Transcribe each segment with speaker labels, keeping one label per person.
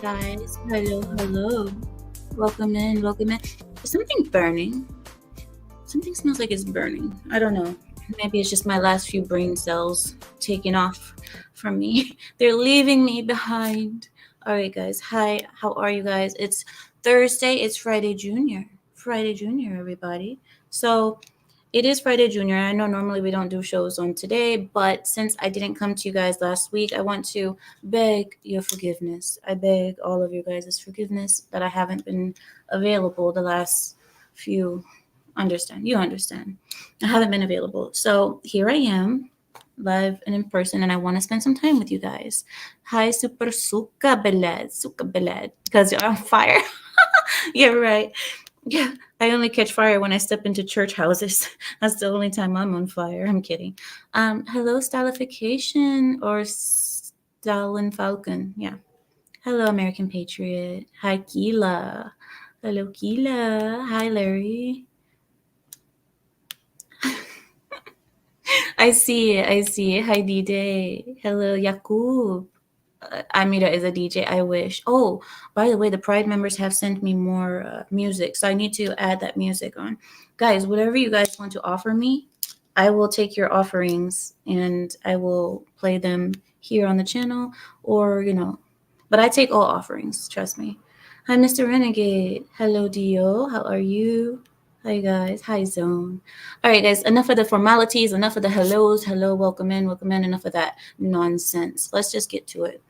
Speaker 1: guys. Hello, hello. Welcome in, welcome in. Is something burning? Something smells like it's burning. I don't know. Maybe it's just my last few brain cells taking off from me. They're leaving me behind. All right, guys. Hi, how are you guys? It's Thursday. It's Friday Junior. Friday Junior, everybody. So it is Friday Junior. I know normally we don't do shows on today, but since I didn't come to you guys last week, I want to beg your forgiveness. I beg all of you guys' forgiveness that I haven't been available the last few. Understand? You understand. I haven't been available. So here I am, live and in person, and I want to spend some time with you guys. Hi, Super Suka Beled. Suka Beled. Because you're on fire. Yeah, right. Yeah, I only catch fire when I step into church houses. That's the only time I'm on fire. I'm kidding. Hello, Stylification or Stalin Falcon. Yeah. Hello, American Patriot. Hi, Keela. Hello, Keela. Hi, Larry. I see it. I see it. Hi, DJ. Hello, Yakub. Amira is a DJ. I wish. Oh, by the way, the Pride members have sent me more music, so I need to add that music on. Guys, whatever you guys want to offer me, I will take your offerings and I will play them here on the channel, or but I take all offerings. Trust me. Hi, Mr. Renegade. Hello, Dio. How are you? Hi, guys. Hi, Zone. All right, guys. Enough of the formalities. Enough of the hellos. Hello, welcome in, welcome in. Enough of that nonsense. Let's just get to it.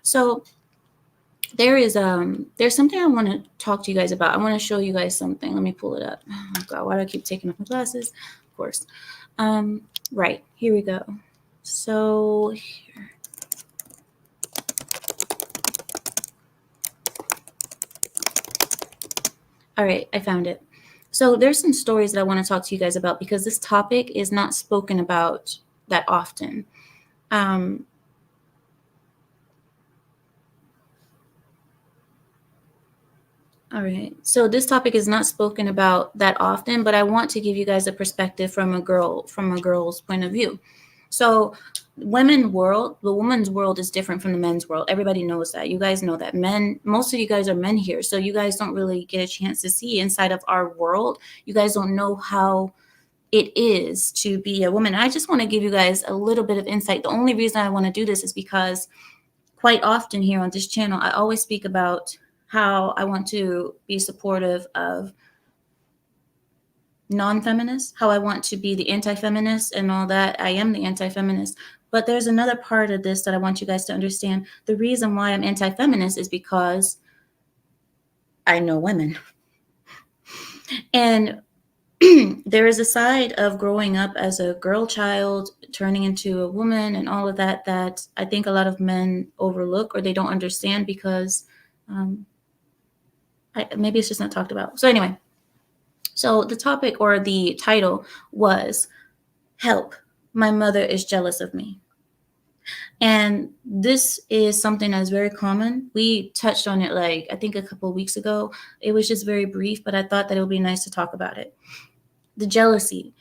Speaker 1: So there's something I want to talk to you guys about. I want to show you guys something. Let me pull it up. Oh God, why do I keep taking off my glasses? Of course. Right, here we go. So here. All right, I found it. So there's some stories that I want to talk to you guys about because this topic is not spoken about that often. All right. So this topic is not spoken about that often, but I want to give you guys a perspective from a girl's point of view. So the women's world is different from the men's world. Everybody knows that. You guys know that. Most of you guys are men here, so you guys don't really get a chance to see inside of our world. You guys don't know how it is to be a woman. I just want to give you guys a little bit of insight. The only reason I want to do this is because quite often here on this channel, I always speak about how I want to be supportive of non-feminists, how I want to be the anti-feminist and all that. I am the anti-feminist. But there's another part of this that I want you guys to understand. The reason why I'm anti-feminist is because I know women. And there is a side of growing up as a girl child, turning into a woman and all of that, that I think a lot of men overlook or they don't understand because maybe it's just not talked about. So anyway, so the topic or the title was Help, My Mother is Jealous of Me. And this is something that's very common. We touched on it I think a couple of weeks ago. It was just very brief, but I thought that it would be nice to talk about it. The jealousy.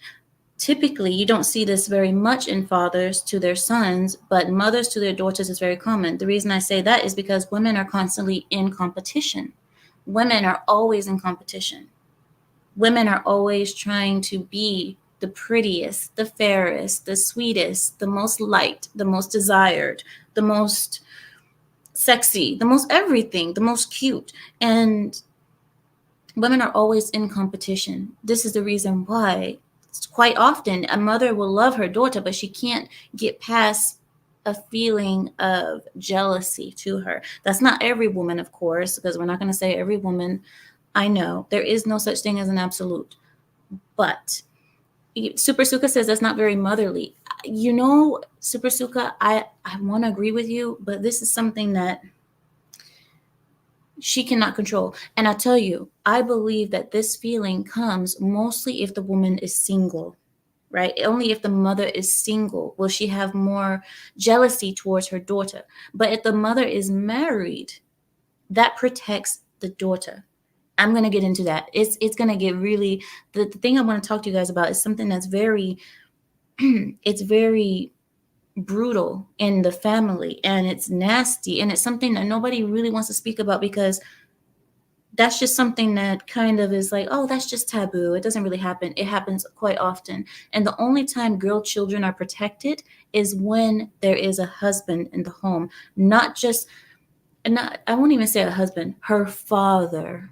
Speaker 1: Typically, you don't see this very much in fathers to their sons, but mothers to their daughters is very common. The reason I say that is because women are constantly in competition. Women are always in competition. Women are always trying to be the prettiest, the fairest, the sweetest, the most liked, the most desired, the most sexy, the most everything, the most cute. And women are always in competition. This is the reason why quite often a mother will love her daughter, but she can't get past a feeling of jealousy to her. That's not every woman, of course, because we're not going to say every woman. I know there is no such thing as an absolute, but Super Suka says that's not very motherly. Super Suka, I want to agree with you, but this is something that she cannot control. And I tell you, I believe that this feeling comes mostly if the woman is single, right? Only if the mother is single will she have more jealousy towards her daughter. But if the mother is married, that protects the daughter. I'm going to get into that. It's going to get really, the thing I want to talk to you guys about is something that's very, it's very brutal in the family, and it's nasty, and it's something that nobody really wants to speak about because that's just something that kind of is like, oh, that's just taboo. It doesn't really happen. It happens quite often. And the only time girl children are protected is when there is a husband in the home, not just, and not, I won't even say a husband, her father,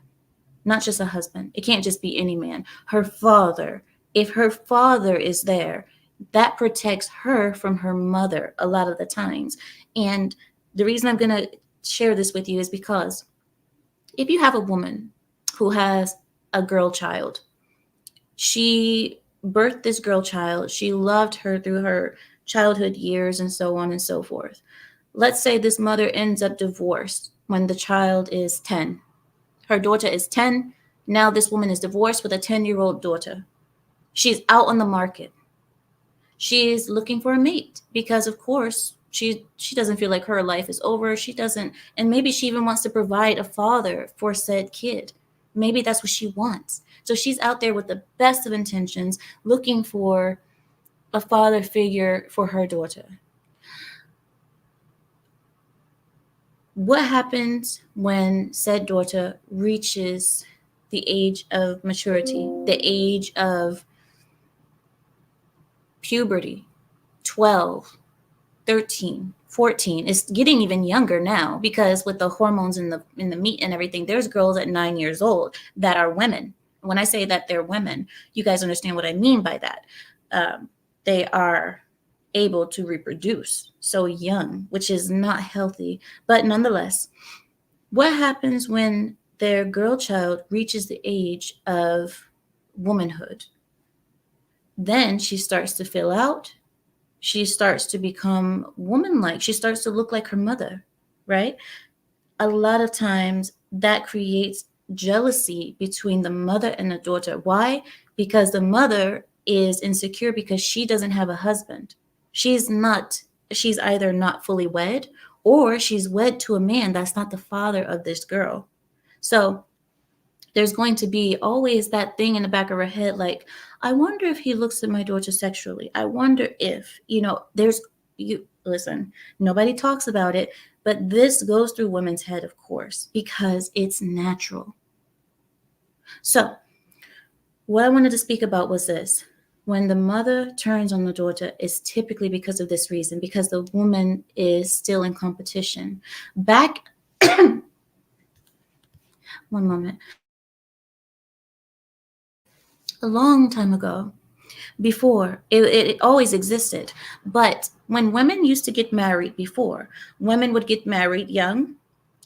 Speaker 1: not just a husband. It can't just be any man. Her father. If her father is there, that protects her from her mother a lot of the times. And the reason I'm going to share this with you is because if you have a woman who has a girl child, she birthed this girl child, she loved her through her childhood years and so on and so forth. Let's say this mother ends up divorced when the child is 10. Her daughter is 10. Now this woman is divorced with a 10-year-old daughter. She's out on the market. She's looking for a mate because, of course, she doesn't feel like her life is over. She doesn't, and maybe she even wants to provide a father for said kid. Maybe that's what she wants. So she's out there with the best of intentions, looking for a father figure for her daughter. What happens when said daughter reaches the age of maturity, the age of puberty, 12, 13, 14? It's getting even younger now because with the hormones in the meat and everything, there's girls at 9 years old that are women. When I say that they're women, you guys understand what I mean by that. They are able to reproduce so young, which is not healthy. But nonetheless, what happens when their girl child reaches the age of womanhood? Then she starts to fill out. She starts to become woman-like. She starts to look like her mother, right? A lot of times that creates jealousy between the mother and the daughter. Why? Because the mother is insecure because she doesn't have a husband. She's either not fully wed or she's wed to a man that's not the father of this girl. So there's going to be always that thing in the back of her head like, I wonder if he looks at my daughter sexually. I wonder if, there's, you listen, nobody talks about it, but this goes through women's head, of course, because it's natural. So what I wanted to speak about was this. When the mother turns on the daughter, it's typically because of this reason, because the woman is still in competition. Back, one moment, a long time ago, before it always existed, but when women used to get married before, women would get married young.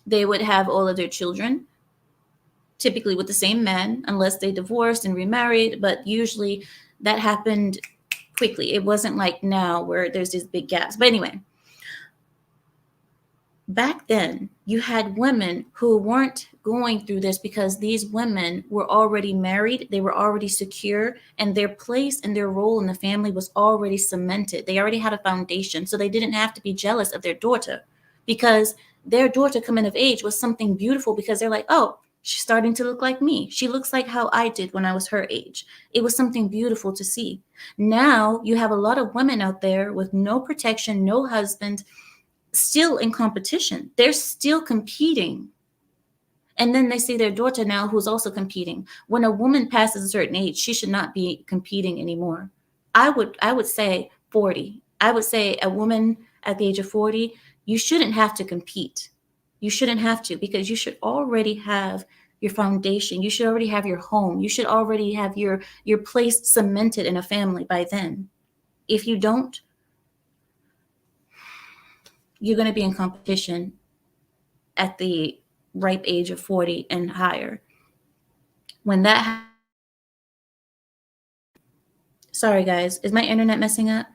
Speaker 1: They would have all of their children, typically with the same man, unless they divorced and remarried, but usually that happened quickly. It wasn't like now where there's these big gaps. But anyway, back then you had women who weren't going through this because these women were already married, they were already secure, and their place and their role in the family was already cemented. They already had a foundation, so they didn't have to be jealous of their daughter because their daughter coming of age was something beautiful because they're like, oh, she's starting to look like me. She looks like how I did when I was her age. It was something beautiful to see. Now you have a lot of women out there with no protection, no husband, still in competition. They're still competing. And then they see their daughter now who's also competing. When a woman passes a certain age, she should not be competing anymore. I would say 40. I would say a woman at the age of 40, you shouldn't have to compete. You shouldn't have to because you should already have your foundation. You should already have your home. You should already have your place cemented in a family by then. If you don't, you're going to be in competition at the ripe age of 40 and higher. When that sorry guys, is my internet messing up?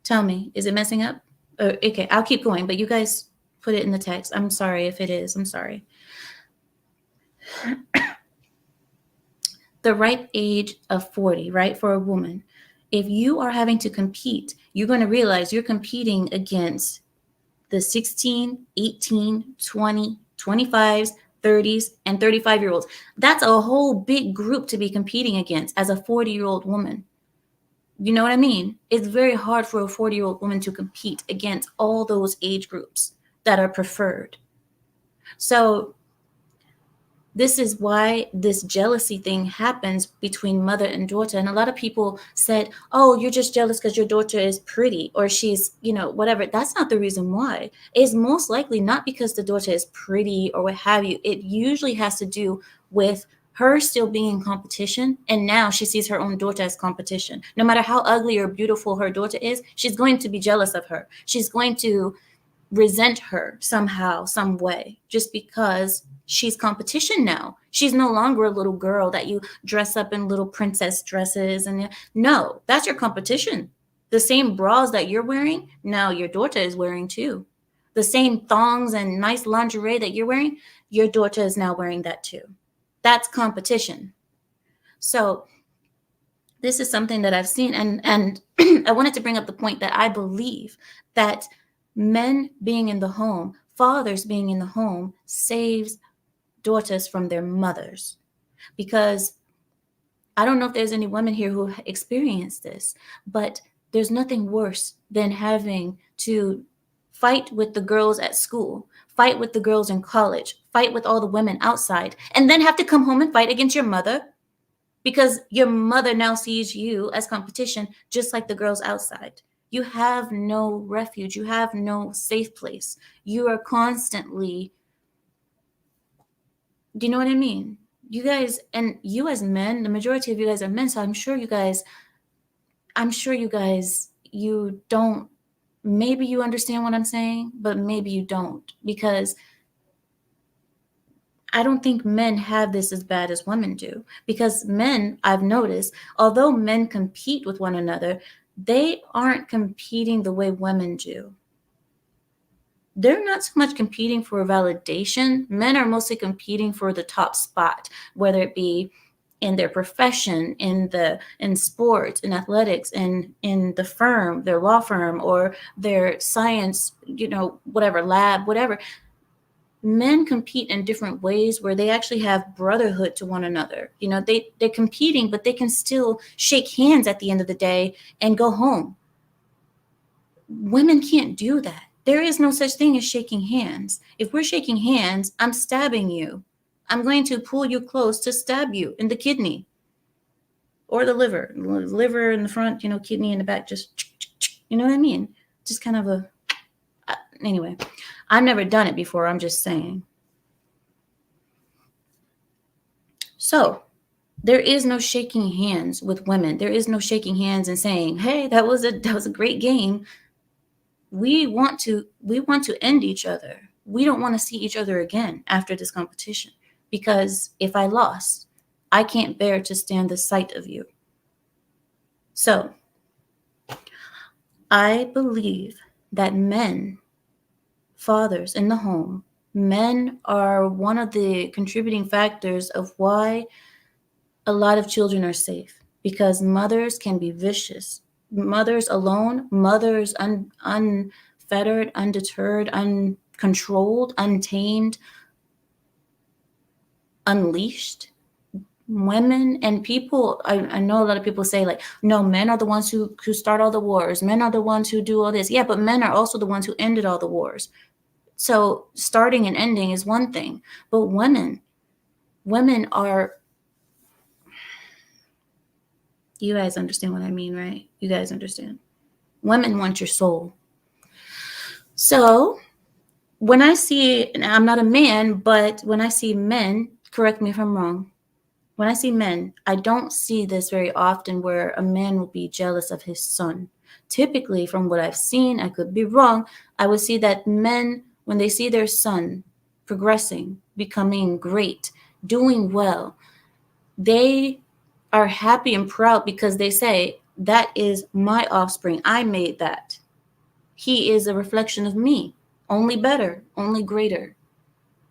Speaker 1: Tell me, is it messing up? Okay, I'll keep going, but you guys put it in the text. I'm sorry if it is. I'm sorry. The ripe age of 40, right, for a woman. If you are having to compete, you're going to realize you're competing against the 16, 18, 20, 25s, 30s, and 35-year-olds. That's a whole big group to be competing against as a 40-year-old woman. You know what I mean? It's very hard for a 40-year-old woman to compete against all those age groups that are preferred. So this is why this jealousy thing happens between mother and daughter. And a lot of people said, oh, you're just jealous because your daughter is pretty or she's, whatever. That's not the reason why. It's most likely not because the daughter is pretty or what have you. It usually has to do with her still being in competition. And now she sees her own daughter as competition. No matter how ugly or beautiful her daughter is, she's going to be jealous of her. She's going to resent her somehow, some way, just because she's competition now. She's no longer a little girl that you dress up in little princess dresses. And no, that's your competition. The same bras that you're wearing, now your daughter is wearing too. The same thongs and nice lingerie that you're wearing, your daughter is now wearing that too. That's competition. So this is something that I've seen, and I wanted to bring up the point that I believe that men being in the home, fathers being in the home, saves daughters from their mothers. Because I don't know if there's any women here who experience this, but there's nothing worse than having to fight with the girls at school, fight with the girls in college, fight with all the women outside, and then have to come home and fight against your mother because your mother now sees you as competition, just like the girls outside. You have no refuge. You have no safe place. You are constantly, do you know what I mean? You guys, and you as men, the majority of you guys are men, so I'm sure you guys, you don't, maybe you understand what I'm saying, but maybe you don't, because I don't think men have this as bad as women do. Because men, I've noticed, although men compete with one another, they aren't competing the way women do. They're not so much competing for validation. Men are mostly competing for the top spot, whether it be in their profession, in sports, in athletics, in the firm, their law firm, or their science, whatever lab, whatever. Men compete in different ways where they actually have brotherhood to one another. They're competing, but they can still shake hands at the end of the day and go home. Women can't do that. There is no such thing as shaking hands. If we're shaking hands, I'm stabbing you. I'm going to pull you close to stab you in the kidney or the liver. Liver in the front, kidney in the back, just, you know what I mean? Just kind of anyway, I've never done it before. I'm just saying. So there is no shaking hands with women. There is no shaking hands and saying, hey, that was a great game. We want to end each other. We don't want to see each other again after this competition, because if I lost, I can't bear to stand the sight of you. So I believe that men, fathers in the home, men are one of the contributing factors of why a lot of children are safe, because mothers can be vicious. Mothers alone, mothers unfettered, undeterred, uncontrolled, untamed, unleashed. Women and people, I know a lot of people say, like, no, men are the ones who start all the wars. Men are the ones who do all this. Yeah, but men are also the ones who ended all the wars. So starting and ending is one thing, but women are, you guys understand what I mean, right? You guys understand. Women want your soul. So when I see, and I'm not a man, but when I see men, correct me if I'm wrong, when I see men, I don't see this very often where a man will be jealous of his son. Typically, from what I've seen, I could be wrong, I would see that men, when they see their son progressing, becoming great, doing well, they are happy and proud because they say, that is my offspring. I made that. He is a reflection of me, only better, only greater.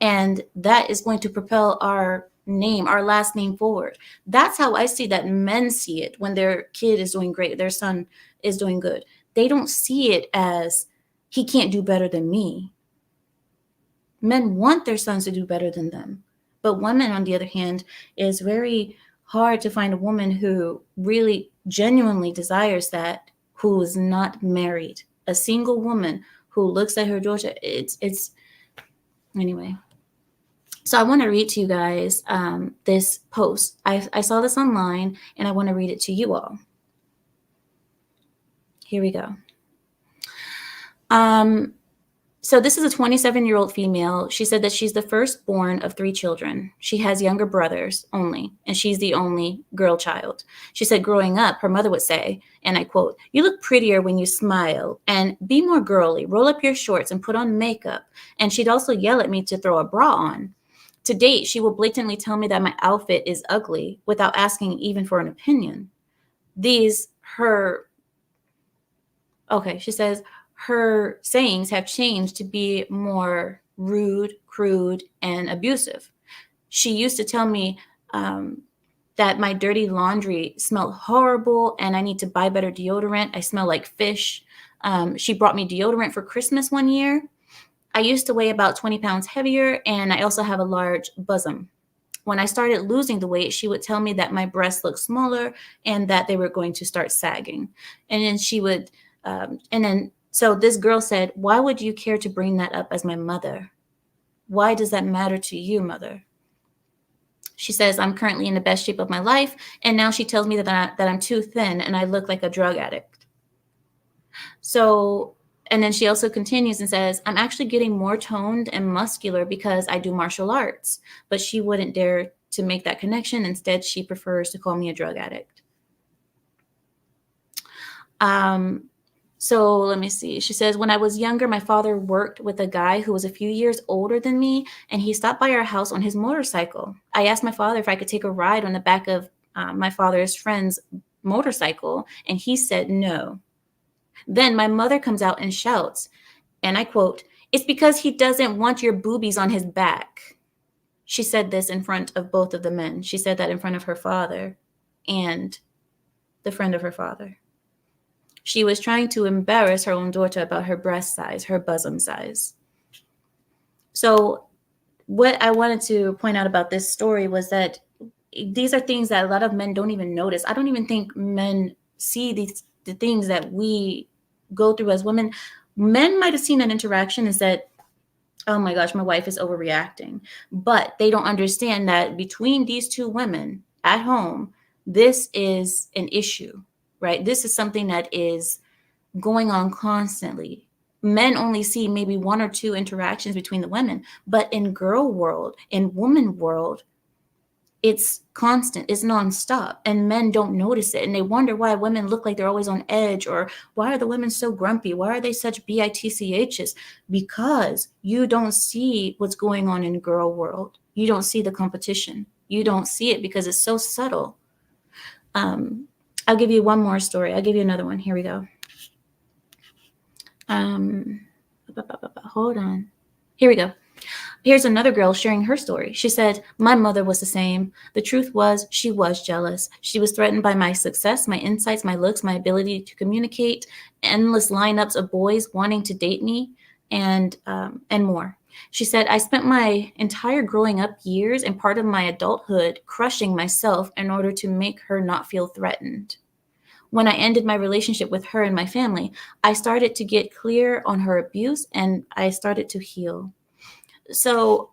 Speaker 1: And that is going to propel our name, our last name forward. That's how I see that men see it when their kid is doing great, their son is doing good. They don't see it as, he can't do better than me. Men want their sons to do better than them. But women, on the other hand, is very hard to find a woman who really genuinely desires that, who is not married, a single woman who looks at her daughter, it's anyway. So I want to read to you guys this post. I saw this online and I want to read it to you all. Here we go. So this is a 27-year-old female. She said that she's the firstborn of 3 children. She has younger brothers only, and she's the only girl child. She said growing up, her mother would say, and I quote, "You look prettier when you smile, and be more girly, roll up your shorts and put on makeup." And she'd also yell at me to throw a bra on. To date, she will blatantly tell me that my outfit is ugly without asking even for an opinion. She says, her sayings have changed to be more rude, crude, and abusive. She used to tell me that my dirty laundry smelled horrible and I need to buy better deodorant. I smell like fish. She brought me deodorant for Christmas one year. I used to weigh about 20 pounds heavier, and I also have a large bosom. When I started losing the weight, she would tell me that my breasts looked smaller and that they were going to start sagging. And then so this girl said, "Why would you care to bring that up as my mother? Why does that matter to you, mother?" She says, "I'm currently in the best shape of my life, and now she tells me that I'm too thin and I look like a drug addict." So, and then she also continues and says, "I'm actually getting more toned and muscular because I do martial arts," but she wouldn't dare to make that connection. Instead, she prefers to call me a drug addict. So let me see. She says, "When I was younger, my father worked with a guy who was a few years older than me, and he stopped by our house on his motorcycle. I asked my father if I could take a ride on the back of my father's friend's motorcycle, and he said no. Then my mother comes out and shouts, and I quote, 'It's because he doesn't want your boobies on his back.'" She said this in front of both of the men. She said that in front of her father and the friend of her father. She was trying to embarrass her own daughter about her breast size, her bosom size. So what I wanted to point out about this story was that these are things that a lot of men don't even notice. I don't even think men see the things that we go through as women. Men might have seen an interaction and said, "Oh my gosh, my wife is overreacting." But they don't understand that between these 2 women at home, this is an issue, right? This is something that is going on constantly. Men only see maybe 1 or 2 interactions between the women, but in girl world, in woman world, it's constant, it's nonstop, and men don't notice it. And they wonder why women look like they're always on edge, or why are the women so grumpy? Why are they such bitchs? Because you don't see what's going on in girl world. You don't see the competition. You don't see it because it's so subtle. I'll give you one more story. I'll give you another one. Here we go. Hold on. Here we go. Here's another girl sharing her story. She said, "My mother was the same. The truth was, she was jealous. She was threatened by my success, my insights, my looks, my ability to communicate, endless lineups of boys wanting to date me, and more." She said, "I spent my entire growing up years and part of my adulthood crushing myself in order to make her not feel threatened. When I ended my relationship with her and my family, I started to get clear on her abuse and I started to heal." So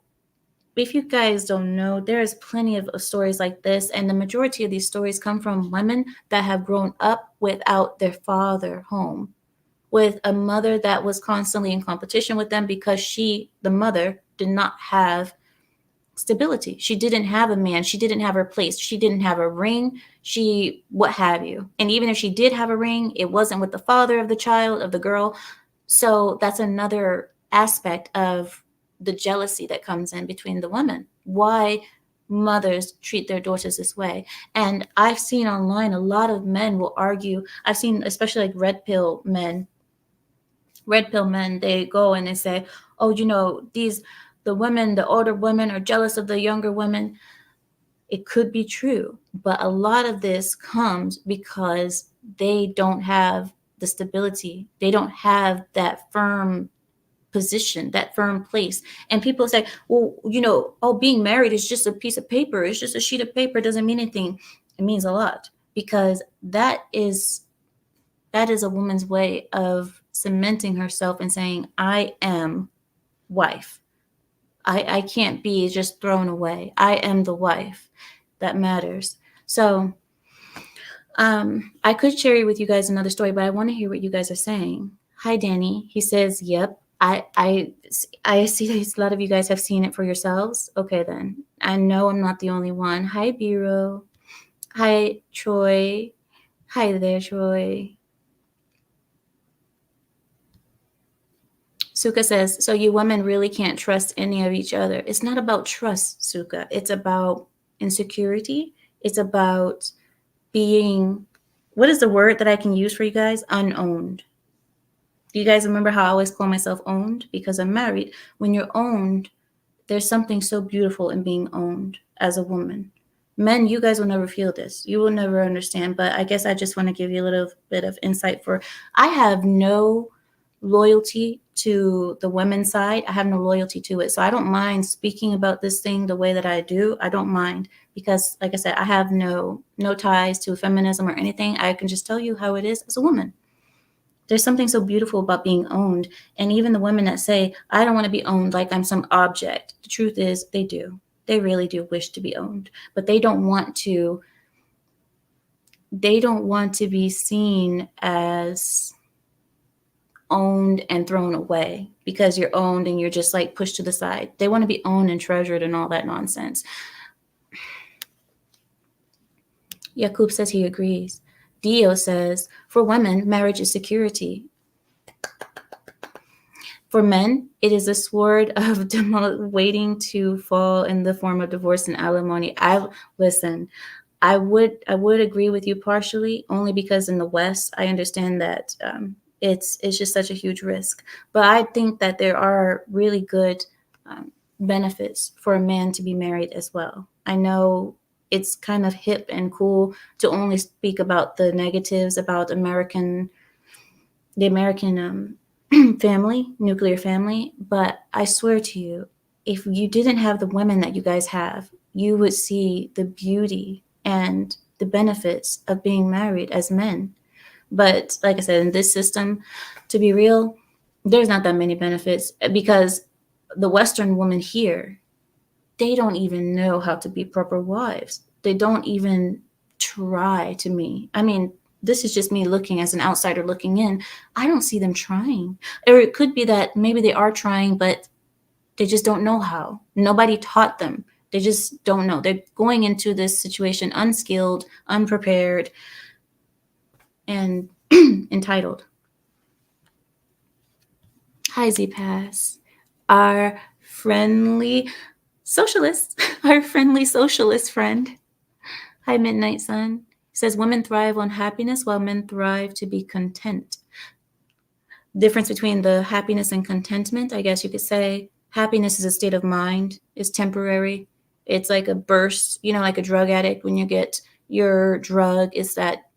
Speaker 1: if you guys don't know, there's plenty of stories like this, and the majority of these stories come from women that have grown up without their father home, with a mother that was constantly in competition with them because the mother, did not have stability. She didn't have a man. She didn't have her place. She didn't have a ring. What have you. And even if she did have a ring, it wasn't with the father of the child, of the girl. So that's another aspect of the jealousy that comes in between the women. Why mothers treat their daughters this way. And I've seen online a lot of men will argue. I've seen especially like red pill men, they go and they say, "Oh, the older women are jealous of the younger women." It could be true, but a lot of this comes because they don't have the stability. They don't have that firm position, that firm place. And people say, "Well, being married is just a piece of paper. It's just a sheet of paper. It doesn't mean anything." It means a lot, because that is a woman's way of cementing herself and saying, I am wife. I can't be just thrown away. I am the wife that matters. So I could share with you guys another story, but I want to hear what you guys are saying. Hi, Danny. He says, yep. I see that a lot of you guys have seen it for yourselves. Okay, then. I know I'm not the only one. Hi, Biro. Hi, Troy. Hi there, Troy. Suka says, so you women really can't trust any of each other. It's not about trust, Suka. It's about insecurity. It's about being, what is the word that I can use for you guys? Unowned. Do you guys remember how I always call myself owned? Because I'm married. When you're owned, there's something so beautiful in being owned as a woman. Men, you guys will never feel this. You will never understand. But I guess I just want to give you a little bit of insight for, I have no loyalty to the women's side. I have no loyalty to it. So I don't mind speaking about this thing the way that I do. I don't mind because, like I said, I have no ties to feminism or anything. I can just tell you how it is as a woman. There's something so beautiful about being owned. And even the women that say, I don't want to be owned like I'm some object. The truth is they do. They really do wish to be owned, but they don't want to be seen as owned and thrown away because you're owned and you're just like pushed to the side. They want to be owned and treasured and all that nonsense. Yakub says he agrees. Dio says, for women, marriage is security. For men, it is a sword of waiting to fall in the form of divorce and alimony. I would agree with you partially, only because in the West, I understand that it's just such a huge risk. But I think that there are really good benefits for a man to be married as well. I know it's kind of hip and cool to only speak about the negatives about the American family, nuclear family, but I swear to you, if you didn't have the women that you guys have, you would see the beauty and the benefits of being married as men. But like I said, in this system, to be real, there's not that many benefits because the Western women here, they don't even know how to be proper wives. They don't even try to me. I mean, this is just me looking as an outsider looking in. I don't see them trying. Or it could be that maybe they are trying, but they just don't know how. Nobody taught them. They just don't know. They're going into this situation unskilled, unprepared, and entitled. Hi, Z-Pass. Our friendly socialist friend. Hi, Midnight Sun. Says women thrive on happiness while men thrive to be content. Difference between the happiness and contentment, I guess you could say. Happiness is a state of mind. It's temporary. It's like a burst, like a drug addict. When you get your drug, it's that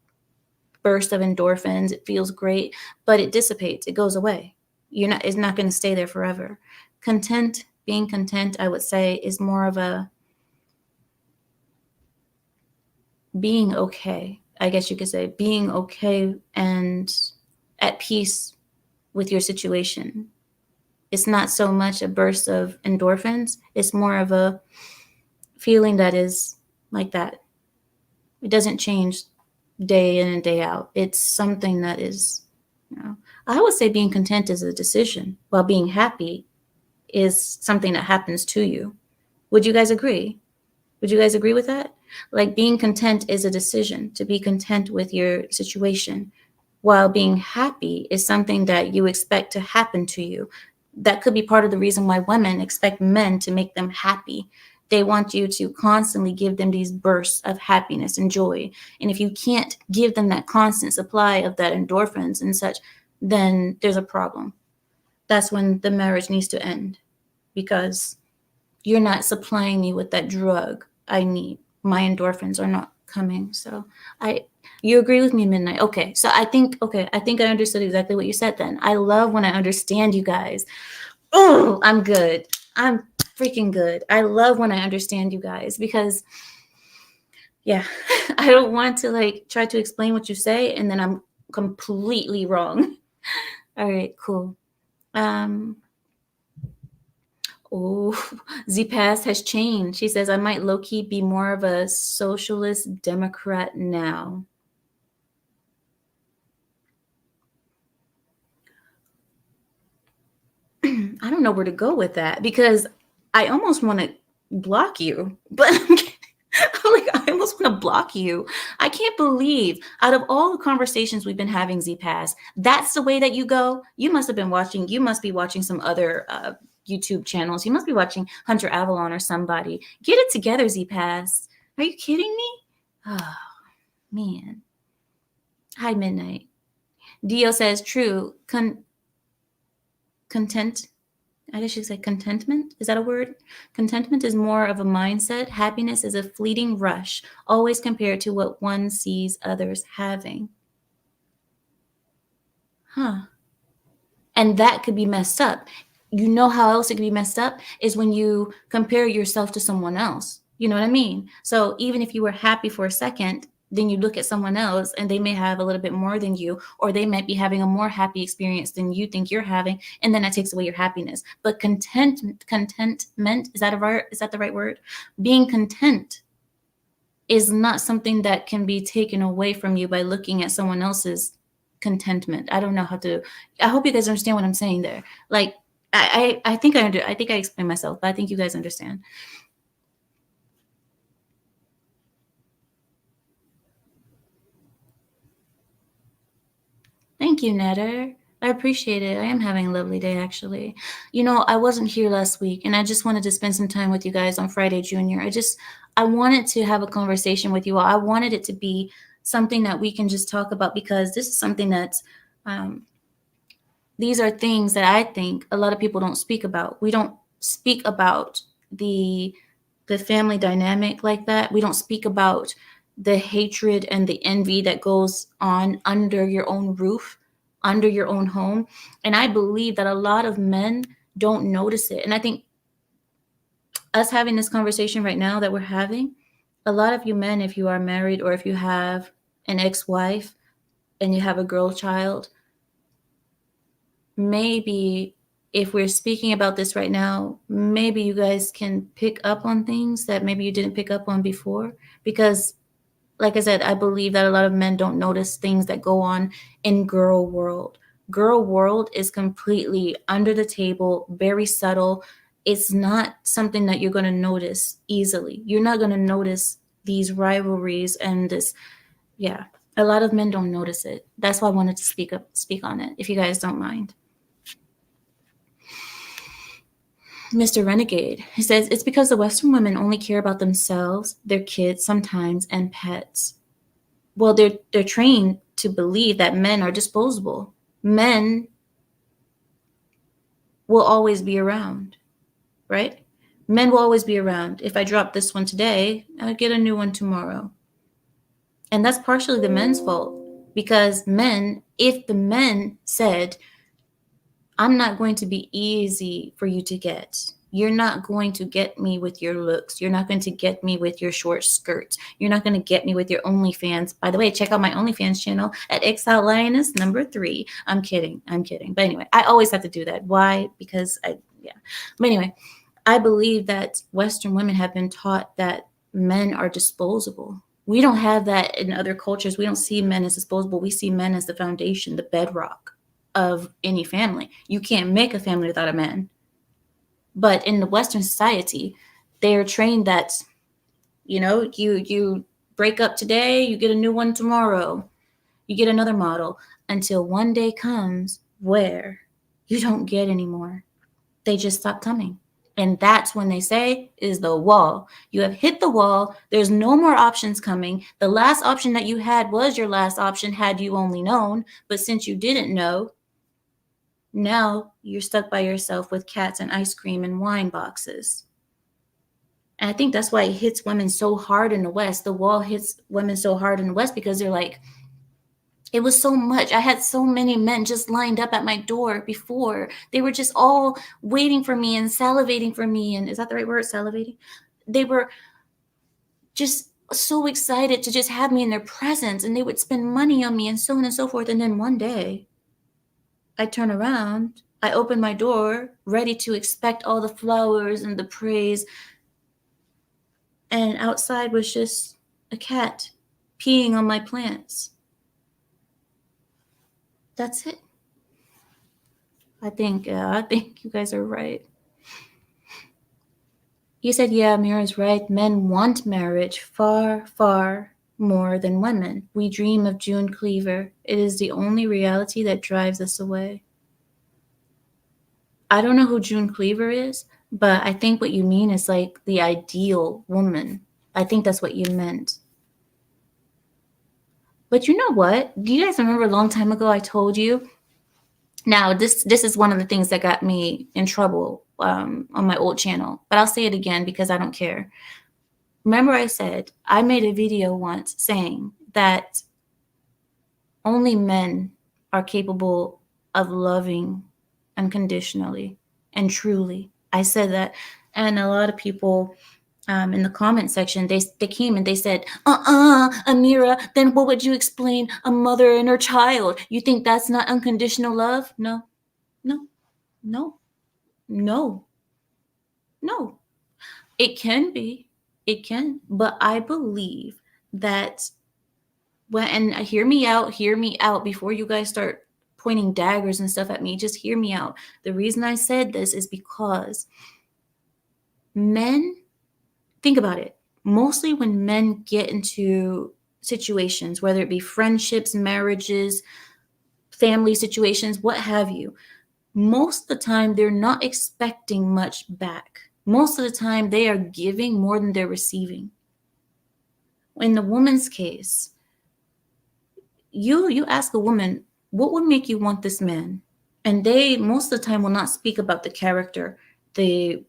Speaker 1: burst of endorphins. It feels great, but it dissipates. It goes away. It's not going to stay there forever. Being content, I would say, is more of a being okay. I guess you could say being okay and at peace with your situation. It's not so much a burst of endorphins. It's more of a feeling that is like that. It doesn't change day in and day out. It's something that is, I would say being content is a decision, while being happy is something that happens to you. Would you guys agree? Would you guys agree with that? Like being content is a decision to be content with your situation, while being happy is something that you expect to happen to you. That could be part of the reason why women expect men to make them happy. They want you to constantly give them these bursts of happiness and joy. And if you can't give them that constant supply of that endorphins and such, then there's a problem. That's when the marriage needs to end, because you're not supplying me with that drug I need. My endorphins are not coming. So you agree with me, Midnight? Okay. So I think I understood exactly what you said then. I love when I understand you guys. Oh, I'm good. I'm freaking good. I love when I understand you guys, because Yeah, I don't want to like try to explain what you say and then I'm completely wrong. All right, cool. Um, oh, Z Pass has changed. She says I might low key be more of a socialist Democrat now. I don't know where to go with that because I almost want to block you, but I'm like, I almost want to block you. I can't believe out of all the conversations we've been having, Z Pass, that's the way that you go. You must be watching some other YouTube channels. You must be watching Hunter Avalon or somebody. Get it together, Z Pass. Are you kidding me? Oh, man. Hi, Midnight. Dio says, true. Content I guess you could say contentment. Is that a word? Contentment is more of a mindset. Happiness is a fleeting rush, always compared to what one sees others having. Huh. And that could be messed up. You know how else it could be messed up is when you compare yourself to someone else. You know what I mean? So even if you were happy for a second, then you look at someone else and they may have a little bit more than you, or they might be having a more happy experience than you think you're having, and then that takes away your happiness. But contentment, is that the right word? Being content is not something that can be taken away from you by looking at someone else's contentment. I don't know how to. I hope you guys understand what I'm saying there. Like, I think I think I explained myself, but I think you guys understand. Thank you, Netter. I appreciate it. I am having a lovely day, actually. You know, I wasn't here last week, and I just wanted to spend some time with you guys on Friday Junior. I wanted to have a conversation with you all. I wanted it to be something that we can just talk about because this is something that's, um, these are things that I think a lot of people don't speak about. We don't speak about the the family dynamic like that. We don't speak about the hatred and the envy that goes on under your own roof, under your own home. And I believe that a lot of men don't notice it. And I think us having this conversation right now that we're having, a lot of you men, if you are married or if you have an ex-wife and you have a girl child, maybe if we're speaking about this right now, maybe you guys can pick up on things that maybe you didn't pick up on before. Because, like I said, I believe that a lot of men don't notice things that go on in girl world. Girl world is completely under the table, very subtle. It's not something that you're going to notice easily. You're not going to notice these rivalries and this. Yeah, a lot of men don't notice it. That's why I wanted to speak on it, if you guys don't mind. Mr. Renegade. He says it's because the Western women only care about themselves, their kids sometimes, and pets. Well, they're trained to believe that men are disposable. Men will always be around, right? Men will always be around. If I drop this one today, I'll get a new one tomorrow. And that's partially the men's fault because if the men said, I'm not going to be easy for you to get. You're not going to get me with your looks. You're not going to get me with your short skirts. You're not going to get me with your OnlyFans. By the way, check out my OnlyFans channel at Exile Lioness #3. I'm kidding. I'm kidding. But anyway, I always have to do that. Why? Because yeah. But anyway, I believe that Western women have been taught that men are disposable. We don't have that in other cultures. We don't see men as disposable. We see men as the foundation, the bedrock of any family. You can't make a family without a man. But in the Western society, they're trained that, you break up today, you get a new one tomorrow, you get another model until one day comes where you don't get anymore. They just stop coming. And that's when they say is the wall. You have hit the wall. There's no more options coming. The last option that you had was your last option had you only known. But since you didn't know, now you're stuck by yourself with cats and ice cream and wine boxes. And I think that's why it hits women so hard in the West. The wall hits women so hard in the West because they're like, it was so much. I had so many men just lined up at my door before. They were just all waiting for me and salivating for me. And is that the right word? Salivating? They were just so excited to just have me in their presence, and they would spend money on me and so on and so forth. And then one day I turn around, I open my door, ready to expect all the flowers and the praise, and outside was just a cat peeing on my plants. That's it. I think you guys are right. You said, yeah, Mira's right. Men want marriage far, far more than women. We dream of June Cleaver. It is the only reality that drives us away. I don't know who June Cleaver is, but I think what you mean is like the ideal woman. I think that's what you meant. But you know what? Do you guys remember a long time ago I told you? Now, this is one of the things that got me in trouble on my old channel, but I'll say it again because I don't care. Remember I said I made a video once saying that only men are capable of loving unconditionally and truly. I said that, and a lot of people in the comment section, they came and they said, Amira, then what would you explain a mother and her child? You think that's not unconditional love? No, no, no, no, no. It can be, it can, but I believe that and hear me out before you guys start pointing daggers and stuff at me. Just hear me out. The reason I said this is because men, think about it. Mostly when men get into situations, whether it be friendships, marriages, family situations, what have you, most of the time they're not expecting much back. Most of the time they are giving more than they're receiving. In the woman's case, you ask a woman, what would make you want this man? And they most of the time will not speak about the character, the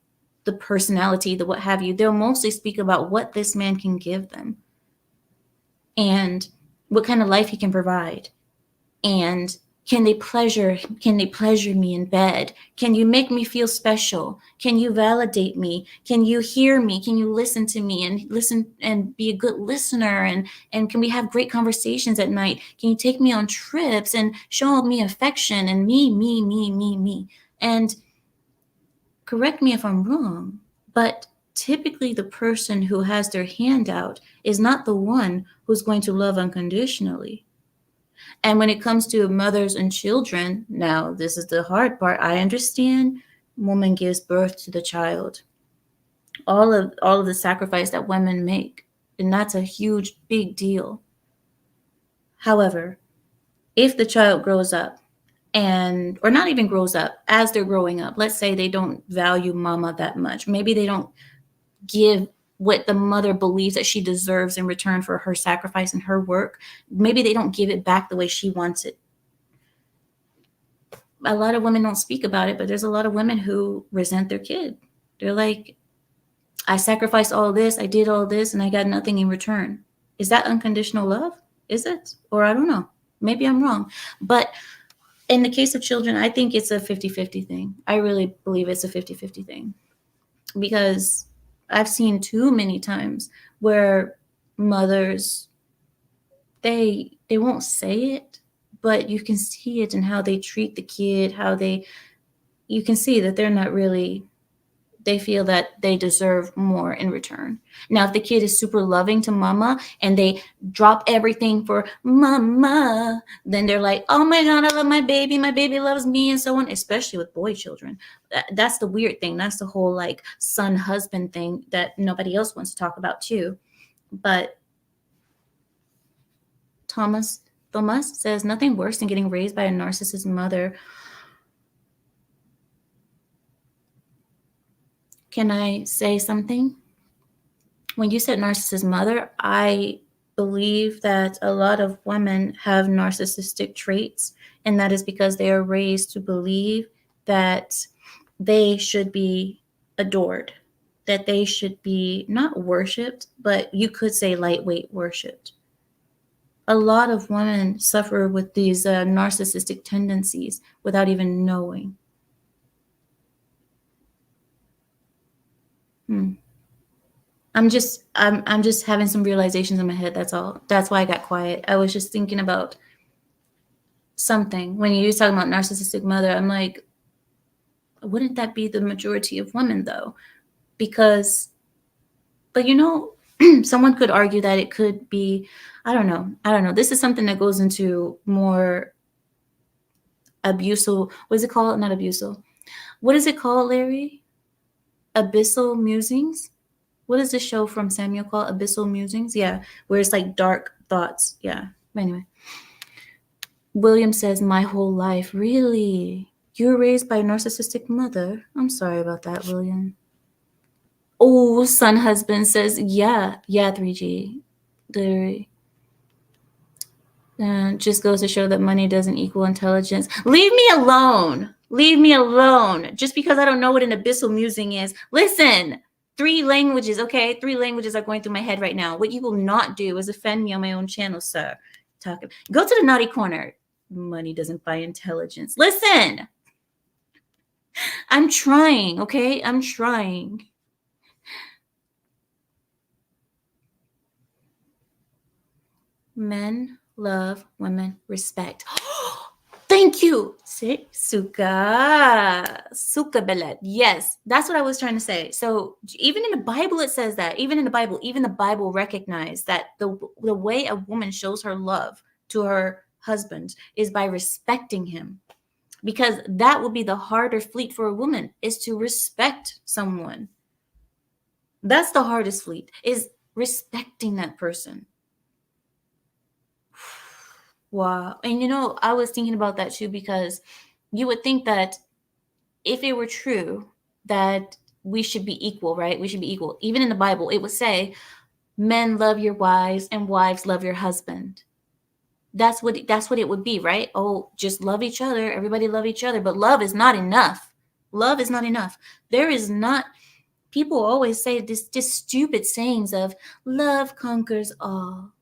Speaker 1: personality, the what have you. They'll mostly speak about what this man can give them and what kind of life he can provide. And can they pleasure me in bed? Can you make me feel special? Can you validate me? Can you hear me? Can you listen to me and listen and be a good listener? And can we have great conversations at night? Can you take me on trips and show me affection and me? And correct me if I'm wrong, but typically the person who has their hand out is not the one who's going to love unconditionally. And when it comes to mothers and children, now this is the hard part. I understand woman gives birth to the child. All of the sacrifice that women make, and that's a huge big deal. However, if the child grows up and or not even grows up, as they're growing up, let's say they don't value mama that much. Maybe they don't give what the mother believes that she deserves in return for her sacrifice and her work. Maybe they don't give it back the way she wants it. A lot of women don't speak about it, but there's a lot of women who resent their kid. They're like, I sacrificed all this, I did all this, and I got nothing in return. Is that unconditional love? Is it? Or I don't know. Maybe I'm wrong. But in the case of children, I think it's a 50-50 thing. I really believe it's a 50-50 thing. Because I've seen too many times where mothers, they won't say it, but you can see it in how they treat the kid, you can see that they're not really, they feel that they deserve more in return. Now, if the kid is super loving to mama and they drop everything for mama, then they're like, oh my God, I love my baby loves me, and so on, especially with boy children. That's the weird thing. That's the whole like son husband thing that nobody else wants to talk about too. But Thomas says nothing worse than getting raised by a narcissist mother. Can I say something? When you said narcissist mother, I believe that a lot of women have narcissistic traits, and that is because they are raised to believe that they should be adored, that they should be not worshipped, but you could say lightweight worshipped. A lot of women suffer with these narcissistic tendencies without even knowing. I'm just having some realizations in my head. That's all. That's why I got quiet. I was just thinking about something when you were talking about narcissistic mother. I'm like, wouldn't that be the majority of women though? Because, but someone could argue that it could be, I don't know. I don't know. This is something that goes into more abusive. What is it called? Not abusive. What is it called, Larry? Abyssal musings. What is this show from Samuel called? Abyssal musings. Yeah, where it's like dark thoughts. Yeah. Anyway, William says, "My whole life, really? You were raised by a narcissistic mother. I'm sorry about that, William." Oh, son husband says, "Yeah, yeah, 3G. Literally. Just goes to show that money doesn't equal intelligence. Leave me alone. Leave me alone. Just because I don't know what an abyssal musing is. Listen, 3 languages, okay? 3 languages are going through my head right now. What you will not do is offend me on my own channel, sir. Go to the naughty corner. Money doesn't buy intelligence. Listen, I'm trying, okay? I'm trying. Men love, women respect. Thank you. See, Suka. Suka Belet. Yes, that's what I was trying to say. So even in the Bible, it says that. Even the Bible recognized that the way a woman shows her love to her husband is by respecting him. Because that would be the harder fleet for a woman, is to respect someone. That's the hardest fleet, is respecting that person. Wow. And I was thinking about that too, because you would think that if it were true that we should be equal, right? We should be equal. Even in the Bible, it would say, men love your wives and wives love your husband. That's what it would be, right? Oh, just love each other. Everybody love each other. But love is not enough. Love is not enough. There is not, people always say this stupid sayings of love conquers all.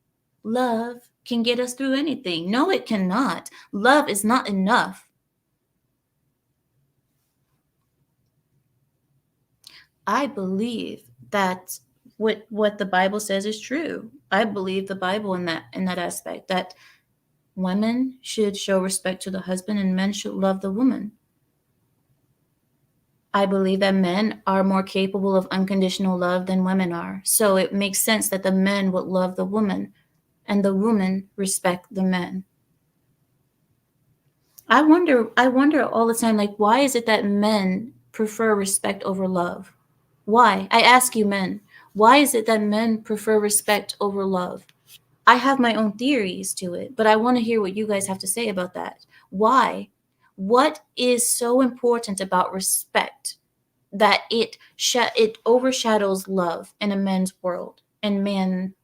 Speaker 1: Love can get us through anything. No, it cannot. Love is not enough. I believe that what the Bible says is true. I believe the Bible in that aspect, that women should show respect to the husband and men should love the woman. I believe that men are more capable of unconditional love than women are. So it makes sense that the men would love the woman and the woman respect the men. I wonder all the time, like, why is it that men prefer respect over love? Why? I ask you, men, why is it that men prefer respect over love? I have my own theories to it, but I want to hear what you guys have to say about that. Why? What is so important about respect that it overshadows love in a man's world? And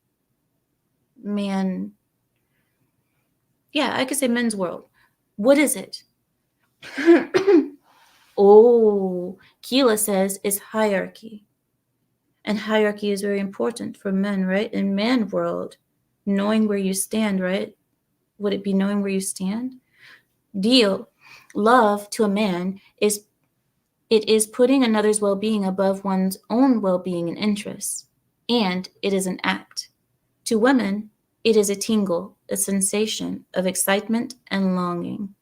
Speaker 1: yeah, I could say men's world. What is it? Oh, Keela says it's hierarchy. And hierarchy is very important for men, right? In man world, knowing where you stand, right? Would it be knowing where you stand? Deal. Love to a man is putting another's well-being above one's own well-being and interests. And it is an act. To women, it is a tingle, a sensation of excitement and longing.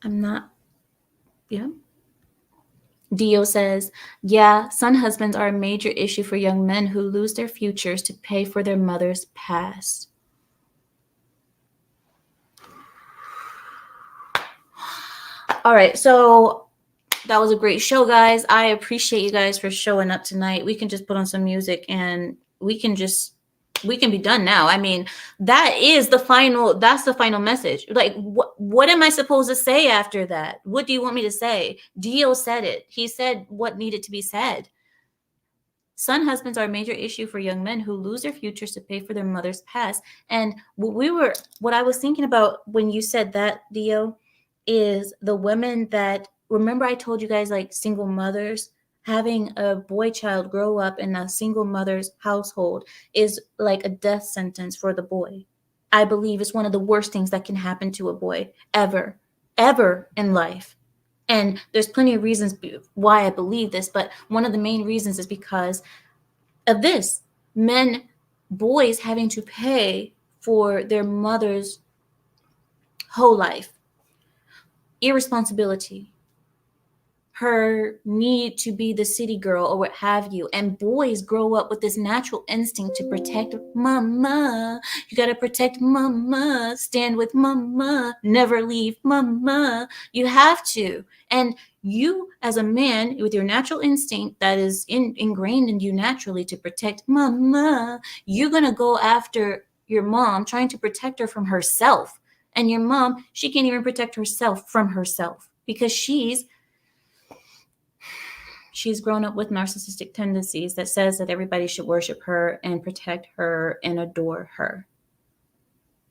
Speaker 1: I'm not, yeah. Dio says, yeah, son husbands are a major issue for young men who lose their futures to pay for their mother's past. All right, so that was a great show, guys. I appreciate you guys for showing up tonight. We can just put on some music and we can be done now. I mean, that's the final message. Like, what am I supposed to say after that? What do you want me to say? Dio said it. He said what needed to be said. Son husbands are a major issue for young men who lose their futures to pay for their mother's past. And what I was thinking about when you said that, Dio, is the women that, remember I told you guys, like, single mothers, having a boy child grow up in a single mother's household is like a death sentence for the boy. I believe is one of the worst things that can happen to a boy ever in life. And there's plenty of reasons why I believe this, but one of the main reasons is because of this. Boys having to pay for their mother's whole life, irresponsibility, her need to be the city girl or what have you. And boys grow up with this natural instinct to protect mama. You got to protect mama, stand with mama, never leave mama. You have to. And you, as a man, with your natural instinct that is ingrained in you naturally to protect mama, you're going to go after your mom, trying to protect her from herself. And your mom, she can't even protect herself from herself because she's grown up with narcissistic tendencies that says that everybody should worship her and protect her and adore her.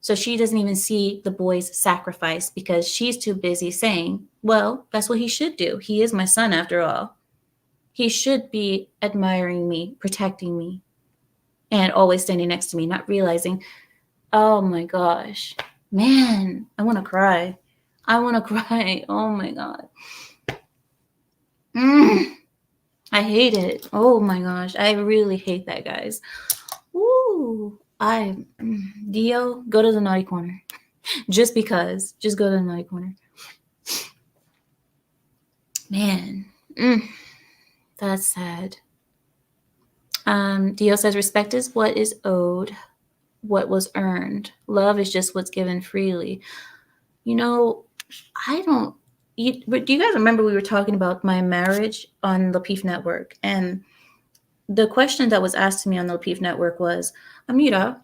Speaker 1: So she doesn't even see the boy's sacrifice because she's too busy saying, well, that's what he should do. He is my son after all. He should be admiring me, protecting me, and always standing next to me, not realizing, oh my gosh, man, I want to cry. I want to cry. Oh my God. I hate it. Oh my gosh. I really hate that, guys. Ooh. Dio, go to the naughty corner. Just because. Just go to the naughty corner. Man. That's sad. Dio says, respect is what is owed, what was earned. Love is just what's given freely. You know, but do you guys remember we were talking about my marriage on the Peef Network? And the question that was asked to me on the Peef Network was, Amira,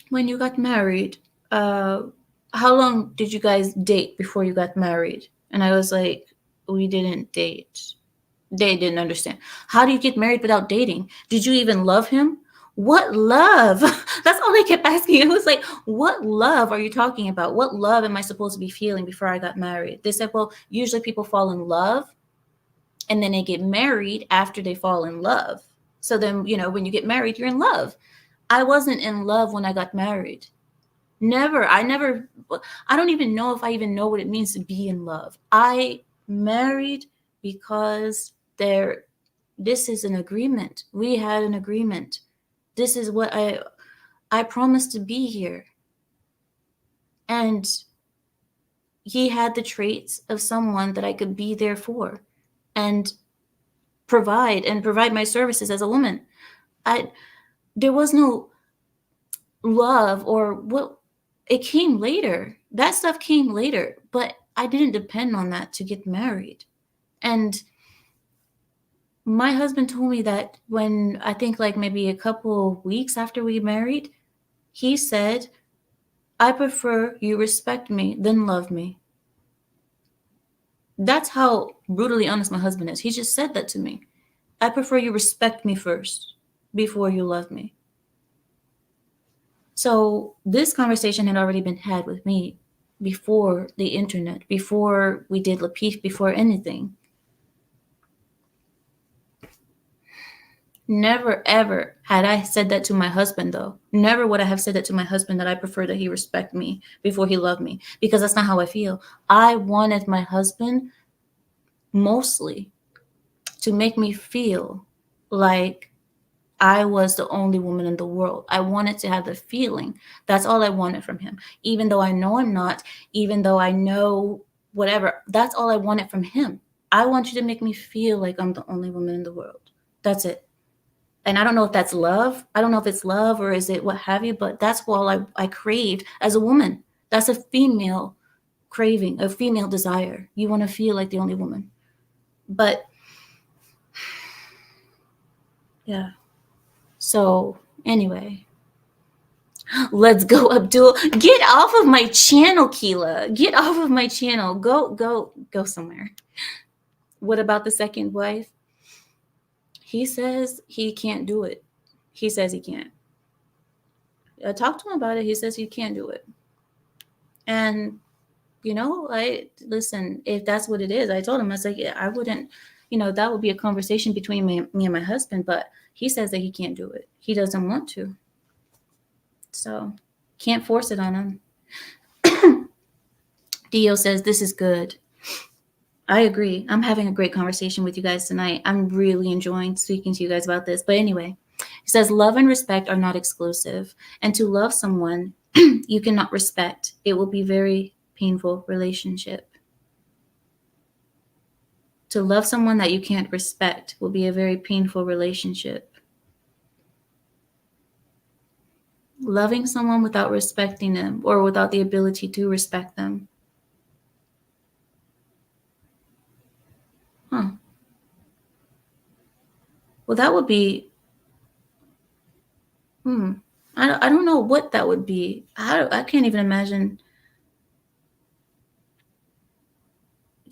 Speaker 1: when you got married, how long did you guys date before you got married? And I was like, we didn't date. They didn't understand. How do you get married without dating? Did you even love him? What love? That's all they kept asking. It was like, what love are you talking about? What love am I supposed to be feeling before I got married? They said, well, usually people fall in love and then they get married after they fall in love. So then, when you get married, you're in love. I wasn't in love when I got married. Never. I don't even know if I even know what it means to be in love. I married because this is an agreement. We had an agreement. This is what I promised to be here. And he had the traits of someone that I could be there for and provide my services as a woman. There was no love or what, it came later. That stuff came later, but I didn't depend on that to get married. And my husband told me that when I think like maybe a couple of weeks after we married, he said, I prefer you respect me than love me. That's how brutally honest my husband is. He just said that to me. I prefer you respect me first before you love me. So this conversation had already been had with me before the internet, before we did Lapeef, before anything. Never, ever had I said that to my husband, though. Never would I have said that to my husband, that I prefer that he respect me before he loved me, because that's not how I feel. I wanted my husband mostly to make me feel like I was the only woman in the world. I wanted to have the feeling. That's all I wanted from him. Even though I know I'm not, even though I know whatever, that's all I wanted from him. I want you to make me feel like I'm the only woman in the world. That's it. And I don't know if that's love. I don't know if it's love or is it what have you, but that's all I craved as a woman. That's a female craving, a female desire. You want to feel like the only woman. But yeah. So anyway, let's go, Abdul. Get off of my channel, Keela. Get off of my channel. Go somewhere. What about the second wife? He says he can't do it. He says he can't. I talked to him about it. He says he can't do it. And, listen, if that's what it is, I told him, I was like, yeah, I wouldn't, that would be a conversation between me and my husband, but he says that he can't do it. He doesn't want to. So Can't force it on them. Dio says, this is good. I agree. I'm having a great conversation with you guys tonight. I'm really enjoying speaking to you guys about this. But anyway, he says, love and respect are not exclusive. And to love someone you cannot respect, it will be very painful relationship. To love someone that you can't respect will be a very painful relationship. Loving someone without respecting them or without the ability to respect them. Huh. Well, that would be, I don't know what that would be. I can't even imagine.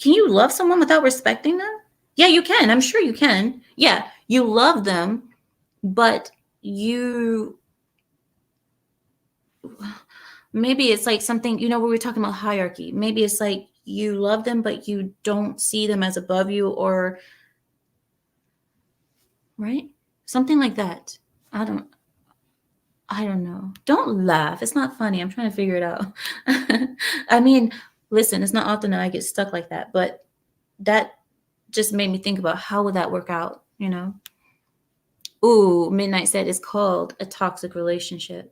Speaker 1: Can you love someone without respecting them? Yeah, you can. I'm sure you can. Yeah, you love them, but you maybe it's like something, we were talking about hierarchy. Maybe it's like you love them, but you don't see them as above you, or right? Something like that. I don't I don't know. Don't laugh. It's not funny. I'm trying to figure it out. I mean, listen, it's not often that I get stuck like that, but that just made me think about how would that work out? Ooh, Midnight said it's called a toxic relationship.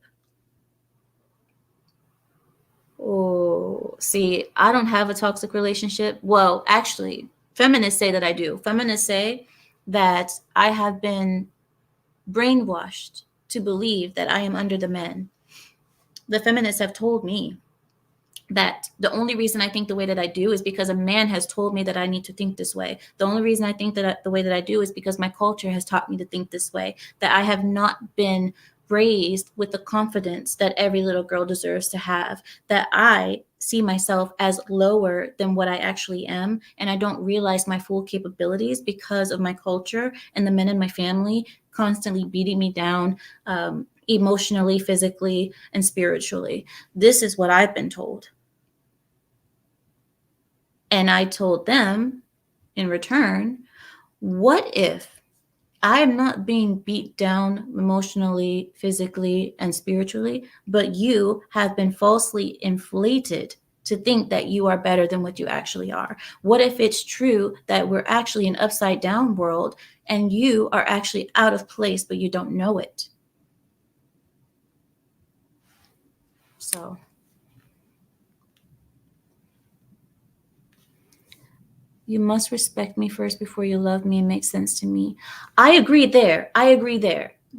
Speaker 1: Oh, see, I don't have a toxic relationship. Well, actually, feminists say that I do. Feminists say that I have been brainwashed to believe that I am under the men. The feminists have told me that the only reason I think the way that I do is because a man has told me that I need to think this way. The only reason I think that the way that I do is because my culture has taught me to think this way, that I have not been raised with the confidence that every little girl deserves to have, that I see myself as lower than what I actually am, and I don't realize my full capabilities because of my culture and the men in my family constantly beating me down, emotionally, physically, and spiritually. This is what I've been told. And I told them in return, what if I am not being beat down emotionally, physically, and spiritually, but you have been falsely inflated to think that you are better than what you actually are? What if it's true that we're actually an upside down world and you are actually out of place, but you don't know it? So you must respect me first before you love me. It makes sense to me. I agree there.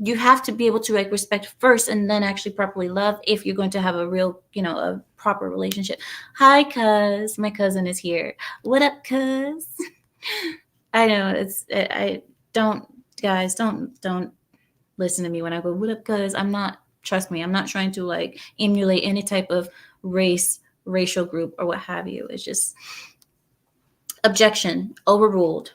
Speaker 1: You have to be able to respect first and then actually properly love if you're going to have a real, a proper relationship. Hi, cuz. My cousin is here. What up, cuz? I know I don't, guys, don't listen to me when I go, what up, cuz? Trust me, I'm not trying to like emulate any type of racial group or what have you. It's just, objection, overruled.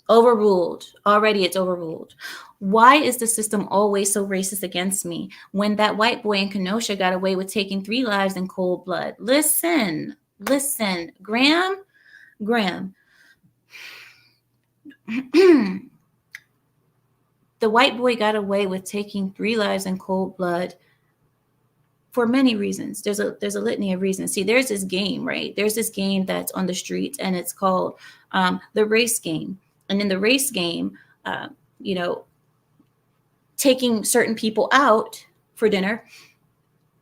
Speaker 1: Overruled. Already it's overruled. Why is the system always so racist against me when that white boy in Kenosha got away with taking 3 lives in cold blood? Listen, Graham. The white boy got away with taking 3 lives in cold blood for many reasons. There's a litany of reasons. See, there's this game, right? There's this game that's on the streets, and it's called the race game. And in the race game, you know, taking certain people out for dinner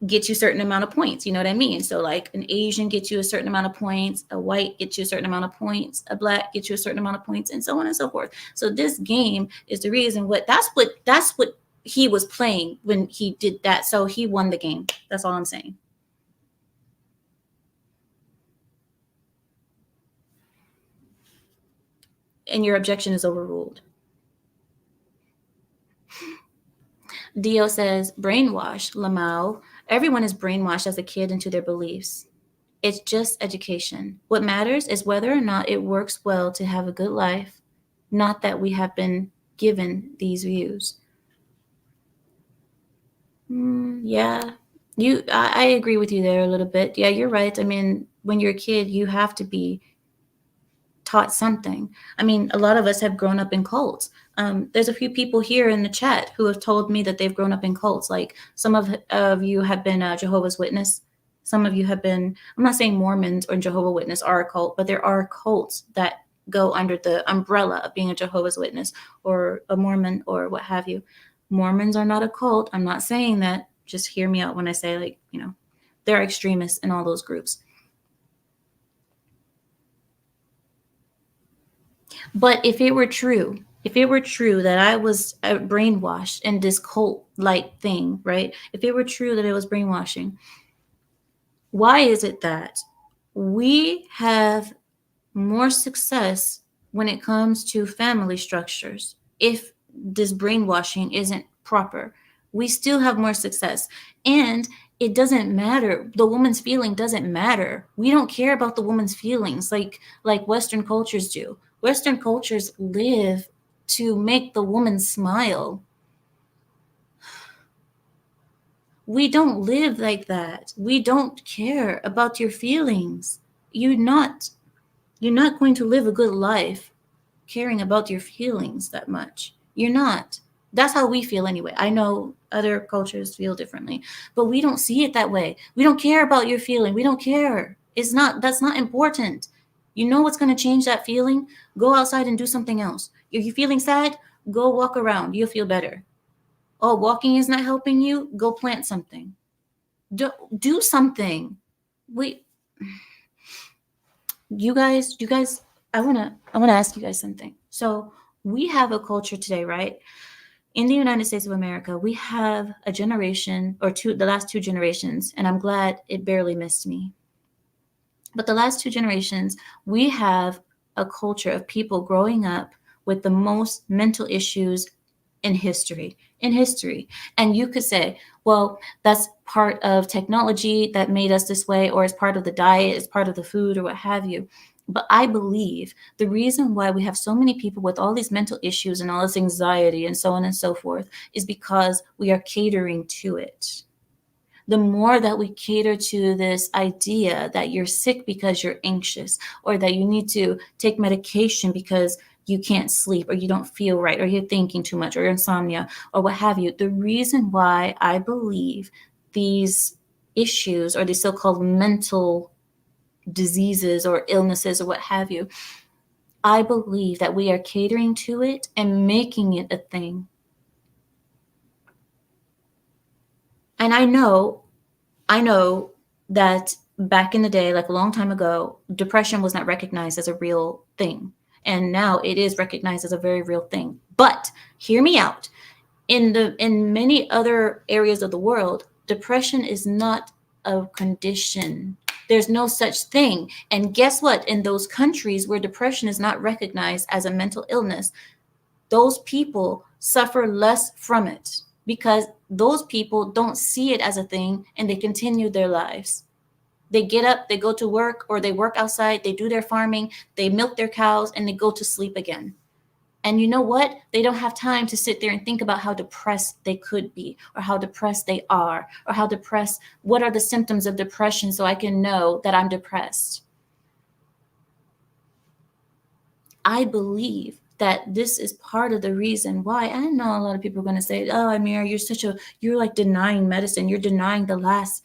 Speaker 1: gets you a certain amount of points. You know what I mean? So like an Asian gets you a certain amount of points, a white gets you a certain amount of points, a black gets you a certain amount of points, and so on and so forth. So this game is the reason that's what he was playing when he did that. So he won the game. That's all I'm saying. And your objection is overruled. Dio says, brainwash, Lamau. Everyone is brainwashed as a kid into their beliefs. It's just education. What matters is whether or not it works well to have a good life, not that we have been given these views. Yeah, I agree with you there a little bit. Yeah, you're right. I mean, when you're a kid, you have to be taught something. I mean, a lot of us have grown up in cults. There's a few people here in the chat who have told me that they've grown up in cults. Like some of you have been Jehovah's Witness. Some of you have been, I'm not saying Mormons or Jehovah's Witness are a cult, but there are cults that go under the umbrella of being a Jehovah's Witness or a Mormon or what have you. Mormons are not a cult. I'm not saying that. Just hear me out when I say, like, there are extremists in all those groups. But if it were true that I was brainwashed in this cult-like thing, right? If it were true that it was brainwashing, why is it that we have more success when it comes to family structures if this brainwashing isn't proper? We still have more success. And it doesn't matter. The woman's feeling doesn't matter. We don't care about the woman's feelings like Western cultures do. Western cultures live to make the woman smile. We don't live like that. We don't care about your feelings. You're not going to live a good life caring about your feelings that much. You're not. That's how we feel anyway. I know other cultures feel differently, but we don't see it that way. We don't care about your feeling. We don't care. That's not important. You know what's going to change that feeling? Go outside and do something else. If you're feeling sad, go walk around. You'll feel better. Oh, walking is not helping you? Go plant something. Do something. Wait. You guys, I wanna ask you guys something. So we have a culture today, right? In the United States of America, we have a generation or two, the last two generations, and I'm glad it barely missed me. But the last two generations, we have a culture of people growing up with the most mental issues in history. And you could say, well, that's part of technology that made us this way, or it's part of the diet, it's part of the food, or what have you. But I believe the reason why we have so many people with all these mental issues and all this anxiety and so on and so forth is because we are catering to it. The more that we cater to this idea that you're sick because you're anxious, or that you need to take medication because you can't sleep, or you don't feel right, or you're thinking too much, or insomnia, or what have you. The reason why I believe these issues, or these so-called mental diseases or illnesses or what have you, I believe that we are catering to it and making it a thing. And I know that back in the day, like a long time ago, depression was not recognized as a real thing. And now it is recognized as a very real thing. But hear me out. In many other areas of the world, depression is not a condition. There's no such thing. And guess what? In those countries where depression is not recognized as a mental illness, those people suffer less from it because those people don't see it as a thing and they continue their lives. They get up, they go to work, or they work outside, they do their farming, they milk their cows, and they go to sleep again. And you know what? They don't have time to sit there and think about how depressed they could be, or how depressed they are, or what are the symptoms of depression so I can know that I'm depressed. I believe that this is part of the reason why. I know a lot of people are going to say, oh, Amira, you're like denying medicine. You're denying the last,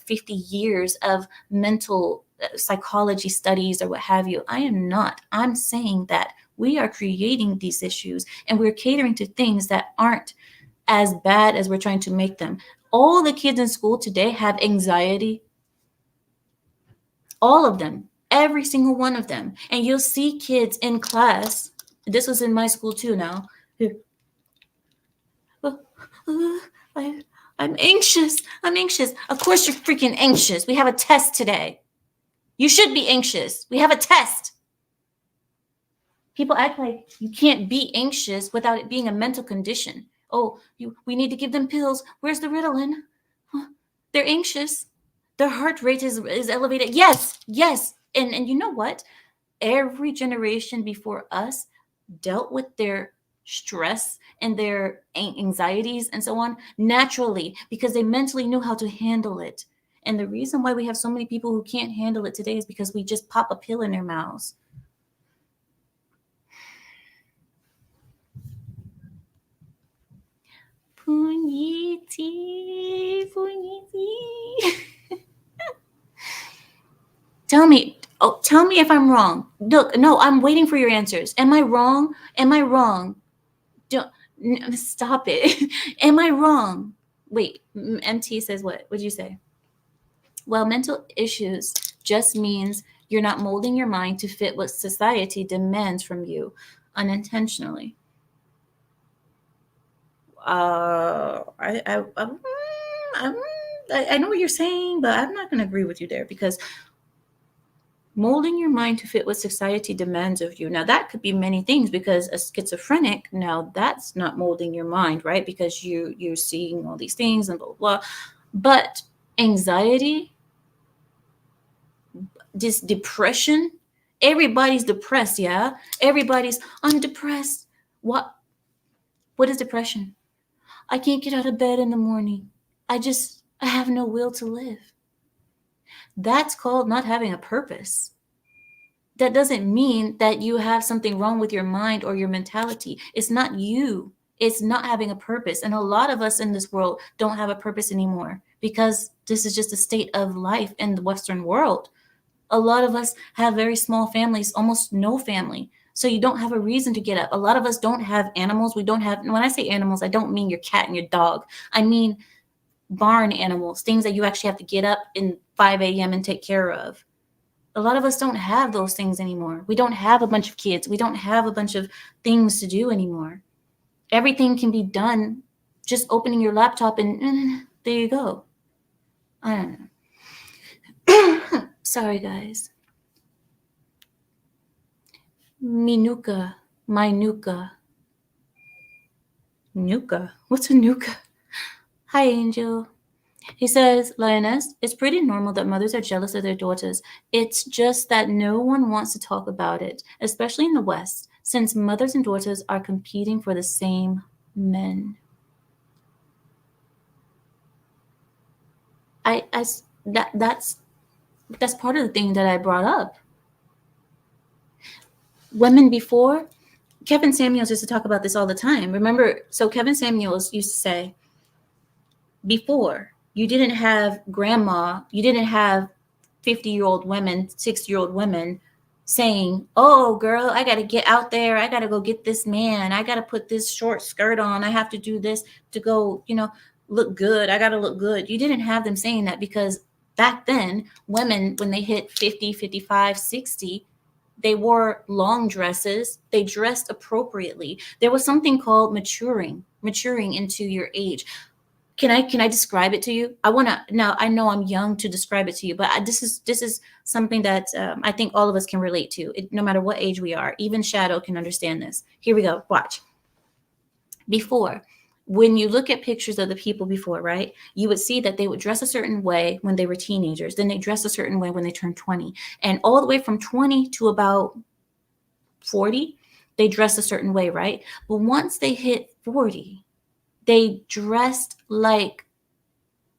Speaker 1: 50 years of mental psychology studies or what have you. I am not. I'm saying that we are creating these issues and we're catering to things that aren't as bad as we're trying to make them. All the kids in school today have anxiety. All of them. Every single one of them. And you'll see kids in class. This was in my school too now. I'm anxious. Of course you're freaking anxious. We have a test today. You should be anxious. We have a test. People act like you can't be anxious without it being a mental condition. Oh, we need to give them pills. Where's the Ritalin? They're anxious. Their heart rate is elevated. Yes. And you know what? Every generation before us dealt with their stress and their anxieties and so on naturally because they mentally knew how to handle it. And the reason why we have so many people who can't handle it today is because we just pop a pill in their mouths. Funyiti, funyiti. Tell me. Oh, tell me if I'm wrong. Look, no, I'm waiting for your answers. Am I wrong? Am I wrong? Don't stop it. Am I wrong? Wait, MT says what? What'd you say? Well, mental issues just means you're not molding your mind to fit what society demands from you unintentionally. I know what you're saying, but I'm not going to agree with you there because molding your mind to fit what society demands of you. Now, that could be many things because a schizophrenic, now that's not molding your mind, right? Because you're seeing all these things and blah, blah, blah. But anxiety, this depression, everybody's depressed, yeah? I'm depressed. What is depression? I can't get out of bed in the morning. I have no will to live. That's called not having a purpose. That doesn't mean that you have something wrong with your mind or your mentality. It's not you. It's not having a purpose. And a lot of us in this world don't have a purpose anymore because this is just a state of life in the Western world. A lot of us have very small families, almost no family. So you don't have a reason to get up. A lot of us don't have animals. We don't have, when I say animals, I don't mean your cat and your dog. I mean barn animals, things that you actually have to get up in 5 a.m. and take care of. A lot of us don't have those things anymore. We don't have a bunch of kids. We don't have a bunch of things to do anymore. Everything can be done just opening your laptop and there you go. I don't know. Sorry, guys. Minuka. My nuka. Nuka? What's a nuka? Hi, Angel. He says, Lioness, it's pretty normal that mothers are jealous of their daughters. It's just that no one wants to talk about it, especially in the West, since mothers and daughters are competing for the same men. That's part of the thing that I brought up. Women before, Kevin Samuels used to talk about this all the time. Remember, so Kevin Samuels used to say, before, you didn't have grandma, you didn't have 50-year-old women, 60-year-old women saying, oh, girl, I got to get out there. I got to go get this man. I got to put this short skirt on. I have to do this to go, look good. I got to look good. You didn't have them saying that because back then, women, when they hit 50, 55, 60, they wore long dresses. They dressed appropriately. There was something called maturing into your age. Can I describe it to you? Now I know I'm young to describe it to you, but this is something that I think all of us can relate to, no matter what age we are. Even Shadow can understand this. Here we go. Watch. Before, when you look at pictures of the people before, right, you would see that they would dress a certain way when they were teenagers. Then they dress a certain way when they turned 20. And all the way from 20 to about 40, they dress a certain way, right? But once they hit 40, they dressed like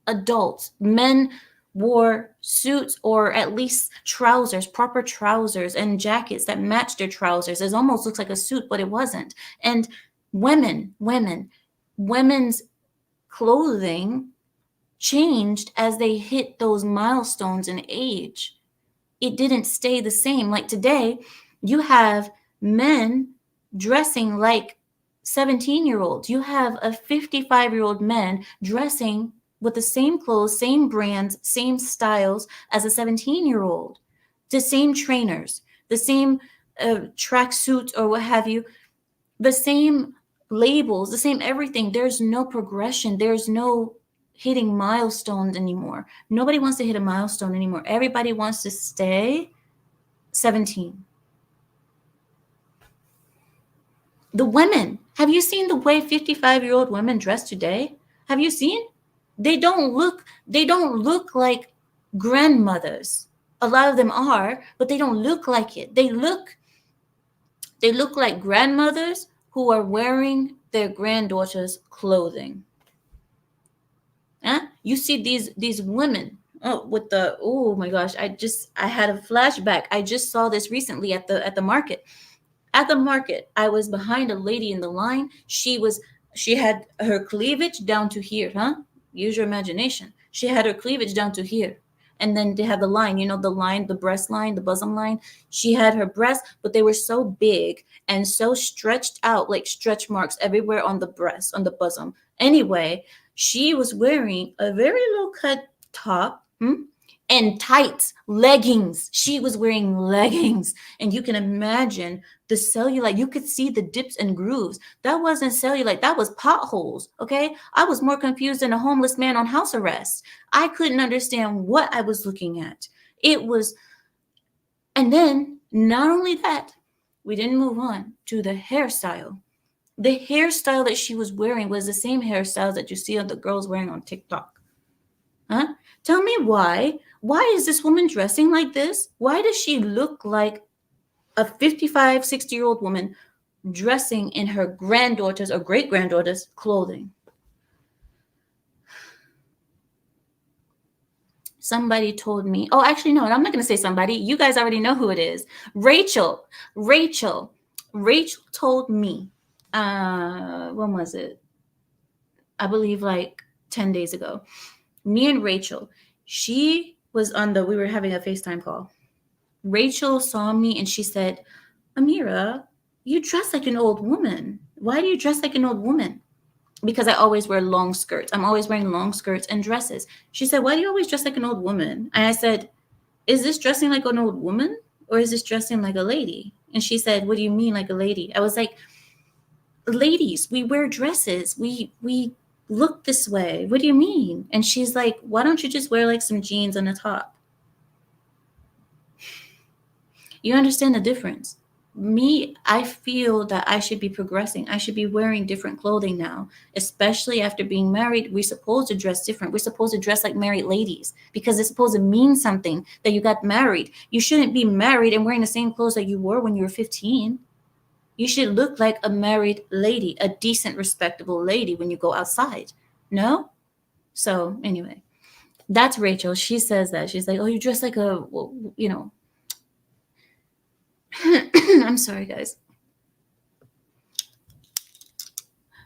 Speaker 1: adults. Men wore suits or at least trousers, proper trousers and jackets that matched their trousers. It almost looks like a suit, but it wasn't. And women's clothing changed as they hit those milestones in age. It didn't stay the same. Like today, you have men dressing like 17-year-olds. You have a 55-year-old man dressing with the same clothes, same brands, same styles as a 17-year-old. The same trainers, the same track suits or what have you, the same labels, the same everything. There's no progression. There's no hitting milestones anymore. Nobody wants to hit a milestone anymore. Everybody wants to stay 17. The women, have you seen the way 55-year-old women dress today? Have you seen? They don't look like grandmothers. A lot of them are, but they don't look like it. They look like grandmothers who are wearing their granddaughter's clothing. You see these women with the, oh my gosh, I had a flashback. I just saw this recently at the market. At the market, I was behind a lady in the line. She She had her cleavage down to here, huh? Use your imagination. She had her cleavage down to here. And then they had the line, the line, the breast line, the bosom line. She had her breasts, but they were so big and so stretched out, like stretch marks everywhere on the breast, on the bosom. Anyway, she was wearing a very low cut top, and tights, leggings. She was wearing leggings. And you can imagine the cellulite. You could see the dips and grooves. That wasn't cellulite, that was potholes. Okay. I was more confused than a homeless man on house arrest. I couldn't understand what I was looking at. It was, and then not only that, we didn't move on to the hairstyle. The hairstyle that she was wearing was the same hairstyles that you see of the girls wearing on TikTok. Huh? Tell me why. Why is this woman dressing like this? Why does she look like a 55, 60-year-old woman dressing in her granddaughter's or great granddaughter's clothing? Somebody told me, oh, actually, no, I'm not going to say somebody. You guys already know who it is. Rachel told me, when was it? I believe like 10 days ago. Me and Rachel, we were having a FaceTime call. Rachel saw me and she said, Amira, you dress like an old woman. Why do you dress like an old woman? Because I always wear long skirts. I'm always wearing long skirts and dresses. She said, why do you always dress like an old woman? And I said, is this dressing like an old woman or is this dressing like a lady? And she said, what do you mean like a lady? I was like, ladies, we wear dresses. We look this way. What do you mean? And she's like, why don't you just wear like some jeans and a top? You understand the difference? Me, I feel that I should be progressing. I should be wearing different clothing now, especially after being married. We're supposed to dress different. We're supposed to dress like married ladies because it's supposed to mean something that you got married. You shouldn't be married and wearing the same clothes that you wore when you were 15. You should look like a married lady, a decent, respectable lady when you go outside. No? So anyway, that's Rachel. She says that. She's like, oh, you dress like a, I'm sorry, guys.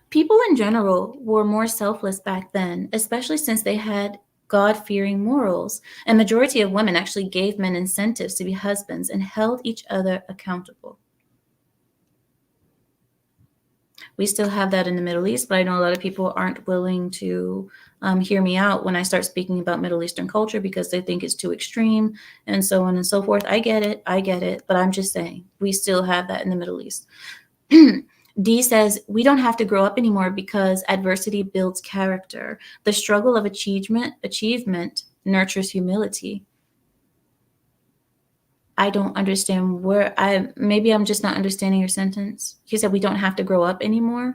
Speaker 1: People in general were more selfless back then, especially since they had God-fearing morals. A majority of women actually gave men incentives to be husbands and held each other accountable. We still have that in the Middle East, but I know a lot of people aren't willing to hear me out when I start speaking about Middle Eastern culture because they think it's too extreme and so on and so forth. I get it, but I'm just saying we still have that in the Middle East. D says, we don't have to grow up anymore because adversity builds character. The struggle of achievement nurtures humility. I don't understand maybe I'm just not understanding your sentence. You said we don't have to grow up anymore.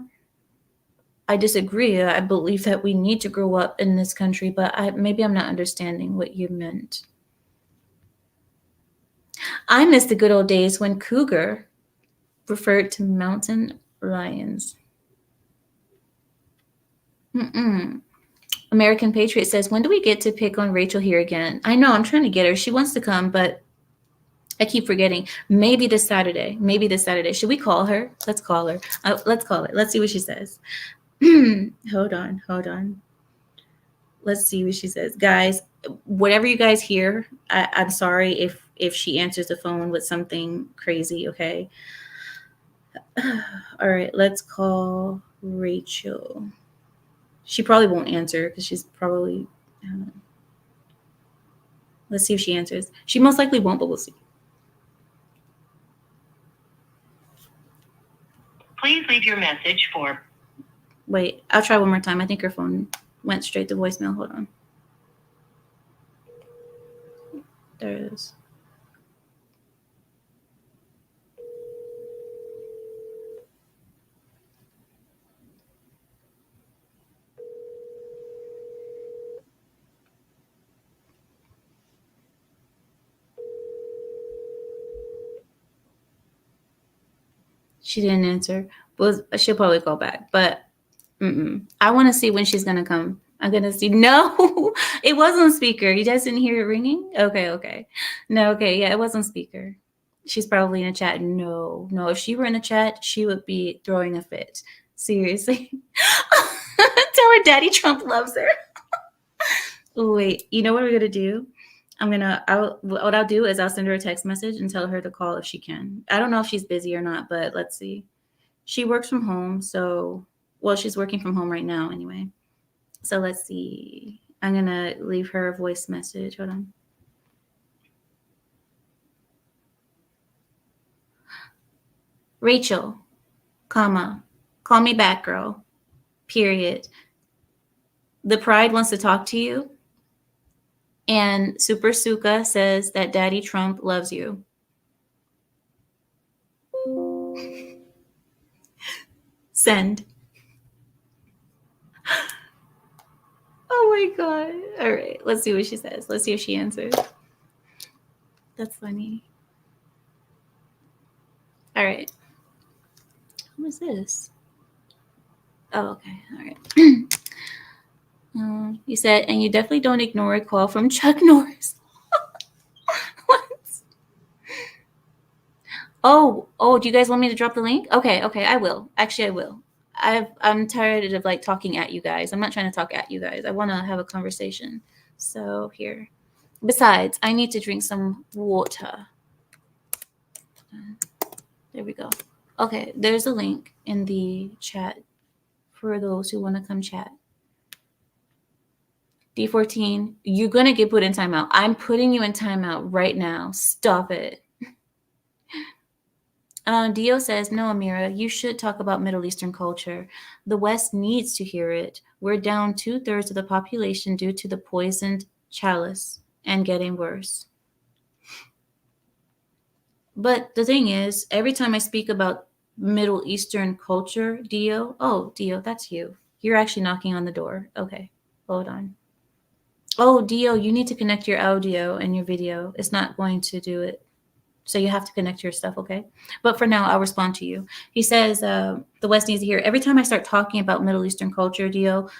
Speaker 1: I disagree. I believe that we need to grow up in this country, but maybe I'm not understanding what you meant. I miss the good old days when cougar referred to mountain lions. American Patriot says, when do we get to pick on Rachel here again? I know, I'm trying to get her. She wants to come, but I keep forgetting. Maybe this Saturday. Should we call her? Let's call her. Let's call her. Let's see what she says. Hold on. Let's see what she says. Guys, whatever you guys hear, I'm sorry if she answers the phone with something crazy, okay? All right, let's call Rachel. She probably won't answer because she's probably, let's see if she answers. She most likely won't, but we'll see.
Speaker 2: Please leave your message for...
Speaker 1: Wait, I'll try one more time. I think her phone went straight to voicemail. Hold on. There it is. She didn't answer. Well, she'll probably call back, but I want to see when she's going to come. I'm going to see. No, it was on speaker. You guys didn't hear it ringing? Okay. No, okay. Yeah, it was on speaker. She's probably in a chat. No. If she were in a chat, she would be throwing a fit. Seriously. Tell her Daddy Trump loves her. Wait, you know what we're gonna do? What I'll do is I'll send her a text message and tell her to call if she can. I don't know if she's busy or not, but let's see. She works from home, so well, she's working from home right now anyway. So let's see. I'm gonna leave her a voice message. Hold on. Rachel, comma, call me back, girl. Period. The Pride wants to talk to you. And Super Suka says that Daddy Trump loves you. Send. Oh my god. All right, let's see what she says. Let's see if she answers. That's funny. All right. Who is this? Oh, okay. All right. You said, and you definitely don't ignore a call from Chuck Norris. What? Oh, do you guys want me to drop the link? Okay, I will. Actually, I will. I'm tired of like talking at you guys. I'm not trying to talk at you guys. I want to have a conversation. So here. Besides, I need to drink some water. There we go. Okay, there's a link in the chat for those who want to come chat. D14, you're going to get put in timeout. I'm putting you in timeout right now. Stop it. Dio says, no, Amira, you should talk about Middle Eastern culture. The West needs to hear it. We're down 2/3 of the population due to the poisoned chalice and getting worse. But the thing is, every time I speak about Middle Eastern culture, Dio, that's you. You're actually knocking on the door. Okay, hold on. Oh, Dio, you need to connect your audio and your video. It's not going to do it. So you have to connect your stuff, okay? But for now, I'll respond to you. He says, the West needs to hear. Every time I start talking about Middle Eastern culture, Dio,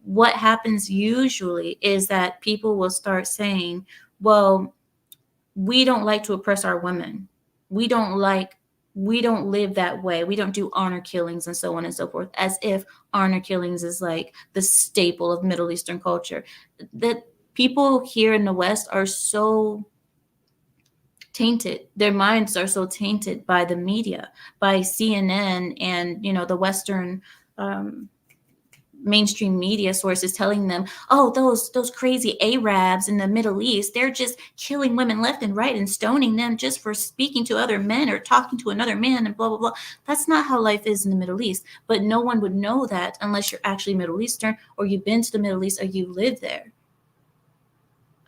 Speaker 1: what happens usually is that people will start saying, well, we don't like to oppress our women. We don't live that way. We don't do honor killings and so on and so forth, as if honor killings is like the staple of Middle Eastern culture. That people here in the West are so tainted. Their minds are so tainted by the media, by CNN and, the Western mainstream media sources telling them, oh, those crazy Arabs in the Middle East, they're just killing women left and right and stoning them just for speaking to other men or talking to another man and blah, blah, blah. That's not how life is in the Middle East. But no one would know that unless you're actually Middle Eastern or you've been to the Middle East or you live there.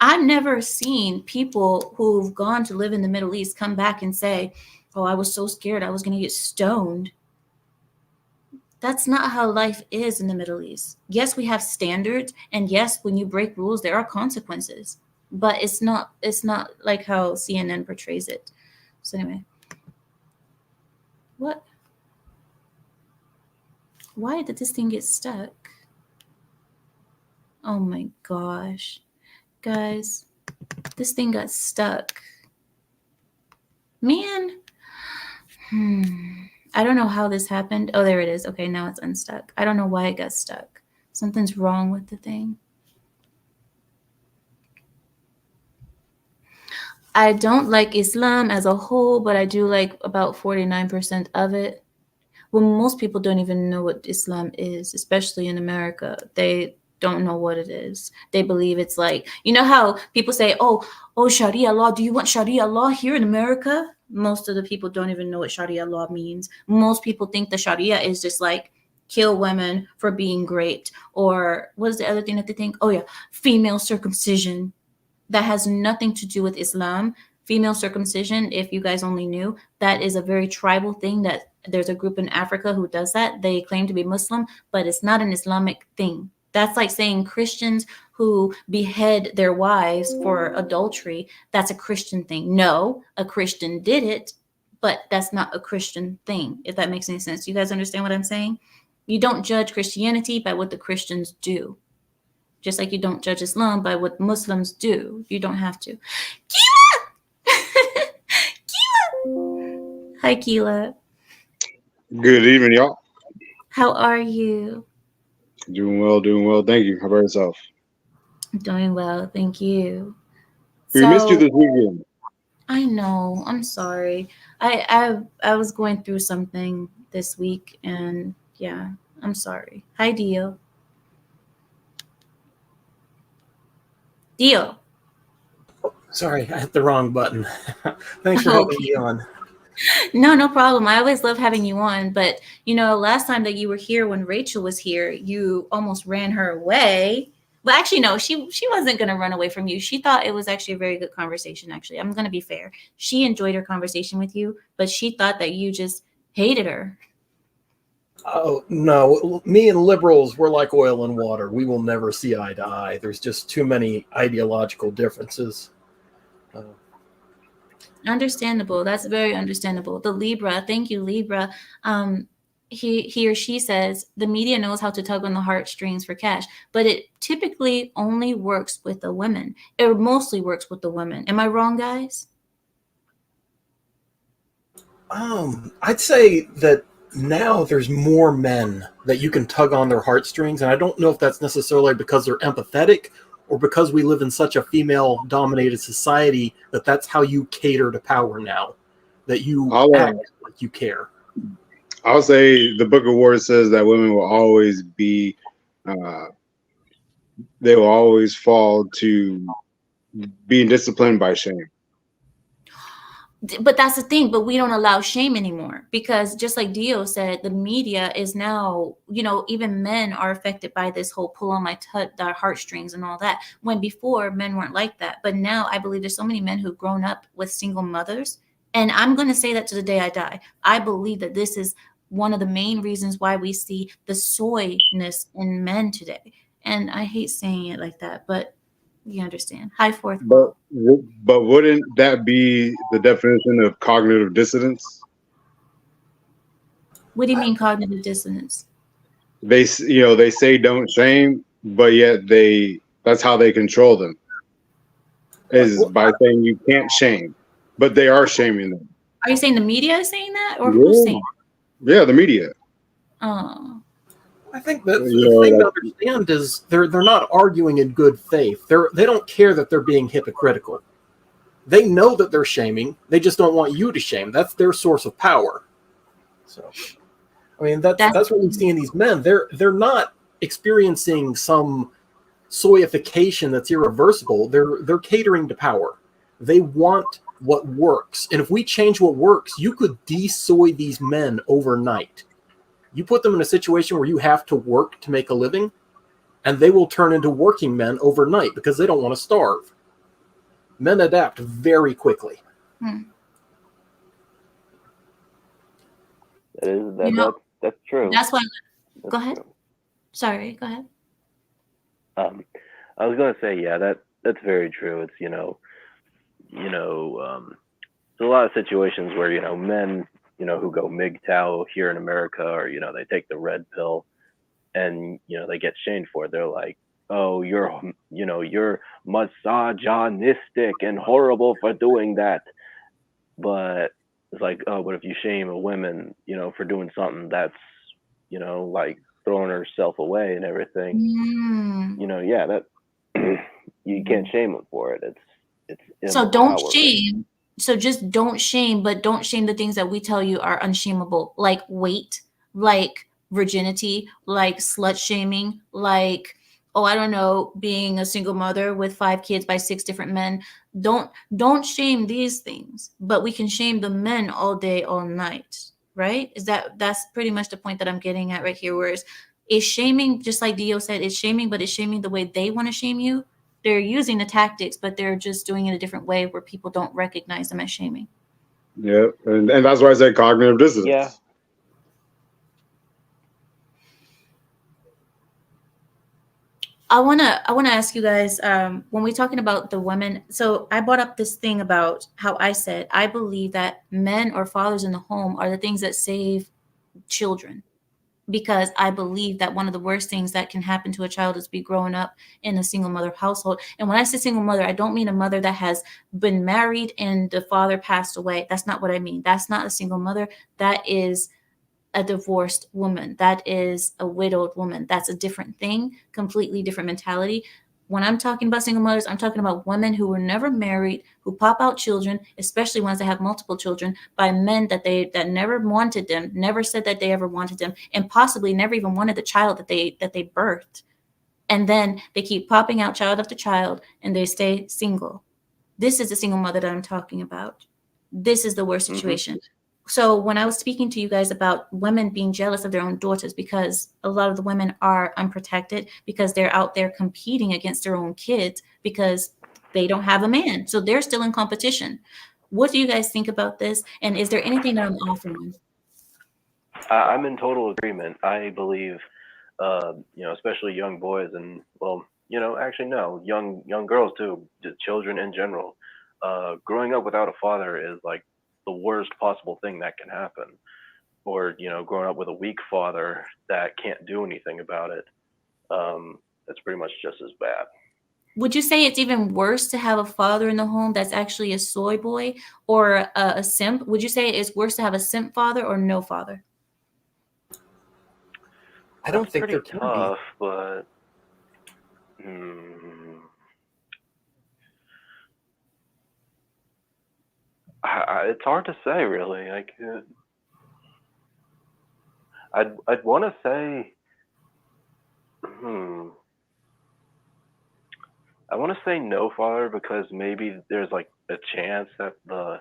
Speaker 1: I've never seen people who've gone to live in the Middle East come back and say, oh, I was so scared I was going to get stoned. That's not how life is in the Middle East. Yes, we have standards, and yes, when you break rules, there are consequences. But it's not like how CNN portrays it. So anyway. What? Why did this thing get stuck? Oh my gosh. Guys, this thing got stuck. Man. I don't know how this happened. Oh, there it is. Okay, now it's unstuck. I don't know why it got stuck. Something's wrong with the thing. I don't like Islam as a whole, but I do like about 49% of it. Well, most people don't even know what Islam is, especially in America. They don't know what it is. They believe it's like, you know how people say, oh, Sharia law. Do you want Sharia law here in America? Most of the people don't even know what Sharia law means. Most people think the Sharia is just like kill women for being great. Or what is the other thing that they think? Oh, yeah, female circumcision. That has nothing to do with Islam. Female circumcision, if you guys only knew, that is a very tribal thing that there's a group in Africa who does that. They claim to be Muslim, but it's not an Islamic thing. That's like saying Christians who behead their wives for adultery, that's a Christian thing. No, a Christian did it, but that's not a Christian thing, if that makes any sense. You guys understand what I'm saying? You don't judge Christianity by what the Christians do. Just like you don't judge Islam by what Muslims do. You don't have to. Keela! Keela! Hi, Keela.
Speaker 3: Good evening, y'all.
Speaker 1: How are you?
Speaker 3: Doing well, doing well. Thank you. How about yourself?
Speaker 1: Doing well, thank you.
Speaker 3: We missed you
Speaker 1: So
Speaker 3: this weekend.
Speaker 1: I know, I'm sorry. I was going through something this week, and yeah, I'm sorry. Hi, Dio. Dio.
Speaker 4: Sorry, I hit the wrong button. Thanks for having
Speaker 1: Okay.
Speaker 4: me on.
Speaker 1: No, no problem. I always love having you on, but last time that you were here when Rachel was here, you almost ran her away. But actually, no, she wasn't gonna run away from you. She thought it was actually a very good conversation. Actually, I'm gonna be fair. She enjoyed her conversation with you, but she thought that you just hated her.
Speaker 4: Oh, no, me and liberals, we're like oil and water. We will never see eye to eye. There's just too many ideological differences. Uh,
Speaker 1: Understandable. That's very understandable. The Libra, thank you, Libra. Um, he or she says the media knows how to tug on the heartstrings for cash, but it typically only works with the women. It mostly works with the women. Am I wrong, guys?
Speaker 4: I'd say that now there's more men that you can tug on their heartstrings, and I don't know if that's necessarily because they're empathetic or because we live in such a female-dominated society that that's how you cater to power now, that you
Speaker 3: I'll,
Speaker 4: act like you care.
Speaker 3: I'll say the Book of War says that women will always be, uh, they will always fall to being disciplined by shame.
Speaker 1: But that's the thing, but we don't allow shame anymore because just like Dio said, the media is now, even men are affected by this whole pull on their heartstrings and all that, when before men weren't like that. But now I believe there's so many men who've grown up with single mothers, and I'm going to say that to the day I die. I believe that this is one of the main reasons why we see the soyness in men today. And I hate saying it like that, but you understand. Hi, fourth
Speaker 3: But
Speaker 1: wall.
Speaker 3: but wouldn't that be the definition of cognitive dissonance?
Speaker 1: What do you mean cognitive dissonance?
Speaker 3: They say don't shame, but yet that's how they control them is
Speaker 4: Well,
Speaker 3: by saying you can't shame, but they are shaming them.
Speaker 1: Are you saying the media is saying that, or who's
Speaker 3: Yeah,
Speaker 1: saying
Speaker 3: yeah, the media.
Speaker 1: that? Oh,
Speaker 4: I think that
Speaker 3: You
Speaker 4: the
Speaker 3: know,
Speaker 4: thing to
Speaker 3: like
Speaker 4: understand is they're not arguing in good faith. They don't care that they're being hypocritical. They know that they're shaming. They just don't want you to shame. That's their source of power. So, I mean,
Speaker 1: that's
Speaker 4: that's what we see in these men. They're not experiencing some soyification that's irreversible. They're catering to power. They want what works. And if we change what works, you could de-soy these men overnight. You put them in a situation where you have to work to make a living, and they will turn into working men overnight because they don't want to starve. Men adapt very quickly.
Speaker 1: hmm.
Speaker 5: That is
Speaker 1: you know
Speaker 5: that's true.
Speaker 1: that's why.
Speaker 5: That's
Speaker 1: Go ahead.
Speaker 5: true.
Speaker 1: Sorry, go ahead.
Speaker 5: Um, I was gonna say, yeah, that's very true. It's there's a lot of situations where men who go MGTOW here in America, or they take the red pill, and they get shamed for it. They're like, oh, you're misogynistic and horrible for doing that. But it's like, oh, but if you shame a woman, for doing something that's, like throwing herself away and everything,
Speaker 1: Mm.
Speaker 5: yeah, that you can't shame them for it. It's
Speaker 1: So don't
Speaker 5: empowering.
Speaker 1: shame. So just don't shame, but don't shame the things that we tell you are unshameable, like weight, like virginity, like slut shaming, like, oh, I don't know, being a single mother with 5 kids by 6 different men. Don't shame these things, but we can shame the men all day, all night, right? That's pretty much the point that I'm getting at right here, where is shaming, just like Dio said, is shaming, but it's shaming the way they want to shame you. They're using the tactics, but they're just doing it a different way where people don't recognize them as shaming.
Speaker 3: yeah, and that's why I said cognitive
Speaker 5: Yeah.
Speaker 3: dissonance.
Speaker 1: I wanna ask you guys, when we're talking about the women. So I brought up this thing about how I said I believe that men or fathers in the home are the things that save children, because I believe that one of the worst things that can happen to a child is be growing up in a single mother household. And when I say single mother, I don't mean a mother that has been married and the father passed away. That's not what I mean. That's not a single mother. That is a divorced woman. That is a widowed woman. That's a different thing, completely different mentality. When I'm talking about single mothers, I'm talking about women who were never married, who pop out children, especially ones that have multiple children, by men that never wanted them, never said that they ever wanted them, and possibly never even wanted the child that they birthed. And then they keep popping out child after child, and they stay single. This is the single mother that I'm talking about. This is the worst situation. So when I was speaking to you guys about women being jealous of their own daughters, because a lot of the women are unprotected, because they're out there competing against their own kids because they don't have a man. So they're still in competition. What do you guys think about this? And is there anything that I'm off on?
Speaker 5: I'm in total agreement. I believe, especially young boys and, well, actually no, young girls too, just children in general. Growing up without a father is like the worst possible thing that can happen. Or, growing up with a weak father that can't do anything about it. It's pretty much just as bad.
Speaker 1: Would you say it's even worse to have a father in the home that's actually a soy boy or a simp? Would you say it's worse to have a simp father or no father?
Speaker 4: I don't think
Speaker 5: pretty
Speaker 4: they're
Speaker 5: tough, but it's hard to say, really. Like, I'd want to say, I want to say no father, because maybe there's like a chance that the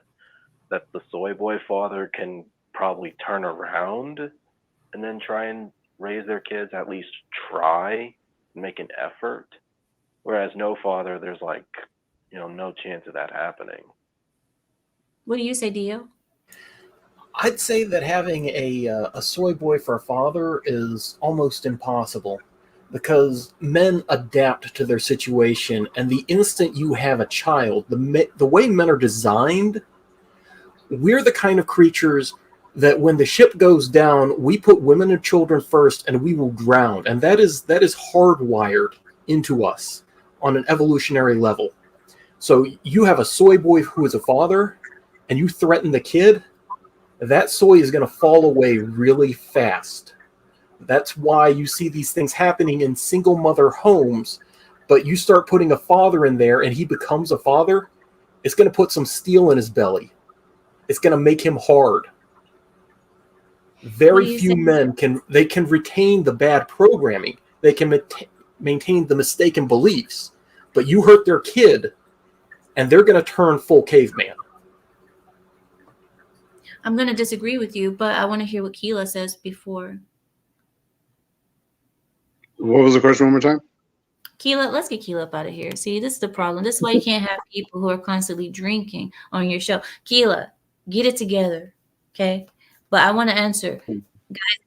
Speaker 5: soy boy father can probably turn around and then try and raise their kids, at least try, make an effort. Whereas no father, there's like, no chance of that happening.
Speaker 1: What do you say, Dio?
Speaker 4: I'd say that having a soy boy for a father is almost impossible, because men adapt to their situation, and the instant you have a child, the way men are designed, we're the kind of creatures that when the ship goes down, we put women and children first, and we will drown, and that is hardwired into us on an evolutionary level. So you have a soy boy who is a father, and you threaten the kid, that soy is going to fall away really fast. That's why you see these things happening in single mother homes, but you start putting a father in there and he becomes a father, it's going to put some steel in his belly. It's going to make him hard. Very few men can retain the bad programming. They can maintain the mistaken beliefs, but you hurt their kid and they're going to turn full caveman.
Speaker 1: I'm going to disagree with you, but I want to hear what Keela says before.
Speaker 3: What was the question one more time?
Speaker 1: Keela, let's get Keela up out of here. See, this is the problem. This is why you can't have people who are constantly drinking on your show. Keela, get it together, okay? But I want to answer. Guys,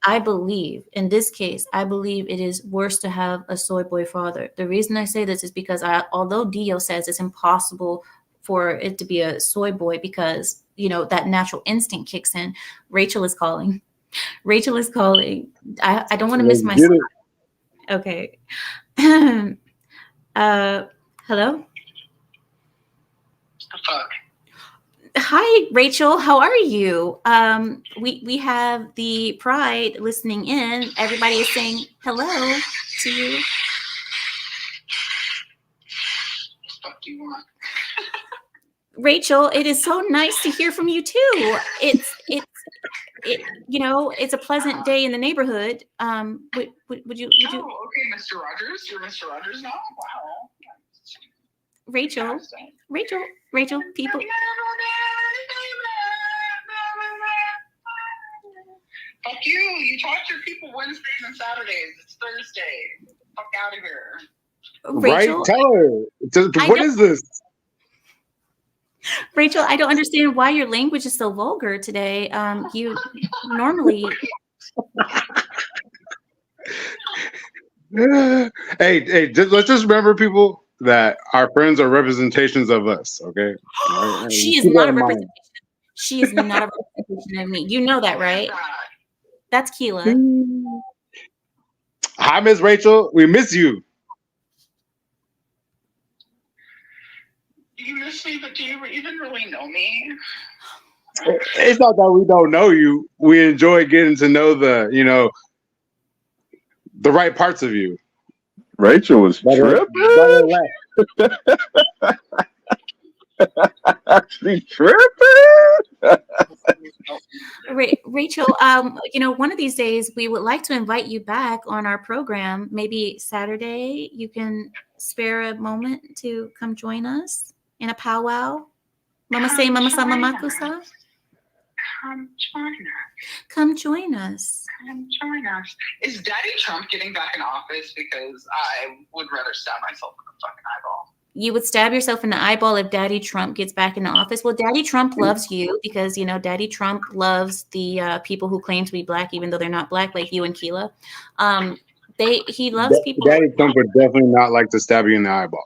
Speaker 1: I believe, in this case, I believe it is worse to have a soy boy father. The reason I say this is because although Dio says it's impossible for it to be a soy boy because, that natural instinct kicks in, Rachel is calling. Rachel is calling. I don't want to miss my spot. Okay. Hello?
Speaker 2: The fuck?
Speaker 1: Hi, Rachel. How are you? We have the Pride listening in. Everybody is saying hello to you.
Speaker 2: Fuck you want?
Speaker 1: Rachel, it is so nice to hear from you too. It's a pleasant day in the neighborhood. Would you?
Speaker 2: Oh, okay, Mr. Rogers. You're Mr. Rogers now? Wow.
Speaker 1: Rachel, people.
Speaker 2: Fuck you. You talk to your people Wednesdays and Saturdays. It's Thursday. Fuck out of here.
Speaker 1: Rachel,
Speaker 3: right? Tell her. What is this?
Speaker 1: Rachel, I don't understand why your language is so vulgar today. You normally.
Speaker 3: Hey, let's just remember, people, that our friends are representations of us, okay?
Speaker 1: She is not a representation. She is not a representation of me. You know that, right? That's Keela.
Speaker 3: Hi, Miss Rachel. We miss you.
Speaker 2: You miss me, but do you even really know me?
Speaker 3: It's not that we don't know you. We enjoy getting to know the right parts of you.
Speaker 6: Rachel was tripping. She tripping.
Speaker 1: Rachel, one of these days we would like to invite you back on our program. Maybe Saturday you can spare a moment to come join us in a powwow. Mama say, Mama sa, Mama kusa.
Speaker 2: Come join us.
Speaker 1: Come join us.
Speaker 2: Come join us. Is Daddy Trump getting back in office? Because I would rather stab myself in the fucking eyeball.
Speaker 1: You would stab yourself in the eyeball if Daddy Trump gets back in the office. Well, Daddy Trump loves you because, Daddy Trump loves the people who claim to be black, even though they're not black, like you and Keela. He loves people.
Speaker 3: Daddy Trump would definitely not like to stab you in the eyeball.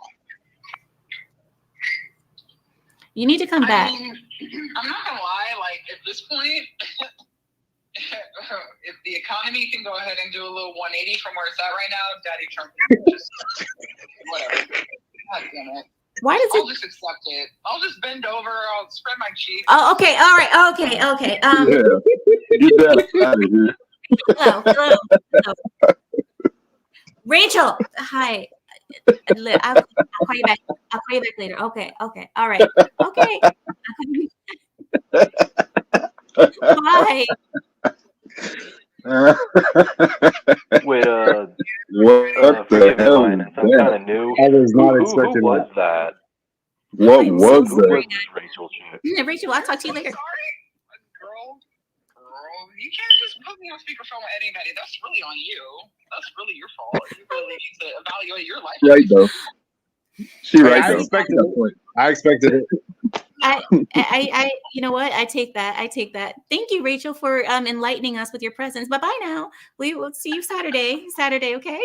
Speaker 1: You need to come back.
Speaker 2: I mean, I'm not gonna lie. Like at this point, if the economy can go ahead and do a little 180 from where it's at right now, Daddy Trump just whatever. God damn it.
Speaker 1: Why does
Speaker 2: I'll just accept it. I'll just bend over. I'll spread my cheeks.
Speaker 1: Oh, okay. All right. Okay.
Speaker 6: Get that out of here.
Speaker 1: Hello. Rachel, hi. I'll call you back. I'll call you back later. Okay. All right. Okay. Bye.
Speaker 5: Wait,
Speaker 6: what the hell?
Speaker 5: Some kind of new.
Speaker 3: I was not
Speaker 5: Who
Speaker 3: expecting
Speaker 5: was that?
Speaker 6: What
Speaker 1: I'm
Speaker 6: was
Speaker 1: so
Speaker 6: that?
Speaker 1: sorry.
Speaker 5: Rachel chick.
Speaker 1: Rachel, I'll talk to you
Speaker 2: I'm
Speaker 1: later.
Speaker 2: sorry, girl. You can't just put me on speakerphone with anybody. That's really on you. That's really your fault. You really need to evaluate your life.
Speaker 6: Right though. She right
Speaker 3: I
Speaker 6: though.
Speaker 3: expected it.
Speaker 1: I you know what? I take that. Thank you, Rachel, for enlightening us with your presence. Bye now. We will see you Saturday, okay?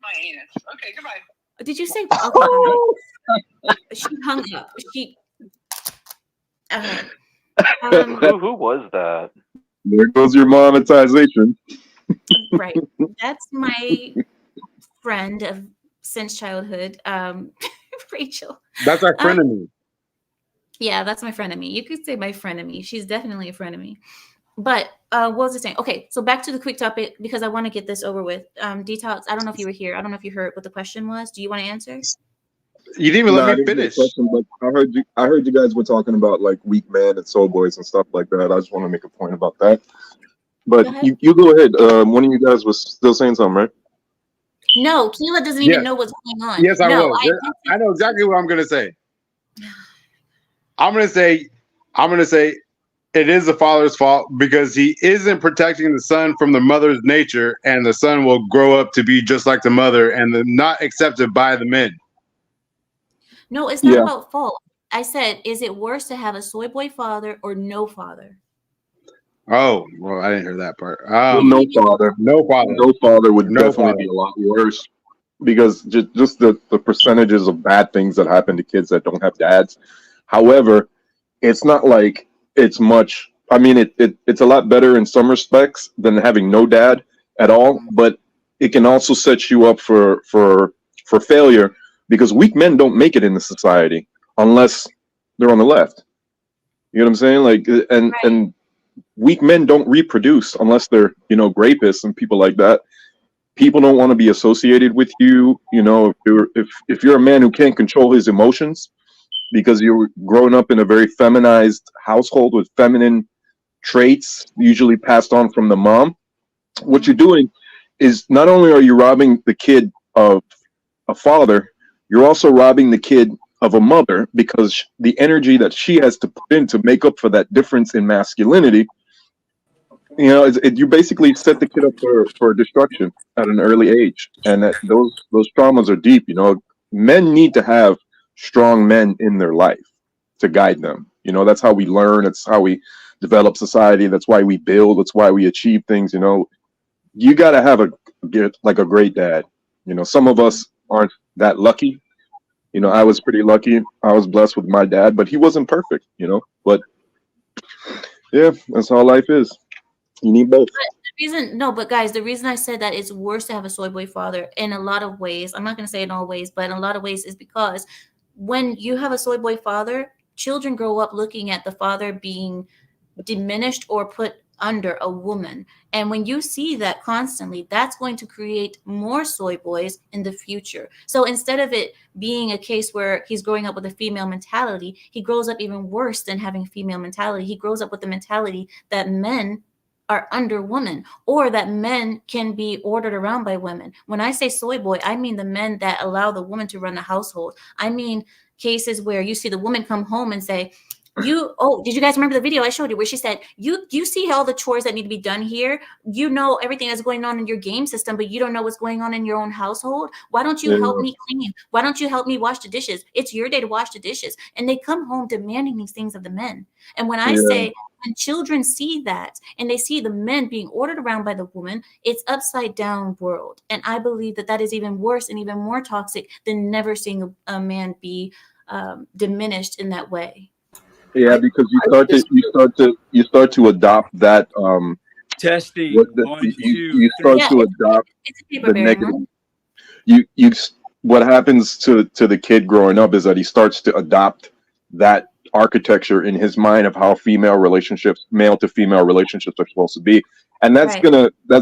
Speaker 2: My anus. Okay, goodbye.
Speaker 1: Did you say okay, she hung up.
Speaker 5: Who was that?
Speaker 6: There goes your monetization.
Speaker 1: Right. That's my friend since childhood. Rachel.
Speaker 3: That's our frenemy.
Speaker 1: Yeah, that's my frenemy. You could say my frenemy. She's definitely a frenemy. But what was I saying? Okay, so back to the quick topic because I want to get this over with. Detox. I don't know if you were here. I don't know if you heard what the question was. Do you want to answer?
Speaker 3: You didn't even let me finish.
Speaker 6: Question, but I heard you guys were talking about like weak men and soul boys and stuff like that. I just want to make a point about that. But you go ahead. One of you guys was still saying something, right?
Speaker 1: No, Keela doesn't even know what's going on.
Speaker 3: Yes, I was. I know exactly what I'm going to say. I'm going to say it is the father's fault because he isn't protecting the son from the mother's nature, and the son will grow up to be just like the mother and not accepted by the men.
Speaker 1: No, it's not about fault. I said, is it worse to have a soy boy father or no father?
Speaker 3: Oh, well, I didn't hear that part.
Speaker 6: No father would definitely be a lot worse because just the percentages of bad things that happen to kids that don't have dads. However, it's not like it's much. I mean, it's a lot better in some respects than having no dad at all, but it can also set you up for failure because weak men don't make it in the society unless they're on the left. You know what I'm saying? Like, and weak men don't reproduce unless they're, rapists and people like that. People don't want to be associated with you. If you're a man who can't control his emotions because you're growing up in a very feminized household with feminine traits, usually passed on from the mom, what you're doing is not only are you robbing the kid of a father, you're also robbing the kid of a mother because the energy that she has to put in to make up for that difference in masculinity, you basically set the kid up for destruction at an early age. And that those traumas are deep. Men need to have strong men in their life to guide them. That's how we learn. It's how we develop society. That's why we build. That's why we achieve things. You got to have a great dad. Some of us aren't that lucky. I was pretty lucky. I was blessed with my dad, but he wasn't perfect, but yeah, that's how life is. You need both.
Speaker 1: But guys, the reason I said that it's worse to have a soy boy father in a lot of ways, I'm not going to say in all ways, but in a lot of ways is because when you have a soy boy father, children grow up looking at the father being diminished or put under a woman. And when you see that constantly, that's going to create more soy boys in the future. So instead of it being a case where he's growing up with a female mentality, he grows up even worse than having a female mentality. He grows up with the mentality that men are under women, or that men can be ordered around by women. When I say soy boy, I mean the men that allow the woman to run the household. I mean cases where you see the woman come home and say, did you guys remember the video I showed you where she said, you see all the chores that need to be done here? You know everything that's going on in your game system, but you don't know what's going on in your own household. Why don't you help me clean? Why don't you help me wash the dishes? It's your day to wash the dishes. And they come home demanding these things of the men. And when I say, when children see that and they see the men being ordered around by the woman, it's upside down world. And I believe that is even worse and even more toxic than never seeing a man be diminished in that way.
Speaker 6: Yeah, because you start to adopt that
Speaker 7: testing.
Speaker 6: You start to adopt the negative. What happens to the kid growing up is that he starts to adopt that architecture in his mind of how male to female relationships are supposed to be, and that's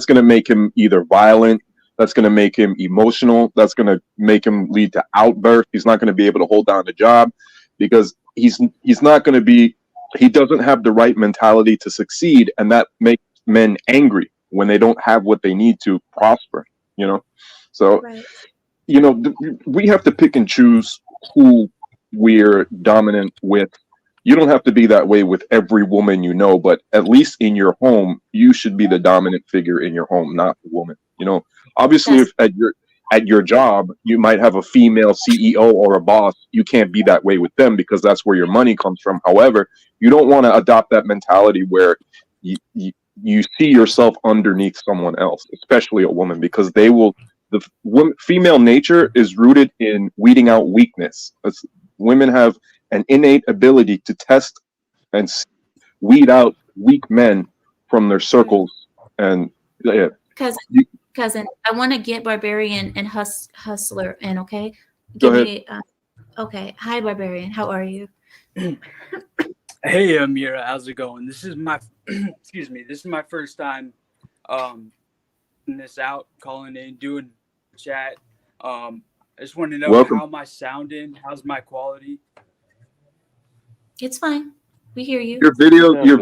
Speaker 6: gonna make him either violent. That's going to make him emotional. That's going to make him lead to outbursts. He's not going to be able to hold down a job because he's not going to be. He doesn't have the right mentality to succeed, and that makes men angry when they don't have what they need to prosper. So we have to pick and choose who we're dominant with. You don't have to be that way with every woman but at least in your home, you should be the dominant figure in your home, not the woman. Obviously, if at your job you might have a female CEO or a boss, you can't be that way with them because that's where your money comes from. However, you don't want to adopt that mentality where you see yourself underneath someone else, especially a woman, because female nature is rooted in weeding out weakness. Women have an innate ability to test and weed out weak men from their circles. And
Speaker 1: Cousin, I want to get Barbarian and Hustler in, okay?
Speaker 6: Go ahead.
Speaker 1: Okay. Hi, Barbarian. How are you?
Speaker 7: Hey, Amira. How's it going? This is my excuse me. This is my first time calling in, doing chat. I just want to know how am I sounding? How's my quality?
Speaker 1: It's fine. We hear you.
Speaker 6: Your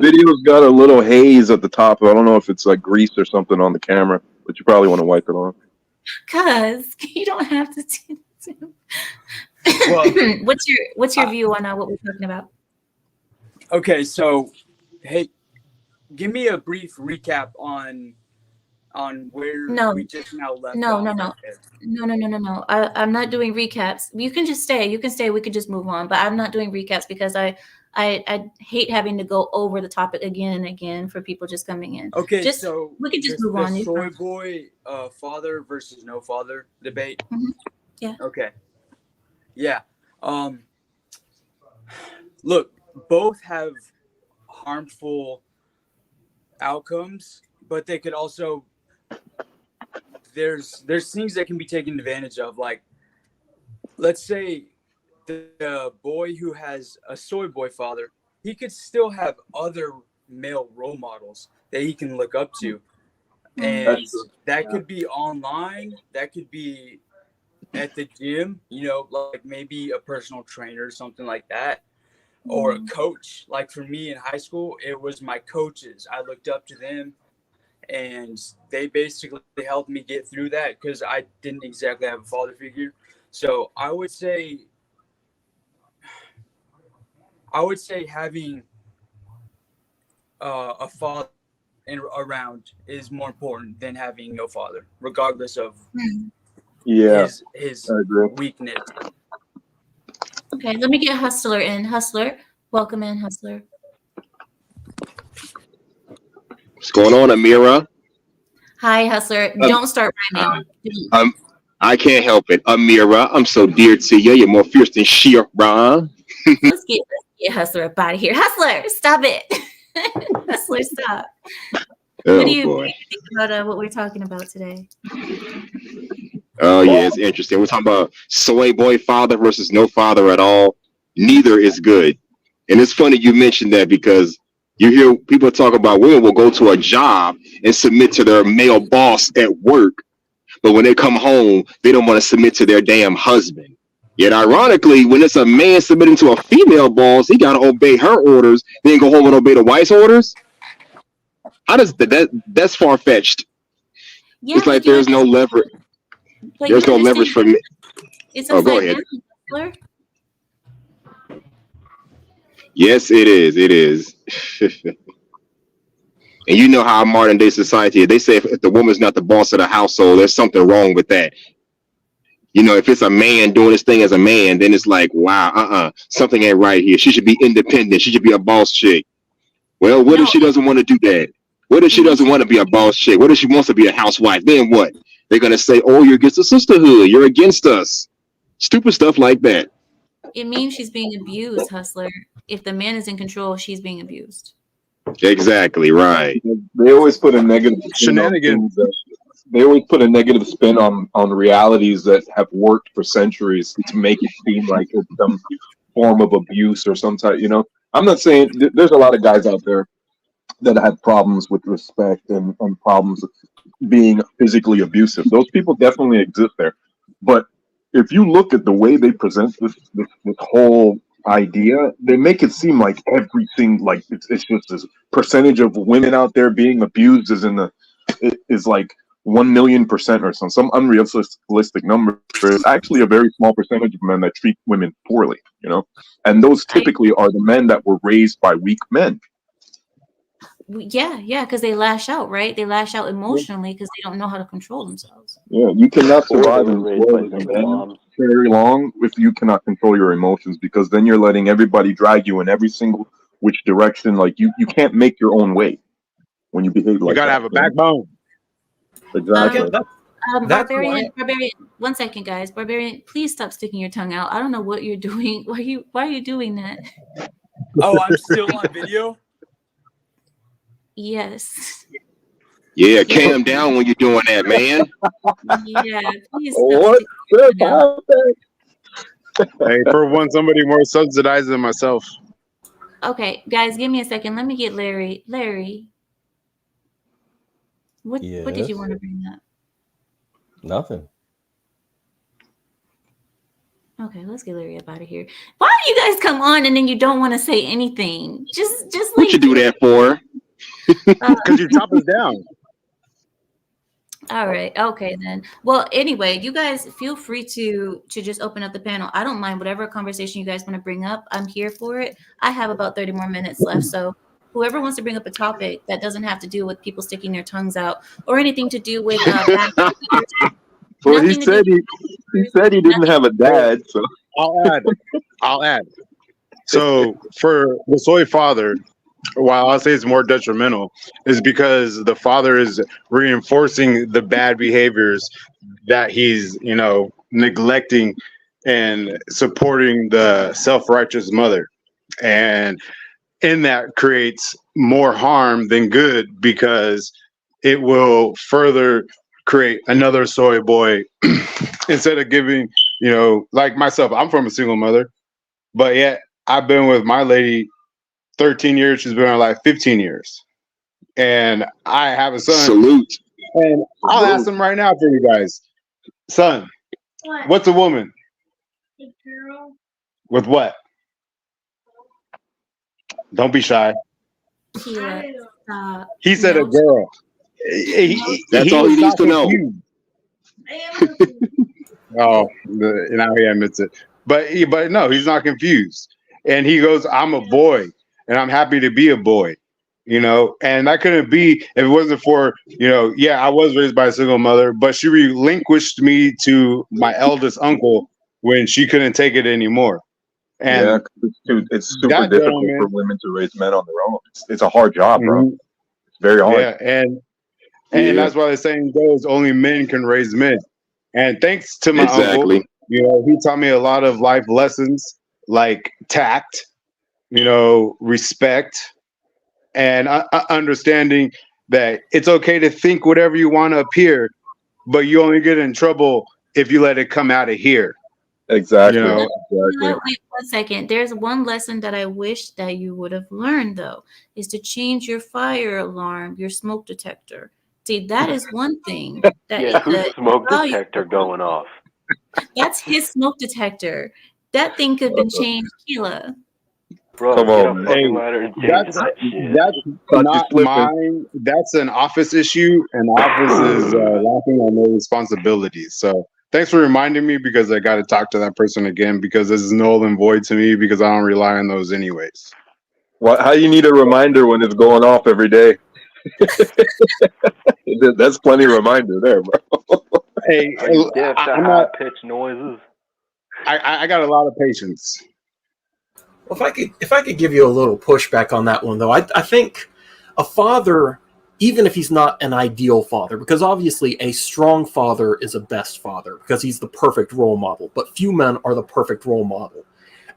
Speaker 6: video's got a little haze at the top. I don't know if it's like grease or something on the camera, but you probably want to wipe it off.
Speaker 1: Cause you don't have to do it. Well, what's your view on what we're talking about?
Speaker 7: Okay, so hey, give me a brief recap on where we just now left off.
Speaker 1: No. I'm not doing recaps. You can just stay. You can stay. We could just move on. But I'm not doing recaps because I hate having to go over the topic again and again for people just coming in.
Speaker 7: Okay, so
Speaker 1: we could just move on.
Speaker 7: The soy boy father versus no father debate.
Speaker 1: Mm-hmm. Yeah.
Speaker 7: Okay. Yeah. Look, both have harmful outcomes, but they could also there's things that can be taken advantage of. Like, let's say the boy who has a soy boy father, he could still have other male role models that he can look up to. And that could be online, that could be at the gym, like maybe a personal trainer or something like that, or a coach. Like for me in high school, it was my coaches. I looked up to them, and they basically helped me get through that because I didn't exactly have a father figure. So I would say having a father around is more important than having no father, regardless of his weakness.
Speaker 1: Okay, let me get Hustler in. Hustler, welcome in, Hustler.
Speaker 8: What's going on, Amira?
Speaker 1: Hi, Hustler. Don't start rhyming.
Speaker 8: I can't help it. Amira, I'm so dear to you. You're more fierce than Shira.
Speaker 1: Let's get Hustler up out of here. Hustler, stop it. Hustler, stop. What do you think about what we're talking about today?
Speaker 8: Oh, yeah, it's interesting. We're talking about soy boy father versus no father at all. Neither is good. And it's funny you mentioned that because you hear people talk about women will go to a job and submit to their male boss at work, but when they come home, they don't want to submit to their damn husband. Yet ironically, when it's a man submitting to a female boss, he got to obey her orders, then go home and obey the wife's orders. How does that's far fetched?
Speaker 1: Yeah,
Speaker 8: It's like
Speaker 1: but
Speaker 8: there's no leverage. There's no leverage for me.
Speaker 1: It's
Speaker 8: Oh, go ahead.
Speaker 1: down.
Speaker 8: Yes, it is. It is. And you know how modern day society is. They say if the woman's not the boss of the household, there's something wrong with that. You know, if it's a man doing his thing as a man, then it's like, wow, something ain't right here. She should be independent. She should be a boss chick. Well, what if she doesn't want to do that? What if she doesn't want to be a boss chick? What if she wants to be a housewife? Then what? They're going to say, oh, you're against the sisterhood. You're against us. Stupid stuff like that.
Speaker 1: It means she's being abused, Hustler. If the man is in control, she's being abused.
Speaker 8: Exactly, right.
Speaker 6: They always put a negative
Speaker 3: Shenanigans.
Speaker 6: They always put a negative spin on realities that have worked for centuries to make it seem like it's some form of abuse or some type. You know, I'm not saying there's a lot of guys out there that have problems with respect and problems being physically abusive. Those people definitely exist there. But if you look at the way they present this whole idea, they make it seem like everything, like it's just this percentage of women out there being abused is like 1,000,000% or some unrealistic number. It's actually a very small percentage of men that treat women poorly, you know, and those typically are the men that were raised by weak men.
Speaker 1: Yeah, because they lash out, right? They lash out emotionally because they don't know how to control themselves.
Speaker 6: Yeah, you cannot survive in
Speaker 5: raised by single moms.
Speaker 6: very long if you cannot control your emotions, because then you're letting everybody drag you in every single which direction. Like you can't make your own way when you behave like that.
Speaker 3: You gotta have a backbone.
Speaker 6: Exactly.
Speaker 1: Barbarian, one second, guys. Barbarian, please stop sticking your tongue out. I don't know what you're doing. Why are you doing that?
Speaker 7: Oh, I'm still on video?
Speaker 1: Yes.
Speaker 8: Yeah, calm down when you're doing that, man.
Speaker 1: Yeah, please.
Speaker 6: What?
Speaker 3: Hey, for one, somebody more subsidized than myself.
Speaker 1: Okay, guys, give me a second. Let me get Larry. Larry, what did you want to bring up?
Speaker 9: Nothing.
Speaker 1: Okay, let's get Larry up out of here. Why do you guys come on and then you don't want to say anything? Just
Speaker 8: What
Speaker 1: like
Speaker 8: you do that for?
Speaker 3: Because you chop us down.
Speaker 1: All right. Okay, then. Well, anyway, you guys feel free to just open up the panel. I don't mind whatever conversation you guys want to bring up. I'm here for it. I have about 30 more minutes left. So whoever wants to bring up a topic that doesn't have to do with people sticking their tongues out or anything to do with
Speaker 6: Well, he said he didn't have a dad, so
Speaker 3: I'll add. So for the soy father, while I'll say it's more detrimental, is because the father is reinforcing the bad behaviors that he's, neglecting and supporting the self-righteous mother. And in that creates more harm than good, because it will further create another soy boy instead of giving, like myself, I'm from a single mother, but yet I've been with my lady 13 years. She's been in our life 15 years. And I have a son.
Speaker 8: Salute.
Speaker 3: And I'll ask him right now for you guys. Son, what's a woman?
Speaker 10: A girl.
Speaker 3: With what? Don't be shy. He said a girl.
Speaker 8: That's all he needs to know.
Speaker 3: Oh, now he admits it. But no, he's not confused. And he goes, I'm a boy, and I'm happy to be a boy, and that couldn't be if it wasn't for, I was raised by a single mother, but she relinquished me to my eldest uncle when she couldn't take it anymore. And
Speaker 6: it's super difficult for women to raise men on their own. It's a hard job, bro. It's very hard.
Speaker 3: Yeah, and that's why the saying goes, only men can raise men. And thanks to my uncle, he taught me a lot of life lessons like tact, respect, and understanding that it's okay to think whatever you want up here, but you only get in trouble if you let it come out of here.
Speaker 6: Exactly.
Speaker 3: You know,
Speaker 6: Exactly.
Speaker 1: Wait 1 second. There's one lesson that I wish that you would have learned though, is to change your fire alarm, your smoke detector. See, that is one thing
Speaker 5: Yeah, whose
Speaker 1: that
Speaker 5: smoke
Speaker 1: valuable.
Speaker 5: detector going off?
Speaker 1: That's his smoke detector. That thing could have been changed, Keela.
Speaker 5: Bro,
Speaker 6: Come
Speaker 5: get a
Speaker 6: on, man.
Speaker 5: fucking
Speaker 3: hey,
Speaker 5: ladder and change
Speaker 3: that's
Speaker 5: that shit.
Speaker 3: that's
Speaker 6: Caught you
Speaker 3: not
Speaker 6: slipping.
Speaker 3: mine. That's an office issue, and the office is lacking on their responsibilities. So thanks for reminding me, because I got to talk to that person again, because this is null and void to me, because I don't rely on those anyways.
Speaker 6: How you need a reminder when it's going off every day? That's plenty of reminder there, bro.
Speaker 3: Hey,
Speaker 5: Are you deaf to
Speaker 3: I'm
Speaker 5: high
Speaker 3: not.
Speaker 5: pitched noises?
Speaker 3: I got a lot of patience.
Speaker 4: Well, if I could give you a little pushback on that one, though, I think a father, even if he's not an ideal father, because obviously a strong father is a best father because he's the perfect role model, but few men are the perfect role model.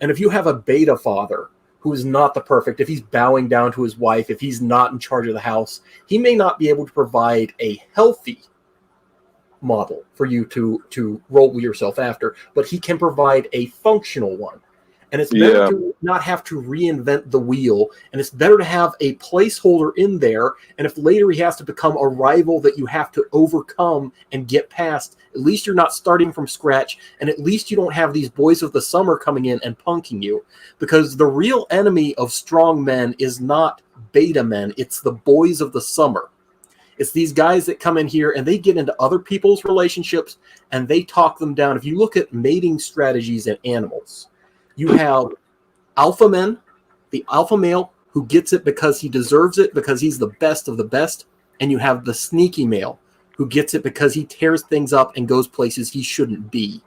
Speaker 4: And if you have a beta father who is not the perfect, if he's bowing down to his wife, if he's not in charge of the house, he may not be able to provide a healthy model for you to roll yourself after, but he can provide a functional one. And it's better to not have to reinvent the wheel, and it's better to have a placeholder in there. And if later he has to become a rival that you have to overcome and get past, at least you're not starting from scratch, and at least you don't have these boys of the summer coming in and punking you. Because the real enemy of strong men is not beta men, it's the boys of the summer. It's these guys that come in here and they get into other people's relationships and they talk them down. If you look at mating strategies in animals, you have alpha men, the alpha male who gets it because he deserves it, because he's the best of the best. And you have the sneaky male who gets it because he tears things up and goes places he shouldn't be.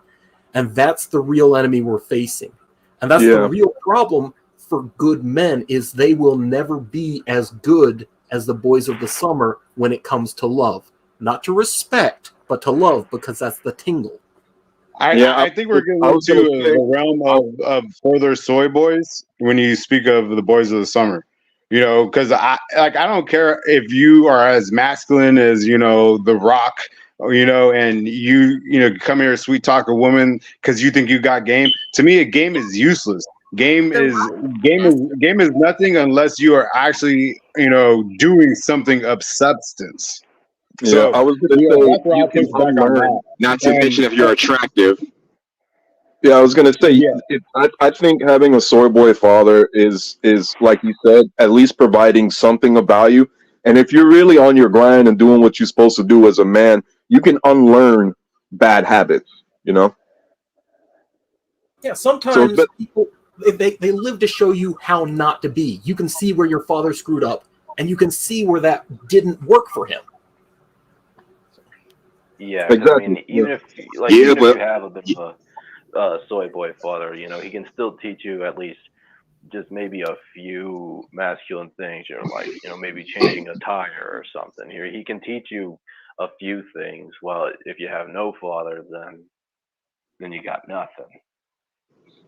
Speaker 4: And that's the real enemy we're facing. And that's the real problem for good men, is they will never be as good as the boys of the summer when it comes to love. Not to respect, but to love, because that's the tingle.
Speaker 3: I think we're getting into the realm of further soy boys when you speak of the boys of the summer. You know, because I don't care if you are as masculine as, you know, The Rock, you know, and you know, come here sweet talk a woman because you think you got game. To me, a game is useless. Game is nothing unless you are actually, you know, doing something of substance. So
Speaker 6: I was gonna
Speaker 3: yeah,
Speaker 6: say
Speaker 3: that's where
Speaker 6: you
Speaker 3: I'll
Speaker 6: can
Speaker 3: push back on
Speaker 6: unlearn.
Speaker 3: that.
Speaker 8: Not to mention if you're attractive.
Speaker 6: Yeah, I was gonna say. I think having a soy boy father is like you said, at least providing something of value. And if you're really on your grind and doing what you're supposed to do as a man, you can unlearn bad habits. You know.
Speaker 4: Yeah, sometimes people they live to show you how not to be. You can see where your father screwed up, and you can see where that didn't work for him.
Speaker 5: Yeah, 'cause, I mean, even if even if you have a bit of a soy boy father, you know, he can still teach you at least just maybe a few masculine things. You know, like, you know, maybe changing a tire or something. Here, he can teach you a few things. Well, if you have no father, then you got nothing.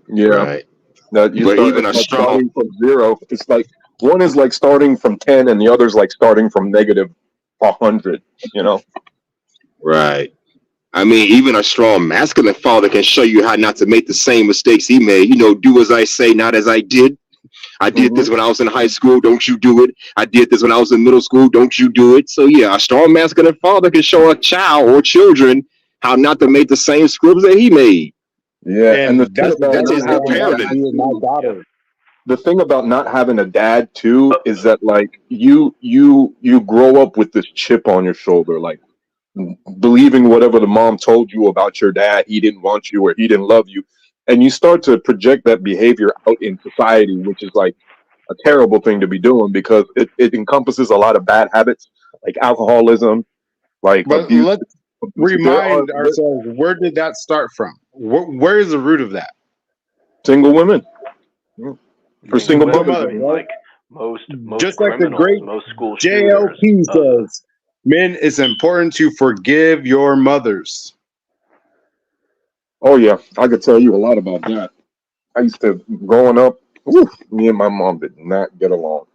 Speaker 6: Yeah.
Speaker 8: Right.
Speaker 6: That you
Speaker 8: But
Speaker 6: start,
Speaker 8: even
Speaker 6: it's
Speaker 8: a
Speaker 6: like
Speaker 8: strong
Speaker 6: starting from zero. It's like one is like starting from 10, and the other's like starting from negative 100. You know.
Speaker 8: Right. I mean, even a strong masculine father can show you how not to make the same mistakes he made. You know, do as I say, not as I did. I did this when I was in high school. Don't you do it. I did this when I was in middle school. Don't you do it. So, yeah, a strong masculine father can show a child or children how not to make the same scribbles that he made.
Speaker 6: Yeah, and the
Speaker 3: And
Speaker 6: thing about
Speaker 3: that's
Speaker 6: not
Speaker 3: his
Speaker 6: having a
Speaker 3: parenting.
Speaker 6: dad,
Speaker 3: My daughter.
Speaker 6: the thing about not having a dad too is that like you grow up with this chip on your shoulder, like believing whatever the mom told you about your dad, he didn't want you or he didn't love you, and you start to project that behavior out in society, which is like a terrible thing to be doing because it encompasses a lot of bad habits like alcoholism, like
Speaker 3: But
Speaker 6: abuse.
Speaker 3: let's remind ourselves, where did that start from? Where is the root of that?
Speaker 6: Single women. For single
Speaker 5: women,
Speaker 6: mothers,
Speaker 5: I
Speaker 6: I
Speaker 5: mean,
Speaker 6: mean.
Speaker 5: like most
Speaker 3: Just like the
Speaker 5: criminals,
Speaker 3: great
Speaker 5: most school shooters.
Speaker 3: JLP says, men, it's important to forgive your mothers.
Speaker 6: Oh yeah, I could tell you a lot about that. I used to growing up. Me and my mom did not get along,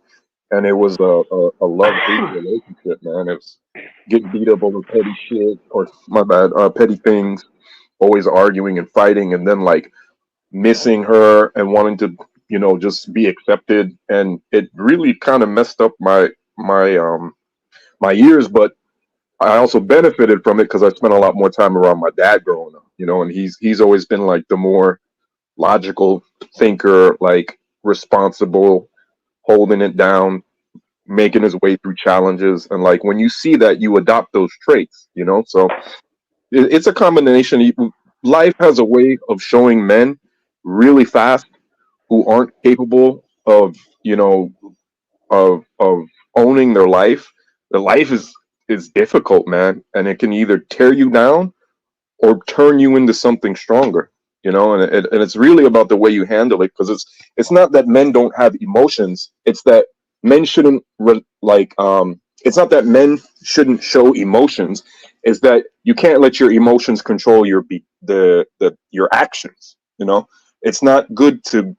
Speaker 6: and it was a love hate relationship, man. It was getting beat up over petty shit, or my bad, petty things, always arguing and fighting, and then like missing her and wanting to, just be accepted. And it really kind of messed up my years, but I also benefited from it because I spent a lot more time around my dad growing up, and he's always been like the more logical thinker, like responsible, holding it down, making his way through challenges. And like when you see that, you adopt those traits, So it's a combination. Life has a way of showing men really fast who aren't capable of, of owning their life. Their life is difficult, man, and it can either tear you down or turn you into something stronger. And it's really about the way you handle it, because it's not that men don't have emotions. It's that men shouldn't it's not that men shouldn't show emotions. It's that you can't let your emotions control your actions. It's not good to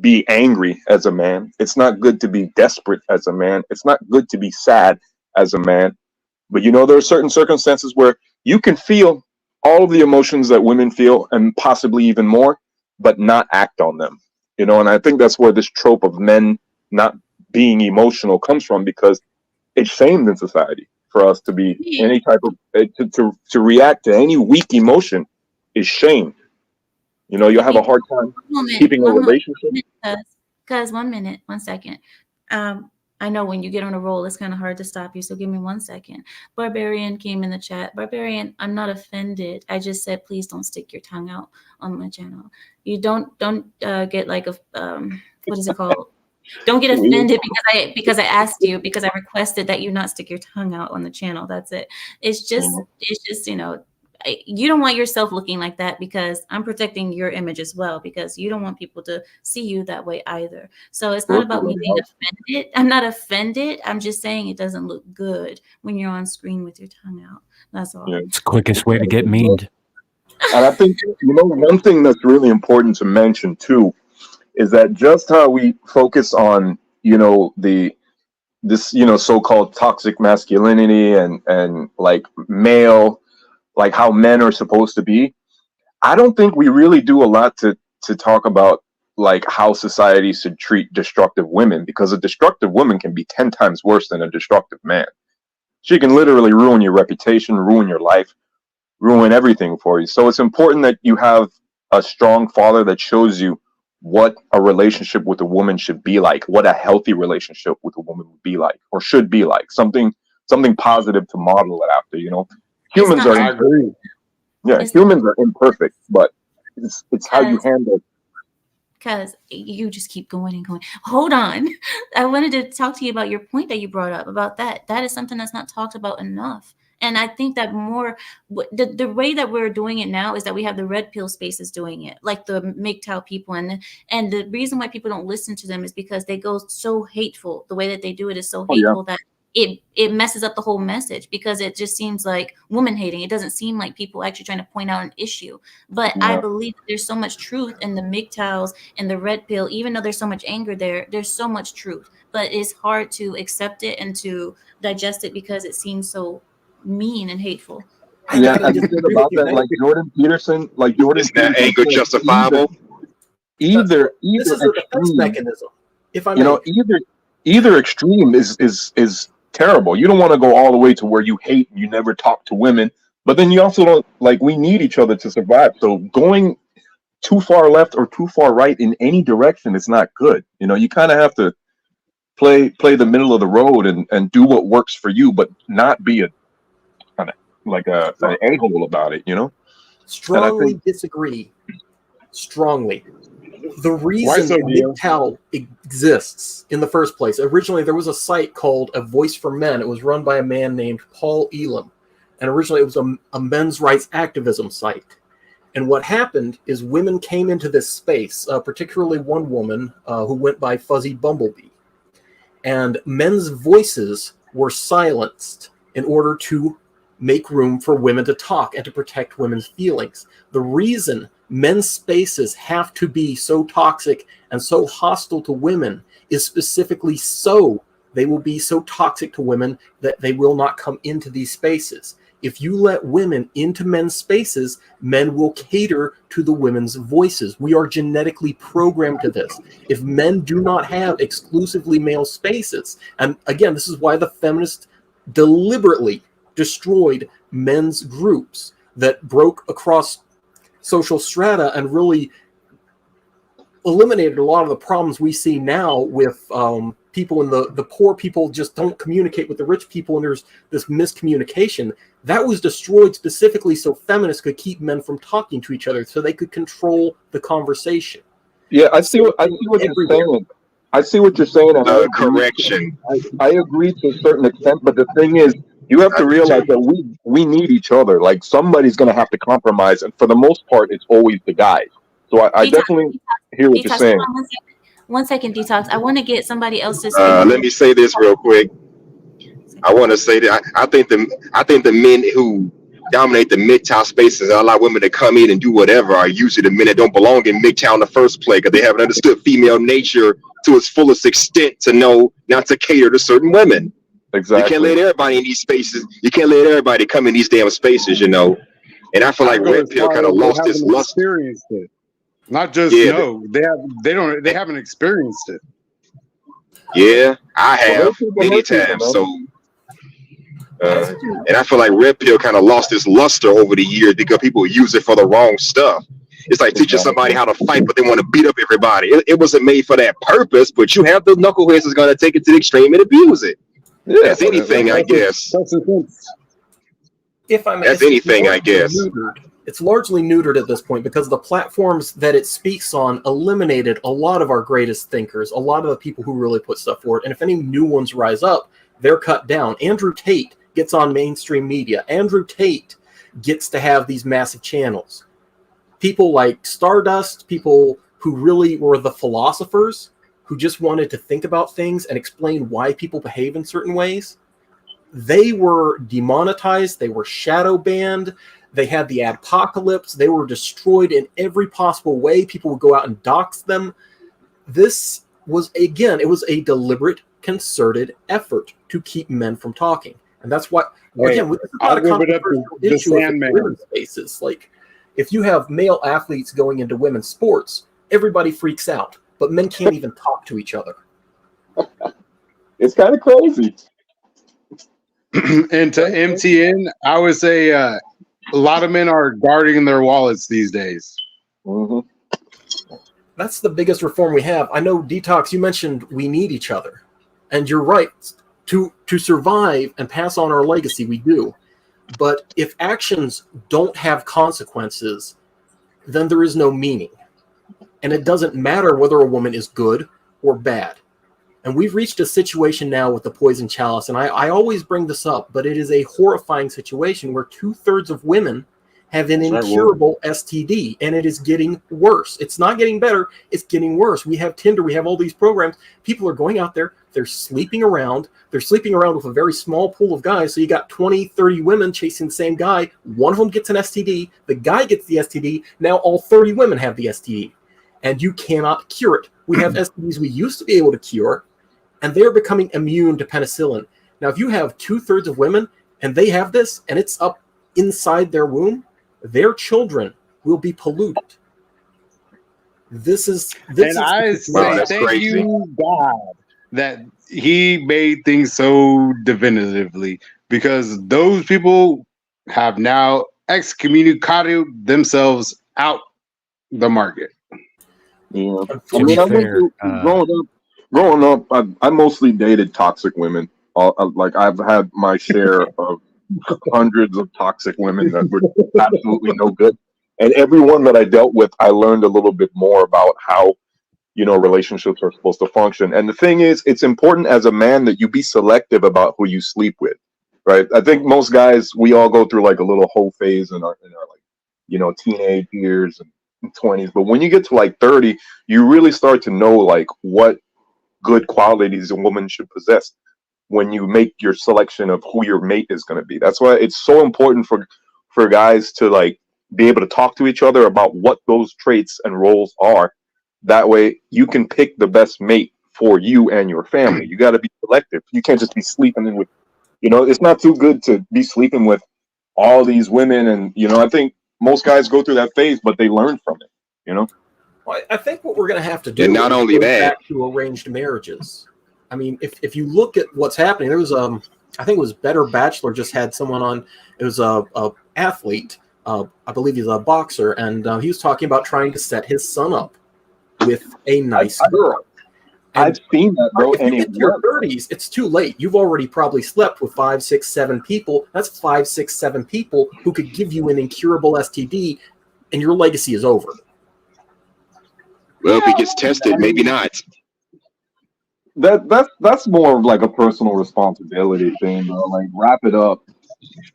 Speaker 6: be angry as a man. It's not good to be desperate as a man. It's not good to be sad as a man. But there are certain circumstances where you can feel all of the emotions that women feel, and possibly even more, but not act on them. And I think that's where this trope of men not being emotional comes from, because it's shamed in society for us to be any type of to react to any weak emotion is shamed. You'll have a hard time keeping a relationship.
Speaker 1: Because 1 minute, 1 second. I know when you get on a roll, it's kind of hard to stop you. So give me 1 second. Barbarian came in the chat. Barbarian, I'm not offended. I just said, please don't stick your tongue out on my channel. You don't get like a what is it called? Don't get offended because I asked you, because I requested that you not stick your tongue out on the channel. That's it. It's just you don't want yourself looking like that, because I'm protecting your image as well, because you don't want people to see you that way either. So it's not about me being offended. I'm not offended. I'm just saying it doesn't look good when you're on screen with your tongue out. That's all.
Speaker 6: Yeah.
Speaker 11: It's the quickest way to get memed.
Speaker 6: And I think, one thing that's really important to mention too is that just how we focus on, this so-called toxic masculinity and like male, like how men are supposed to be, I don't think we really do a lot to talk about like how society should treat destructive women, because a destructive woman can be 10 times worse than a destructive man. She can literally ruin your reputation, ruin your life, ruin everything for you. So it's important that you have a strong father that shows you what a relationship with a woman should be like, what a healthy relationship with a woman would be like, or should be like, something positive to model it after. Humans are imperfect. Yeah, humans are imperfect, but it's how you handle.
Speaker 1: Because you just keep going and going. Hold on. I wanted to talk to you about your point that you brought up about that. That is something that's not talked about enough. And I think that more the way that we're doing it now is that we have the red pill spaces doing it, like the MGTOW people. And the reason why people don't listen to them is because they go so hateful. The way that they do it is so hateful that it messes up the whole message, because it just seems like woman hating. It doesn't seem like people actually trying to point out an issue. But I believe there's so much truth in the MGTOWs and the red pill, even though there's so much anger there, there's so much truth. But it's hard to accept it and to digest it because it seems so mean and hateful.
Speaker 6: Yeah, I just think about that, like Jordan Peterson,
Speaker 8: Is that anger justifiable?
Speaker 6: Either
Speaker 4: this is a defense mechanism. If I
Speaker 6: either extreme is terrible. You don't want to go all the way to where you hate and you never talk to women, but then you also don't, like, we need each other to survive. So going too far left or too far right in any direction is not good. You kind of have to play the middle of the road and do what works for you, but not be a kind of like an a-hole about it.
Speaker 4: Strongly disagree. Strongly. The reason MGTOW exists in the first place, originally there was a site called A Voice for Men. It was run by a man named Paul Elam. And originally it was a men's rights activism site. And what happened is women came into this space, particularly one woman who went by Fuzzy Bumblebee. And men's voices were silenced in order to make room for women to talk and to protect women's feelings. The reason men's spaces have to be so toxic and so hostile to women is specifically so they will be so toxic to women that they will not come into these spaces. if you let women into men's spaces, men will cater to the women's voices. We are genetically programmed to this. If men do not have exclusively male spaces, and again, this is why the feminists deliberately destroyed men's groups that broke across social strata and really eliminated a lot of the problems we see now with people in the poor people just don't communicate with the rich people, and there's this miscommunication. That was destroyed specifically so feminists could keep men from talking to each other, so they could control the conversation.
Speaker 6: Yeah, I see what you're saying. I see what you're saying, and
Speaker 8: Correction.
Speaker 6: I agree to a certain extent, but the thing is, you have to realize that we need each other. Like, somebody's going to have to compromise, and for the most part, it's always the guys. So I definitely hear what you're saying.
Speaker 1: One second, Detox. I want to get somebody else's.
Speaker 8: Let me say this real quick. I want to say that I think the men who dominate the MGTOW spaces, and allow women to come in and do whatever, are usually the men that don't belong in MGTOW in the first place, because they haven't understood female nature to its fullest extent to know not to cater to certain women.
Speaker 6: Exactly.
Speaker 8: You can't let everybody in these spaces. You can't let everybody come in these damn spaces, you know. And I feel like Red Pill kind of lost its luster.
Speaker 3: Not just they haven't experienced it.
Speaker 8: Yeah, I have many times. So, and I feel like Red Pill kind of lost its luster over the years because people use it for the wrong stuff. It's like teaching somebody how to fight, but they want to beat up everybody. It wasn't made for that purpose, but you have the knuckleheads that's going to take it to the extreme and abuse it. Yeah, that's anything, I guess.
Speaker 4: If I may,
Speaker 8: that's anything, I guess.
Speaker 4: It's largely neutered at this point because the platforms that it speaks on eliminated a lot of our greatest thinkers, a lot of the people who really put stuff forward. And if any new ones rise up, they're cut down. Andrew Tate gets on mainstream media. Andrew Tate gets to have these massive channels. People like Stardust, people who really were the philosophers, who just wanted to think about things and explain why people behave in certain ways, they were demonetized, they were shadow banned, they had the apocalypse, they were destroyed in every possible way. People would go out and dox them. This was, again, it was a deliberate, concerted effort to keep men from talking. And that's what, again, this is not a controversial issue with women's spaces. Like, if you have male athletes going into women's sports, everybody freaks out, but men can't even talk to each other.
Speaker 6: It's kind of crazy.
Speaker 3: And to MTN, I would say a lot of men are guarding their wallets these days.
Speaker 6: Mm-hmm.
Speaker 4: That's the biggest reform we have. I know, Detox, you mentioned we need each other. And you're right. To survive and pass on our legacy, we do. But if actions don't have consequences, then there is no meaning. And it doesn't matter whether a woman is good or bad. And we've reached a situation now with the poison chalice, and I always bring this up, but it is a horrifying situation where 2/3 of women have an incurable STD, and it is getting worse. It's not getting better, it's getting worse. We have Tinder, we have all these programs. People are going out there, they're sleeping around with a very small pool of guys. So you got 20, 30 women chasing the same guy. One of them gets an STD, the guy gets the STD, now all 30 women have the STD. And you cannot cure it. We have STDs we used to be able to cure, and they're becoming immune to penicillin. Now, if you have 2/3 of women and they have this and it's up inside their womb, their children will be polluted. This is
Speaker 3: thank you, God, that he made things so definitively, because those people have now excommunicated themselves out the market.
Speaker 6: Yeah. I mean, growing up, I mostly dated toxic women. Like, I've had my share of hundreds of toxic women that were absolutely no good. And every one that I dealt with, I learned a little bit more about how, relationships are supposed to function. And the thing is, it's important as a man that you be selective about who you sleep with, right? I think most guys, we all go through like a little hoe phase in our like, teenage years and 20s. But when you get to like 30, you really start to know like what good qualities a woman should possess when you make your selection of who your mate is going to be. That's why it's so important for guys to like be able to talk to each other about what those traits and roles are. That way you can pick the best mate for you and your family. You got to be selective. You can't just be sleeping in with, it's not too good to be sleeping with all these women, and I think most guys go through that phase, but they learn from it.
Speaker 4: Well, I think what we're going to have to do
Speaker 8: And not
Speaker 4: is
Speaker 8: only
Speaker 4: go
Speaker 8: that,
Speaker 4: back to arranged marriages. I mean, if you look at what's happening, there was I think it was Better Bachelor just had someone on. It was a athlete, I believe he's a boxer, and he was talking about trying to set his son up with a nice girl.
Speaker 6: I've seen that, bro.
Speaker 4: If you
Speaker 6: And
Speaker 4: get to your 30s, it's too late. You've already probably slept with 5, 6, 7 people. That's 5, 6, 7 people who could give you an incurable STD, and your legacy is over.
Speaker 8: well, if he gets tested, maybe not.
Speaker 6: That's more of like a personal responsibility thing, bro. Like wrap it up. That's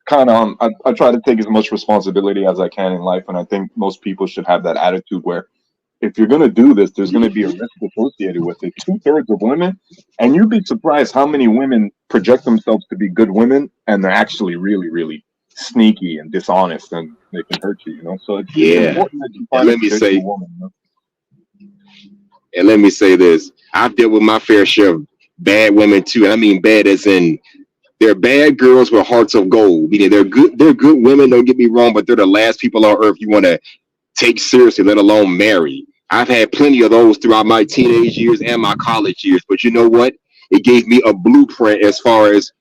Speaker 6: kind of I try to take as much responsibility as I can in life, and I think most people should have that attitude where if you're gonna do this, there's gonna be a risk associated with it. 2/3 of women, and you'd be surprised how many women project themselves to be good women, and they're actually really, really sneaky and dishonest, and they can hurt you. So it's important that you find
Speaker 8: let me
Speaker 6: a
Speaker 8: say,
Speaker 6: good woman.
Speaker 8: and let me say this: I've dealt with my fair share of bad women too, and I mean bad as in they're bad girls with hearts of gold. Meaning they're good women. Don't get me wrong, but they're the last people on earth you want to take seriously, let alone marry. I've had plenty of those throughout my teenage years and my college years. But you know what? It gave me a blueprint as far as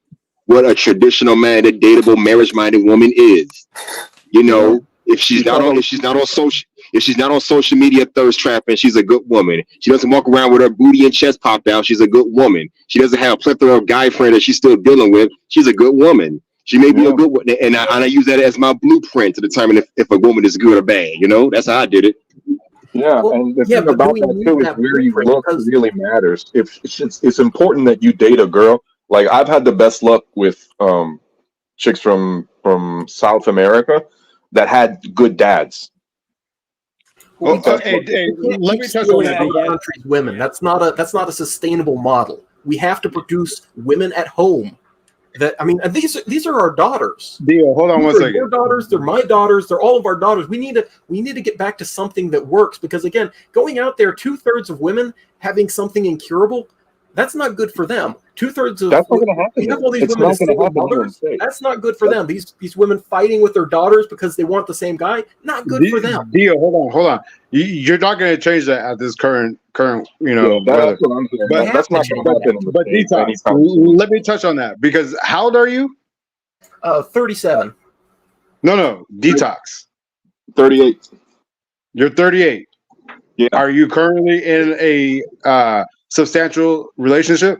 Speaker 8: what a traditional minded, dateable, marriage minded woman is. If she's not on social media thirst trapping, she's a good woman. She doesn't walk around with her booty and chest popped out, she's a good woman. She doesn't have a plethora of guy friends that she's still dealing with, she's a good woman. She may be a good one, and I use that as my blueprint to determine if a woman is good or bad. That's how I did it.
Speaker 6: Yeah, and the thing about that too is where you look really matters. If it's important that you date a girl. Like I've had the best luck with chicks from South America that had good dads.
Speaker 4: Well,
Speaker 3: let me touch on that.
Speaker 4: Country's women. That's not a sustainable model. We have to produce women at home. And these are our daughters.
Speaker 3: Dio, hold on one second.
Speaker 4: Your daughters, they're my daughters, they're all of our daughters. We need to get back to something that works, because again, going out there, 2/3 of women having something incurable, that's not good for them. 2/3 of
Speaker 6: that's not going to happen.
Speaker 4: You have all these women as single mothers. That's not good for them. These women fighting with their daughters because they want the same guy. Not good for them.
Speaker 3: Dio, hold on. You're not going to change that at this current.
Speaker 6: That's what I'm saying.
Speaker 3: But
Speaker 6: that's not going to happen.
Speaker 3: But Detox, let me touch on that, because how old are you?
Speaker 4: 37.
Speaker 3: No, Detox.
Speaker 6: 38.
Speaker 3: You're 38.
Speaker 6: Yeah.
Speaker 3: Are you currently in a substantial relationship?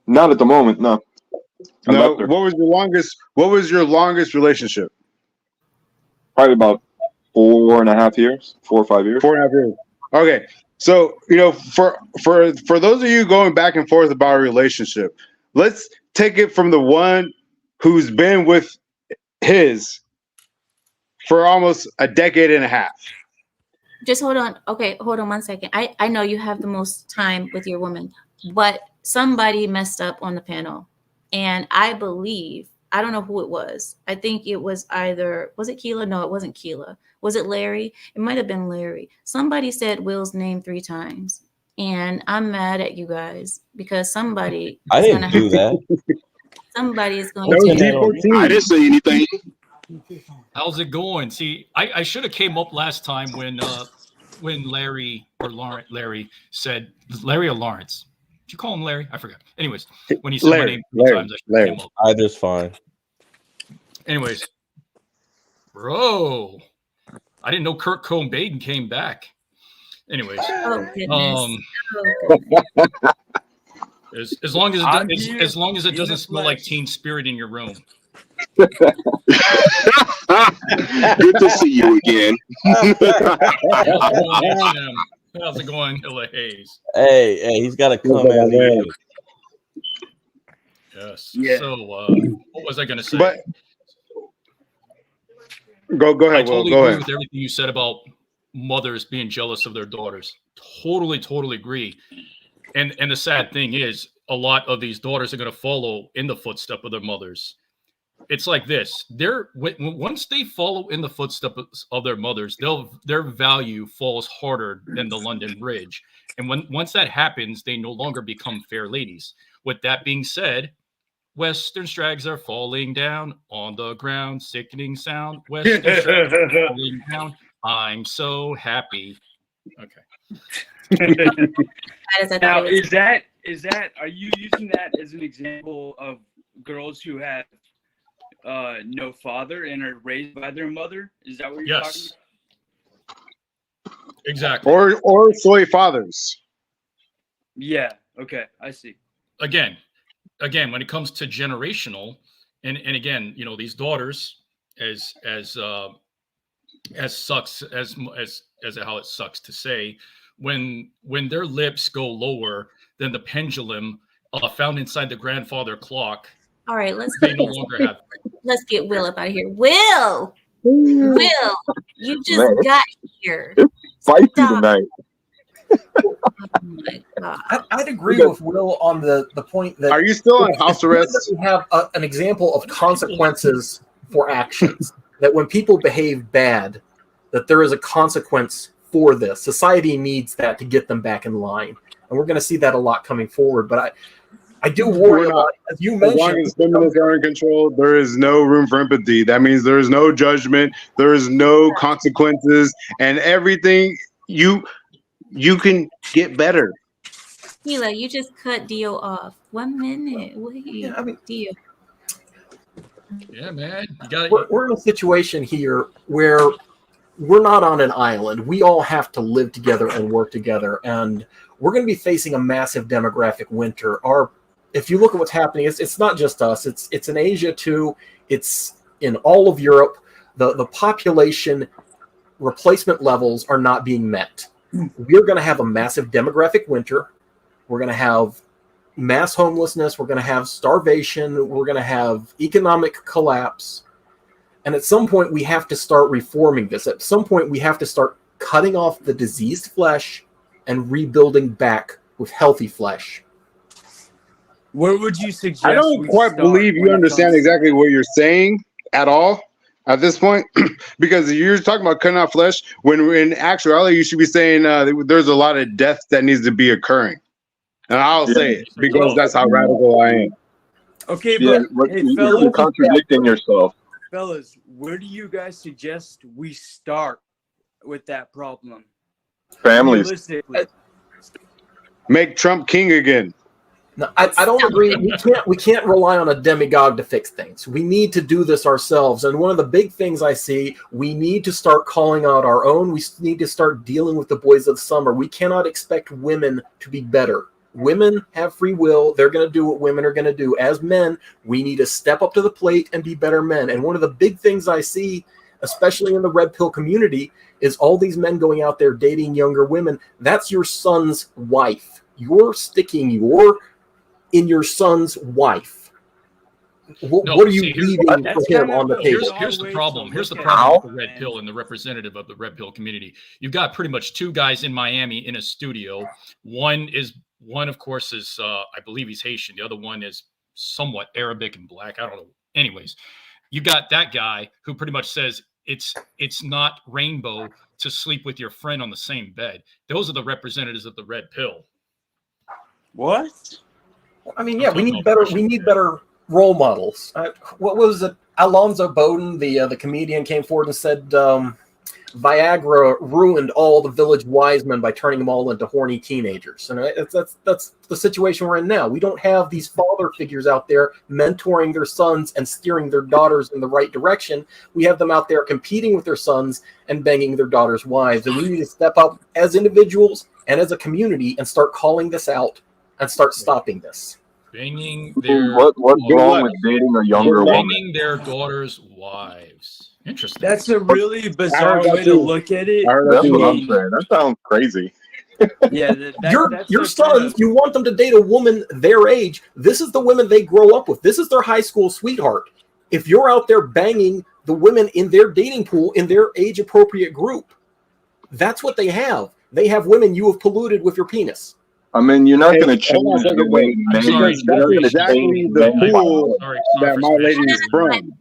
Speaker 6: Not at the moment, no.
Speaker 3: No. What was your longest relationship?
Speaker 6: Probably about 4.5 years, 4 or 5 years.
Speaker 3: 4.5 years. Okay. So, for those of you going back and forth about a relationship, let's take it from the one who's been with his for almost a decade and a half.
Speaker 1: Just hold on. Okay, hold on 1 second. I know you have the most time with your woman, but somebody messed up on the panel. And I believe, I don't know who it was. I think it was was it Keela? No, it wasn't Keela. Was it Larry? It might have been Larry. Somebody said Will's name 3 times. And I'm mad at you guys because somebody
Speaker 9: I didn't do that.
Speaker 1: Somebody is going to.
Speaker 8: I didn't say anything.
Speaker 11: How's it going? See, I should have came up last time when Larry or Larry said Larry or Lawrence. Did you call him Larry? I forgot. Anyways, when he said my name 3 times, I should have came up.
Speaker 9: Either's fine.
Speaker 11: Anyways, bro, I didn't know Kurt Cobain came back. Anyways, as long as it doesn't smell like Teen Spirit in your room.
Speaker 8: Good to see you again.
Speaker 11: How's it going, Hilla Hayes?
Speaker 9: Hey, he's got to come in here.
Speaker 11: Yes. Yeah. So, what was I going to say?
Speaker 3: But go ahead.
Speaker 11: I totally
Speaker 3: go
Speaker 11: agree
Speaker 3: ahead
Speaker 11: with everything you said about mothers being jealous of their daughters. Totally agree. And the sad thing is, a lot of these daughters are going to follow in the footsteps of their mothers. It's like this: once they follow in the footsteps of their mothers, their value falls harder than the London Bridge. And once that happens, they no longer become fair ladies. With that being said, Western strags are falling down on the ground. Sickening sound. Western strags are falling down. I'm so happy. Okay.
Speaker 7: Now, is that? Are you using that as an example of girls who have no father and are raised by their mother? Is that what you're talking
Speaker 11: Yes. Exactly.
Speaker 3: Or soy fathers.
Speaker 7: Yeah. Okay. I see.
Speaker 11: Again, when it comes to generational, and again, you know, these daughters, as sucks as how it sucks to say, when their lips go lower than the pendulum found inside the grandfather clock.
Speaker 1: All right, let's get Will up out of here. Will, you just got here.
Speaker 6: It's spicy
Speaker 1: Stop.
Speaker 6: tonight.
Speaker 1: Oh my God.
Speaker 4: I'd agree with Will on the point that.
Speaker 3: Are you still on house arrest?
Speaker 4: That we have an example of consequences for actions. That when people behave bad, that there is a consequence for this. Society needs that to get them back in line, and we're going to see that a lot coming forward. But I do worry about, as you mentioned,
Speaker 3: as long as feminists are in control, there is no room for empathy. That means there is no judgment, there is no consequences, and everything you can get better.
Speaker 1: Hila, you just cut Dio off. 1 minute. Wait,
Speaker 4: Yeah, I mean,
Speaker 11: Yeah, man. You got
Speaker 4: we're in a situation here where we're not on an island. We all have to live together and work together, and we're going to be facing a massive demographic winter. If you look at what's happening, it's not just us. It's in Asia too. It's in all of Europe. The population replacement levels are not being met. We're going to have a massive demographic winter. We're going to have mass homelessness. We're going to have starvation. We're going to have economic collapse. And at some point, we have to start reforming this. At some point, we have to start cutting off the diseased flesh and rebuilding back with healthy flesh.
Speaker 7: Where would you suggest?
Speaker 3: I don't quite believe you understand exactly what you're saying at all at this point, because you're talking about cutting off flesh when in actuality you should be saying there's a lot of death that needs to be occurring. And I'll say it because that's how radical I am.
Speaker 7: Okay,
Speaker 6: Yeah,
Speaker 7: but hey,
Speaker 6: you're contradicting yourself.
Speaker 7: Fellas, where do you guys suggest we start with that problem?
Speaker 6: Families.
Speaker 7: Realistically.
Speaker 3: Make Trump king again.
Speaker 4: No, I don't agree. We can't rely on a demigod to fix things. We need to do this ourselves. And one of the big things I see, we need to start calling out our own. We need to start dealing with the boys of summer. We cannot expect women to be better. Women have free will. They're going to do what women are going to do. As men, we need to step up to the plate and be better men. And one of the big things I see, especially in the red pill community, is all these men going out there dating younger women. That's your son's wife. You're sticking in your son's wife. What are you leaving for him on the table?
Speaker 11: Here's the problem. Here's the problem with the red pill and the representative of the red pill community. You've got pretty much two guys in Miami in a studio. One, of course, is I believe he's Haitian. The other one is somewhat Arabic and black. I don't know. Anyways, you got that guy who pretty much says it's not rainbow to sleep with your friend on the same bed. Those are the representatives of the red pill.
Speaker 7: What?
Speaker 4: I mean, yeah, we need better role models. What was it? Alonzo Bowden, the comedian, came forward and said Viagra ruined all the village wise men by turning them all into horny teenagers. And that's the situation we're in now. We don't have these father figures out there mentoring their sons and steering their daughters in the right direction. We have them out there competing with their sons and banging their daughters' wives. And we need to step up as individuals and as a community and start calling this out and start stopping this.
Speaker 11: Banging their
Speaker 6: what's wrong with dating a younger woman?
Speaker 11: Banging their daughters' wives. Interesting.
Speaker 7: That's a really bizarre way to look at it.
Speaker 6: That's what I'm saying. That sounds crazy.
Speaker 7: Yeah,
Speaker 4: your sons, you want them to date a woman their age. This is the women they grow up with. This is their high school sweetheart. If you're out there banging the women in their dating pool, in their age appropriate group, that's what they have. They have women you have polluted with your penis.
Speaker 6: I mean, you're not going to change the way men.
Speaker 3: That's exactly the pool that my lady is from.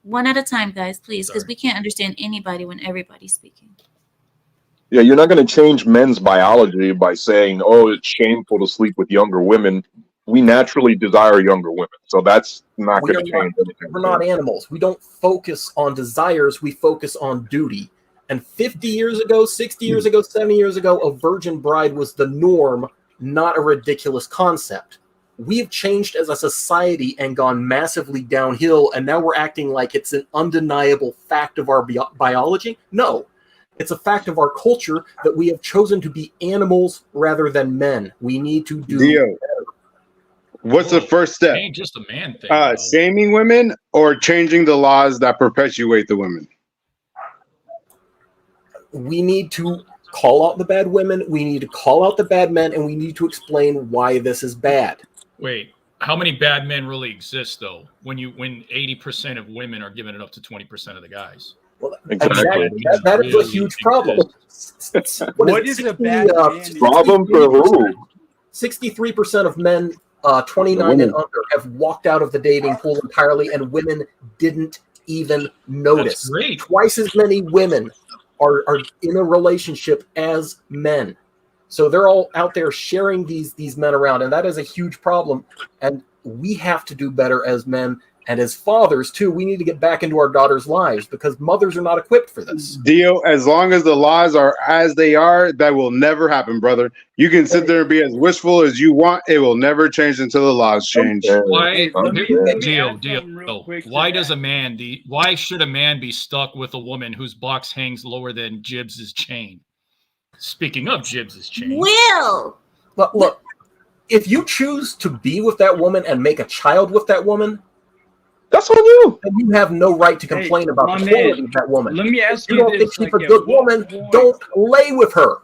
Speaker 1: One at a time, guys, please, because we can't understand anybody when everybody's speaking.
Speaker 6: Yeah, you're not going to change men's biology by saying, "Oh, it's shameful to sleep with younger women." we naturally desire younger women. So that's not
Speaker 4: We
Speaker 6: going
Speaker 4: are
Speaker 6: to change anything.
Speaker 4: We're not animals. We don't focus on desires. We focus on duty. And 50 years ago, 60 years ago, 70 years ago, a virgin bride was the norm, not a ridiculous concept. We've changed as a society and gone massively downhill, and now we're acting like it's an undeniable fact of our biology. No, it's a fact of our culture that we have chosen to be animals rather than men. We need to do
Speaker 3: Dio, what's the first step?
Speaker 11: It ain't just a man thing. though.
Speaker 3: Shaming women or changing the laws that perpetuate the women?
Speaker 4: We need to call out the bad women, we need to call out the bad men, and we need to explain why this is bad.
Speaker 11: Wait, how many bad men really exist though? When 80% of women are giving it up to 20% of the guys.
Speaker 4: Well,
Speaker 6: Exactly.
Speaker 4: that is a huge problem.
Speaker 7: What is a bad man?
Speaker 6: Problem for who?
Speaker 4: 63% of men 29 and under have walked out of the dating pool entirely, and women didn't even notice.
Speaker 11: That's great.
Speaker 4: Twice as many women are in a relationship as men. So they're all out there sharing these men around, and that is a huge problem. And we have to do better as men and as fathers too. We need to get back into our daughters' lives because mothers are not equipped for this.
Speaker 3: Dio, as long as the laws are as they are, that will never happen, brother. You can sit there and be as wishful as you want. It will never change until the laws change.
Speaker 11: Why,
Speaker 7: let me add
Speaker 11: Dio,
Speaker 7: something real quick to
Speaker 11: why
Speaker 7: that.
Speaker 11: does a man why should a man be stuck with a woman whose box hangs lower than Jibbs's chain? Speaking of Jibbs's chain.
Speaker 1: Will.
Speaker 4: But look, if you choose to be with that woman and make a child with that woman,
Speaker 6: that's on you.
Speaker 4: And you have no right to complain about
Speaker 7: my
Speaker 4: the
Speaker 7: man,
Speaker 4: quality of that woman.
Speaker 7: Let me ask
Speaker 4: If you
Speaker 7: you
Speaker 4: don't think
Speaker 7: this,
Speaker 4: she's
Speaker 7: like,
Speaker 4: a good
Speaker 7: at what
Speaker 4: woman,
Speaker 7: point-
Speaker 4: don't lay with her.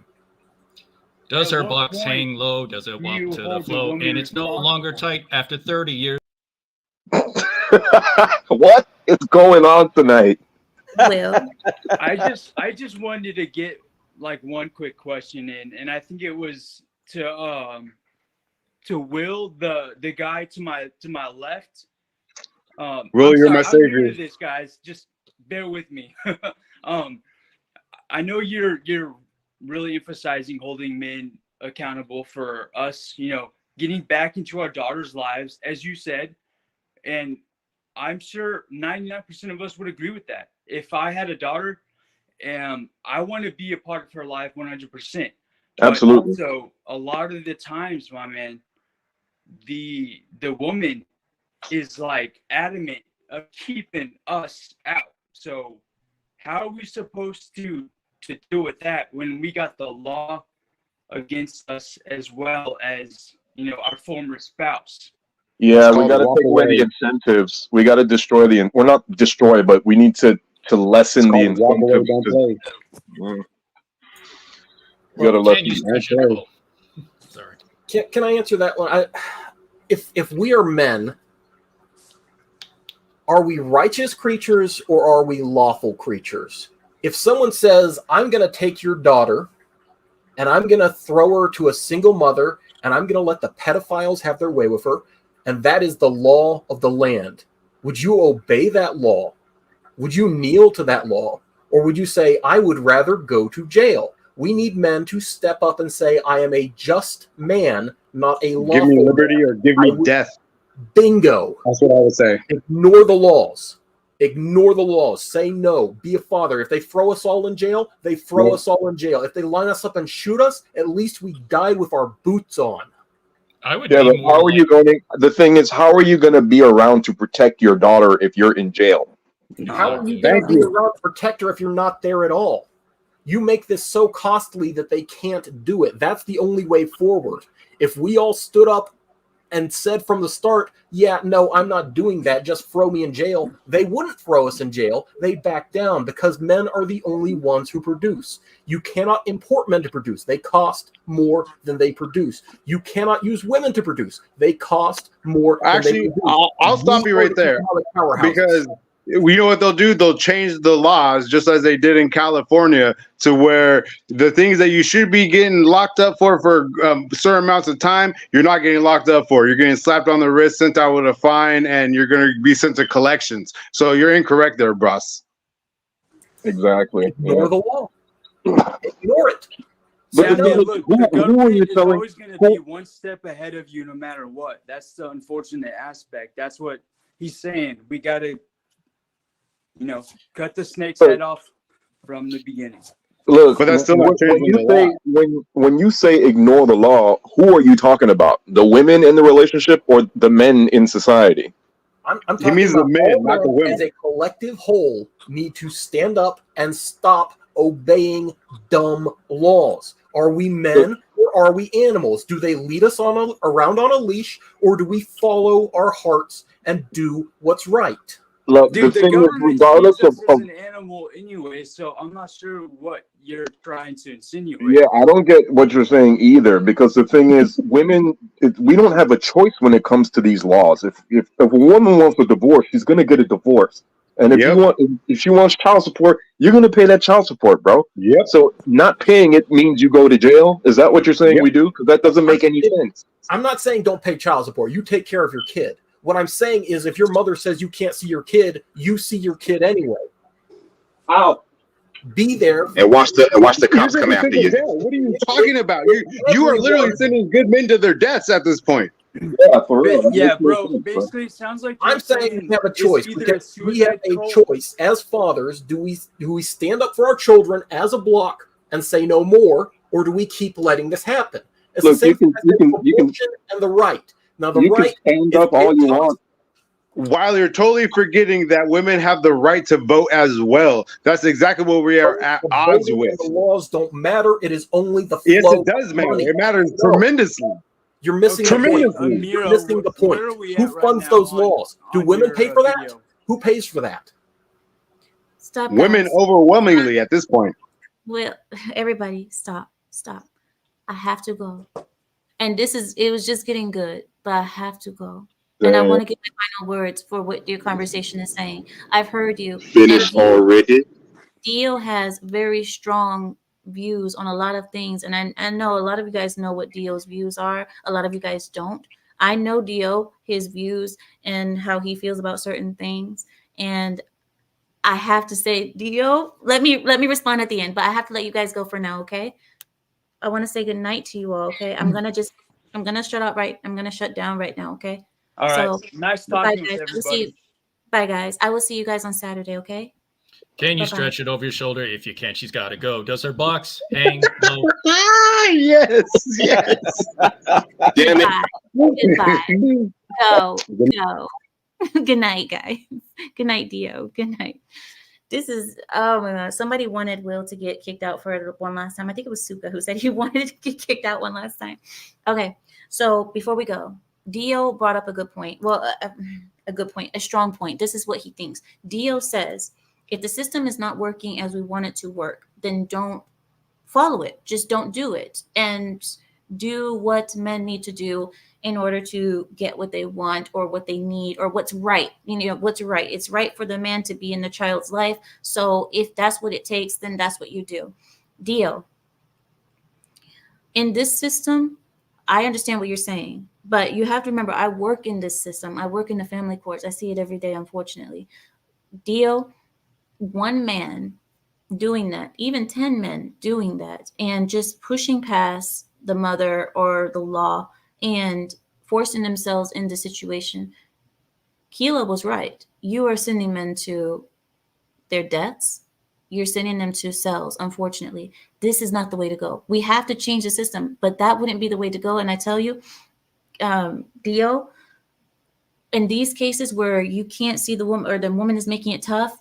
Speaker 11: Does her
Speaker 7: At what
Speaker 11: box
Speaker 7: point
Speaker 11: hang low? Does it
Speaker 7: do
Speaker 11: walk
Speaker 7: you
Speaker 11: to the
Speaker 7: hold the
Speaker 11: flow?
Speaker 7: woman
Speaker 11: And it's no
Speaker 7: responsible?
Speaker 11: longer tight after 30 years.
Speaker 6: What is going on tonight?
Speaker 1: Will.
Speaker 7: I just wanted to get like one quick question in, and I think it was to Will, the guy to my left.
Speaker 3: Will,
Speaker 7: I'm
Speaker 3: you're
Speaker 7: sorry,
Speaker 3: my
Speaker 7: I'm
Speaker 3: savior.
Speaker 7: new to this, guys. Just bear with me. I know you're really emphasizing holding men accountable for us, getting back into our daughters' lives, as you said, and I'm sure 99% of us would agree with that. If I had a daughter, I want to be a part of her life 100%.
Speaker 6: Absolutely.
Speaker 7: But also, a lot of the times, my man, the woman is like adamant of keeping us out. So how are we supposed to deal with that when we got the law against us as well as our former spouse?
Speaker 6: Yeah,
Speaker 3: It's
Speaker 6: we
Speaker 3: called
Speaker 6: got to
Speaker 3: walk
Speaker 6: take away
Speaker 3: away.
Speaker 6: the incentives. We got to destroy well, not destroy, but we need to lessen
Speaker 3: It's
Speaker 6: the
Speaker 3: called walk away,
Speaker 6: incentives.
Speaker 3: don't play.
Speaker 6: We got to
Speaker 11: Can
Speaker 6: lessen.
Speaker 11: you switch it?
Speaker 3: Okay.
Speaker 11: Oh, sorry.
Speaker 4: Can I answer that one? If we are men, are we righteous creatures or are we lawful creatures? If someone says, I'm going to take your daughter and I'm going to throw her to a single mother and I'm going to let the pedophiles have their way with her, and that is the law of the land, would you obey that law? Would you kneel to that law? Or would you say, I would rather go to jail? We need men to step up and say, I am a just man, not a lawful
Speaker 3: Give me liberty
Speaker 4: man.
Speaker 3: or give
Speaker 4: I
Speaker 3: me
Speaker 4: would-
Speaker 3: death.
Speaker 4: Bingo.
Speaker 3: That's what I would say.
Speaker 4: Ignore the laws. Ignore the laws. Say no. Be a father. If they throw us all in jail, they throw
Speaker 3: Yep.
Speaker 4: us all in jail. If they line us up and shoot us, at least we died with our boots on.
Speaker 11: I would
Speaker 6: Yeah,
Speaker 11: be
Speaker 6: but
Speaker 11: more
Speaker 6: how are you going to? The thing is, how are you going to be around to protect your daughter if you're in jail?
Speaker 4: How are you going
Speaker 3: Thank
Speaker 4: to be
Speaker 3: you.
Speaker 4: around to protect her if you're not there at all? You make this so costly that they can't do it. That's the only way forward. If we all stood up and said from the start, yeah, no, I'm not doing that, just throw me in jail, they wouldn't throw us in jail. They'd back down because men are the only ones who produce. You cannot import men to produce. They cost more than they produce. You cannot use women to produce. They cost more than they
Speaker 3: Actually,
Speaker 4: produce.
Speaker 3: I'll stop you right there because you know what they'll do? They'll change the laws just as they did in California to where the things that you should be getting locked up for certain amounts of time, you're not getting locked up for. You're getting slapped on the wrist, sent out with a fine, and you're going to be sent to collections. So you're incorrect there, Bruss.
Speaker 6: Exactly.
Speaker 4: Ignore the law. Ignore it.
Speaker 7: Yeah, I
Speaker 6: But
Speaker 7: mean,
Speaker 6: look,
Speaker 7: look,
Speaker 6: who
Speaker 7: the
Speaker 6: are you
Speaker 7: government is
Speaker 6: telling?
Speaker 7: always going to be one step ahead of you no matter what. That's the unfortunate aspect. That's what he's saying. We got to, cut the snake's head off from the beginning.
Speaker 6: Look,
Speaker 3: But that's still not
Speaker 6: when
Speaker 3: changing
Speaker 6: you
Speaker 3: the law.
Speaker 6: say when you say ignore the law, who are you talking about? The women in the relationship or the men in society?
Speaker 4: I'm
Speaker 3: He
Speaker 4: talking
Speaker 3: means the
Speaker 4: about
Speaker 3: men,
Speaker 4: all
Speaker 3: not the
Speaker 4: men
Speaker 3: women.
Speaker 4: as a collective whole need to stand up and stop obeying dumb laws. Are we men or are we animals? Do they lead us around on a leash, or do we follow our hearts and do what's right?
Speaker 6: Look, the
Speaker 7: Dude, the
Speaker 6: thing is,
Speaker 7: government
Speaker 6: regardless
Speaker 7: sees us as
Speaker 6: of
Speaker 7: an animal anyway, so I'm not sure what you're trying to insinuate.
Speaker 6: yeah, I don't get what you're saying either. Because the thing is, women, we don't have a choice when it comes to these laws. If a woman wants a divorce, she's gonna get a divorce. And
Speaker 3: Yep.
Speaker 6: if she wants child support, you're gonna pay that child support, bro.
Speaker 3: Yep.
Speaker 6: So not paying it means you go to jail. Is that what you're saying
Speaker 3: Yep.
Speaker 6: we do? Because that doesn't make any sense.
Speaker 4: I'm not saying don't pay child support. You take care of your kid. What I'm saying is if your mother says you can't see your kid, you see your kid anyway.
Speaker 6: How?
Speaker 4: Be there.
Speaker 8: And watch the
Speaker 3: You're
Speaker 8: cops come
Speaker 3: sending
Speaker 8: after
Speaker 3: people
Speaker 8: you.
Speaker 3: dead. What are you talking about? You are literally sending good men to their deaths at this point.
Speaker 6: Yeah, for real. That
Speaker 7: Yeah,
Speaker 6: makes no
Speaker 7: bro.
Speaker 6: sense, bro.
Speaker 7: Basically, it sounds like you're
Speaker 4: I'm saying we have a
Speaker 7: it's
Speaker 4: choice.
Speaker 7: either a
Speaker 4: We have
Speaker 7: suicide
Speaker 4: a
Speaker 7: cult.
Speaker 4: choice as fathers. Do we stand up for our children as a block and say no more, or do we keep letting this happen? It's
Speaker 6: Look,
Speaker 4: the same thing as the
Speaker 6: you can
Speaker 4: abortion and the right. Now the
Speaker 6: you can
Speaker 4: right
Speaker 6: stand
Speaker 4: is
Speaker 6: up all you want.
Speaker 3: While you're totally forgetting that women have the right to vote as well. That's exactly what we are at
Speaker 4: the
Speaker 3: odds
Speaker 4: voting
Speaker 3: with.
Speaker 4: and the laws don't matter. It is only the flow
Speaker 3: Yes, it does
Speaker 4: of
Speaker 3: matter.
Speaker 4: money.
Speaker 3: It matters
Speaker 4: No,
Speaker 3: tremendously.
Speaker 4: you're missing the point.
Speaker 3: Tremendously.
Speaker 4: You're missing the point.
Speaker 7: Where are we
Speaker 4: Who
Speaker 7: at right
Speaker 4: funds
Speaker 7: now
Speaker 4: those
Speaker 7: on-
Speaker 4: laws? Do
Speaker 7: on
Speaker 4: women
Speaker 7: your,
Speaker 4: pay for that?
Speaker 7: video?
Speaker 4: Who pays for that?
Speaker 1: Stop,
Speaker 3: Women
Speaker 1: guys.
Speaker 3: overwhelmingly at this point.
Speaker 1: Well, everybody, stop. I have to go. And it was just getting good, but I have to go. And I want to get my final words for what your conversation is saying. I've heard you.
Speaker 8: Finished already.
Speaker 1: Dio has very strong views on a lot of things. And I know a lot of you guys know what Dio's views are. A lot of you guys don't. I know Dio, his views and how he feels about certain things. And I have to say, Dio, let me respond at the end, but I have to let you guys go for now, okay? I want to say good night to you all, okay? I'm gonna shut down right now, okay?
Speaker 7: All right.
Speaker 1: So
Speaker 7: Nice
Speaker 1: bye
Speaker 7: talking
Speaker 1: guys.
Speaker 7: to
Speaker 1: I will see you.
Speaker 7: everybody.
Speaker 1: Bye guys. I will see you guys on Saturday, okay?
Speaker 11: Can you
Speaker 1: Bye-bye.
Speaker 11: stretch it over your shoulder? If you can't, she's got to go. Does her box hang low?
Speaker 3: Yes.
Speaker 8: Damn it.
Speaker 1: Goodbye. Go. Good night, guys. Good night, Dio. Good night. This is, oh my God. Somebody wanted Will to get kicked out for it one last time. I think it was Suka who said he wanted to get kicked out one last time. Okay. So before we go, Dio brought up a good point. Well, a good point, a strong point. This is what he thinks. Dio says, if the system is not working as we want it to work, then don't follow it. Just don't do it. And do what men need to do in order to get what they want or what they need or what's right. What's right. It's right for the man to be in the child's life. So if that's what it takes, then that's what you do. Dio, in this system, I understand what you're saying, but you have to remember, I work in this system. I work in the family courts. I see it every day, unfortunately. Dio, one man doing that, even 10 men doing that, and just pushing past the mother or the law and forcing themselves in the situation. Keela was right. You are sending men to their deaths. You're sending them to cells, unfortunately. This is not the way to go. We have to change the system, but that wouldn't be the way to go. And I tell you, Dio, in these cases where you can't see the woman or the woman is making it tough,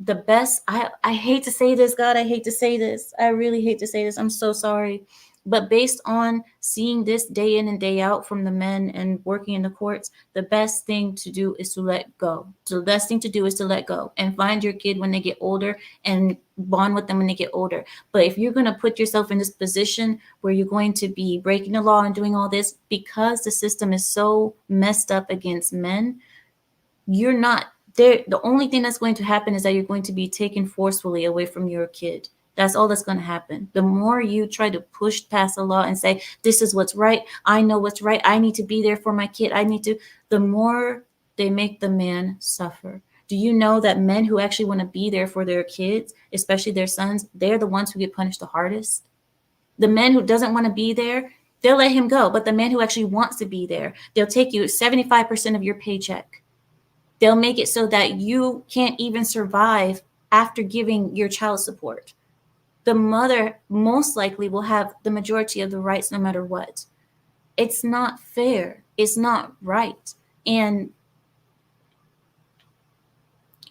Speaker 1: the best, I hate to say this, God, I hate to say this. I really hate to say this. I'm so sorry. But based on seeing this day in and day out from the men and working in the courts, the best thing to do is to let go. So the best thing to do is to let go and find your kid when they get older and bond with them when they get older. But if you're going to put yourself in this position where you're going to be breaking the law and doing all this because the system is so messed up against men, you're not there. The only thing that's going to happen is that you're going to be taken forcefully away from your kid. That's all that's going to happen. The more you try to push past the law and say, this is what's right, I know what's right, I need to be there for my kid, the more they make the man suffer. Do you know that men who actually want to be there for their kids, especially their sons, they're the ones who get punished the hardest? The man who doesn't want to be there, they'll let him go. But the man who actually wants to be there, they'll take you 75% of your paycheck. They'll make it so that you can't even survive after giving your child support. The mother most likely will have the majority of the rights no matter what. It's not fair. It's not right. And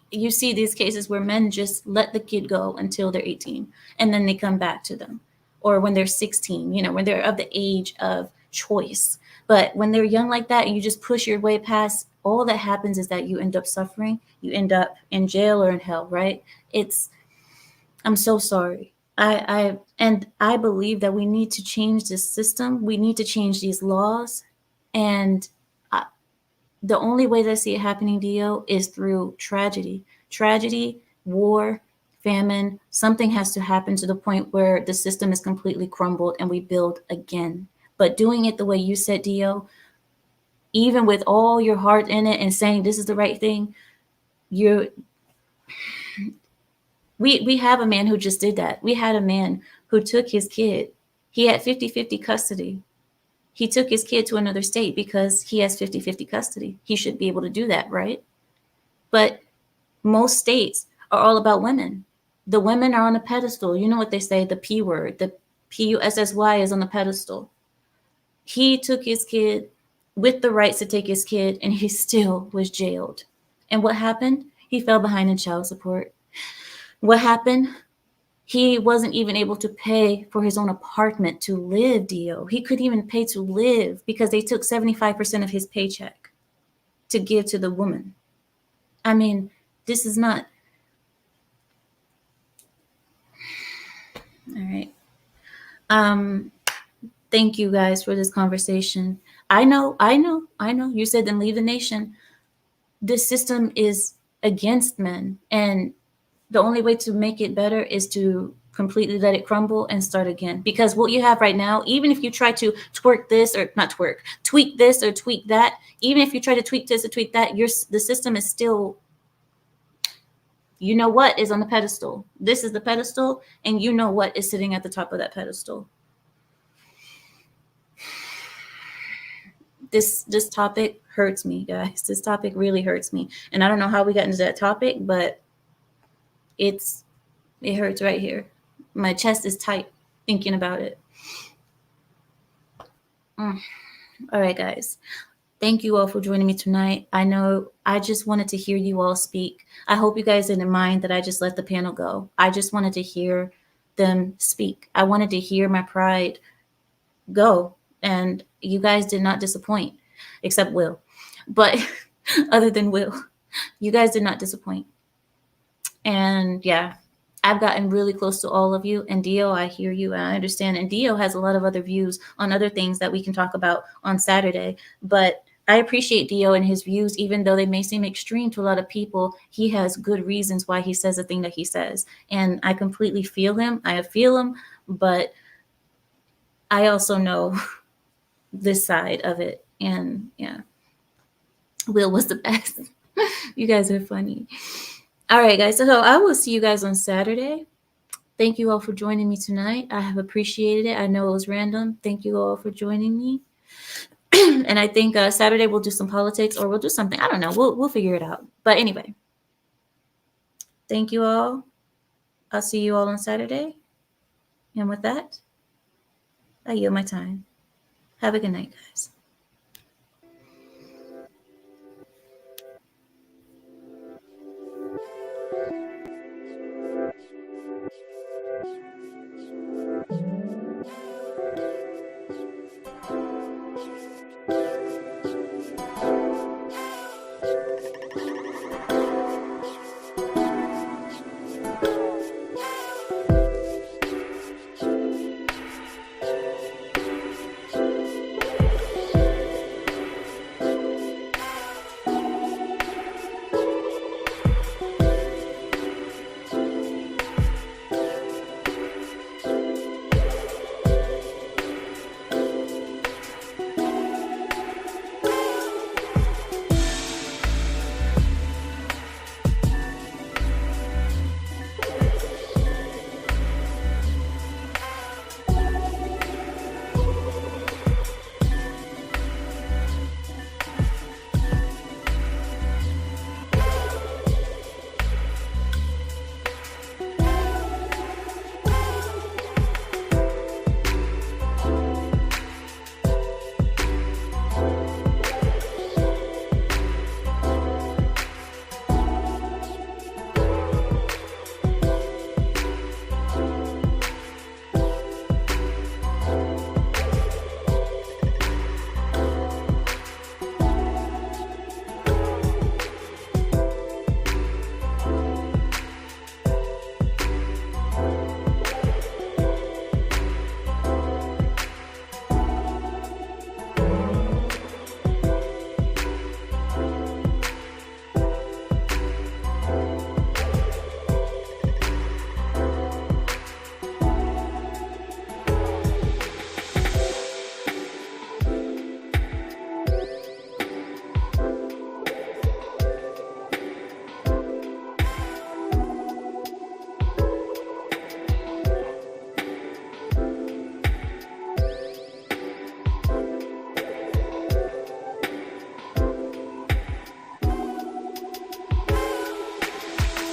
Speaker 1: you see these cases where men just let the kid go until they're 18 and then they come back to them, or when they're 16, when they're of the age of choice. But when they're young like that and you just push your way past, all that happens is that you end up suffering. You end up in jail or in hell, right? I'm so sorry. I believe that we need to change this system. We need to change these laws. And the only way that I see it happening, Dio, is through tragedy. Tragedy, war, famine. Something has to happen to the point where the system is completely crumbled and we build again. But doing it the way you said, Dio, even with all your heart in it and saying this is the right thing, we have a man who just did that. We had a man who took his kid. He had 50-50 custody. He took his kid to another state because he has 50-50 custody. He should be able to do that, right? But most states are all about women. The women are on a pedestal. You know what they say, the P word, the PUSSY is on the pedestal. He took his kid with the rights to take his kid, and he still was jailed. And what happened? He fell behind in child support. What happened? He wasn't even able to pay for his own apartment to live, Dio. He couldn't even pay to live because they took 75% of his paycheck to give to the woman. I mean, this is not... All right. Thank you guys for this conversation. I know. You said then leave the nation. This system is against men, and the only way to make it better is to completely let it crumble and start again. Because what you have right now, even if you try to tweak this or tweak that, even if you try to tweak this or tweak that, the system is still, what is on the pedestal. This is the pedestal, and what is sitting at the top of that pedestal. This topic hurts me, guys. This topic really hurts me. And I don't know how we got into that topic, but it hurts right here. My chest is tight thinking about it. All right, guys. Thank you all for joining me tonight. I know I just wanted to hear you all speak. I hope you guys didn't mind that I just let the panel go. I just wanted to hear them speak. I wanted to hear my pride go. And you guys did not disappoint, except Will. But other than Will, you guys did not disappoint. And yeah, I've gotten really close to all of you. And Dio, I hear you and I understand. And Dio has a lot of other views on other things that we can talk about on Saturday. But I appreciate Dio and his views, even though they may seem extreme to a lot of people. He has good reasons why he says the thing that he says. And I completely feel him. But I also know this side of it. And yeah, Will was the best. You guys are funny. All right, guys. So I will see you guys on Saturday. Thank you all for joining me tonight. I have appreciated it. I know it was random. Thank you all for joining me. And I think Saturday we'll do some politics, or we'll do something. I don't know. We'll figure it out. But anyway, thank you all. I'll see you all on Saturday. And with that, I yield my time. Have a good night, guys.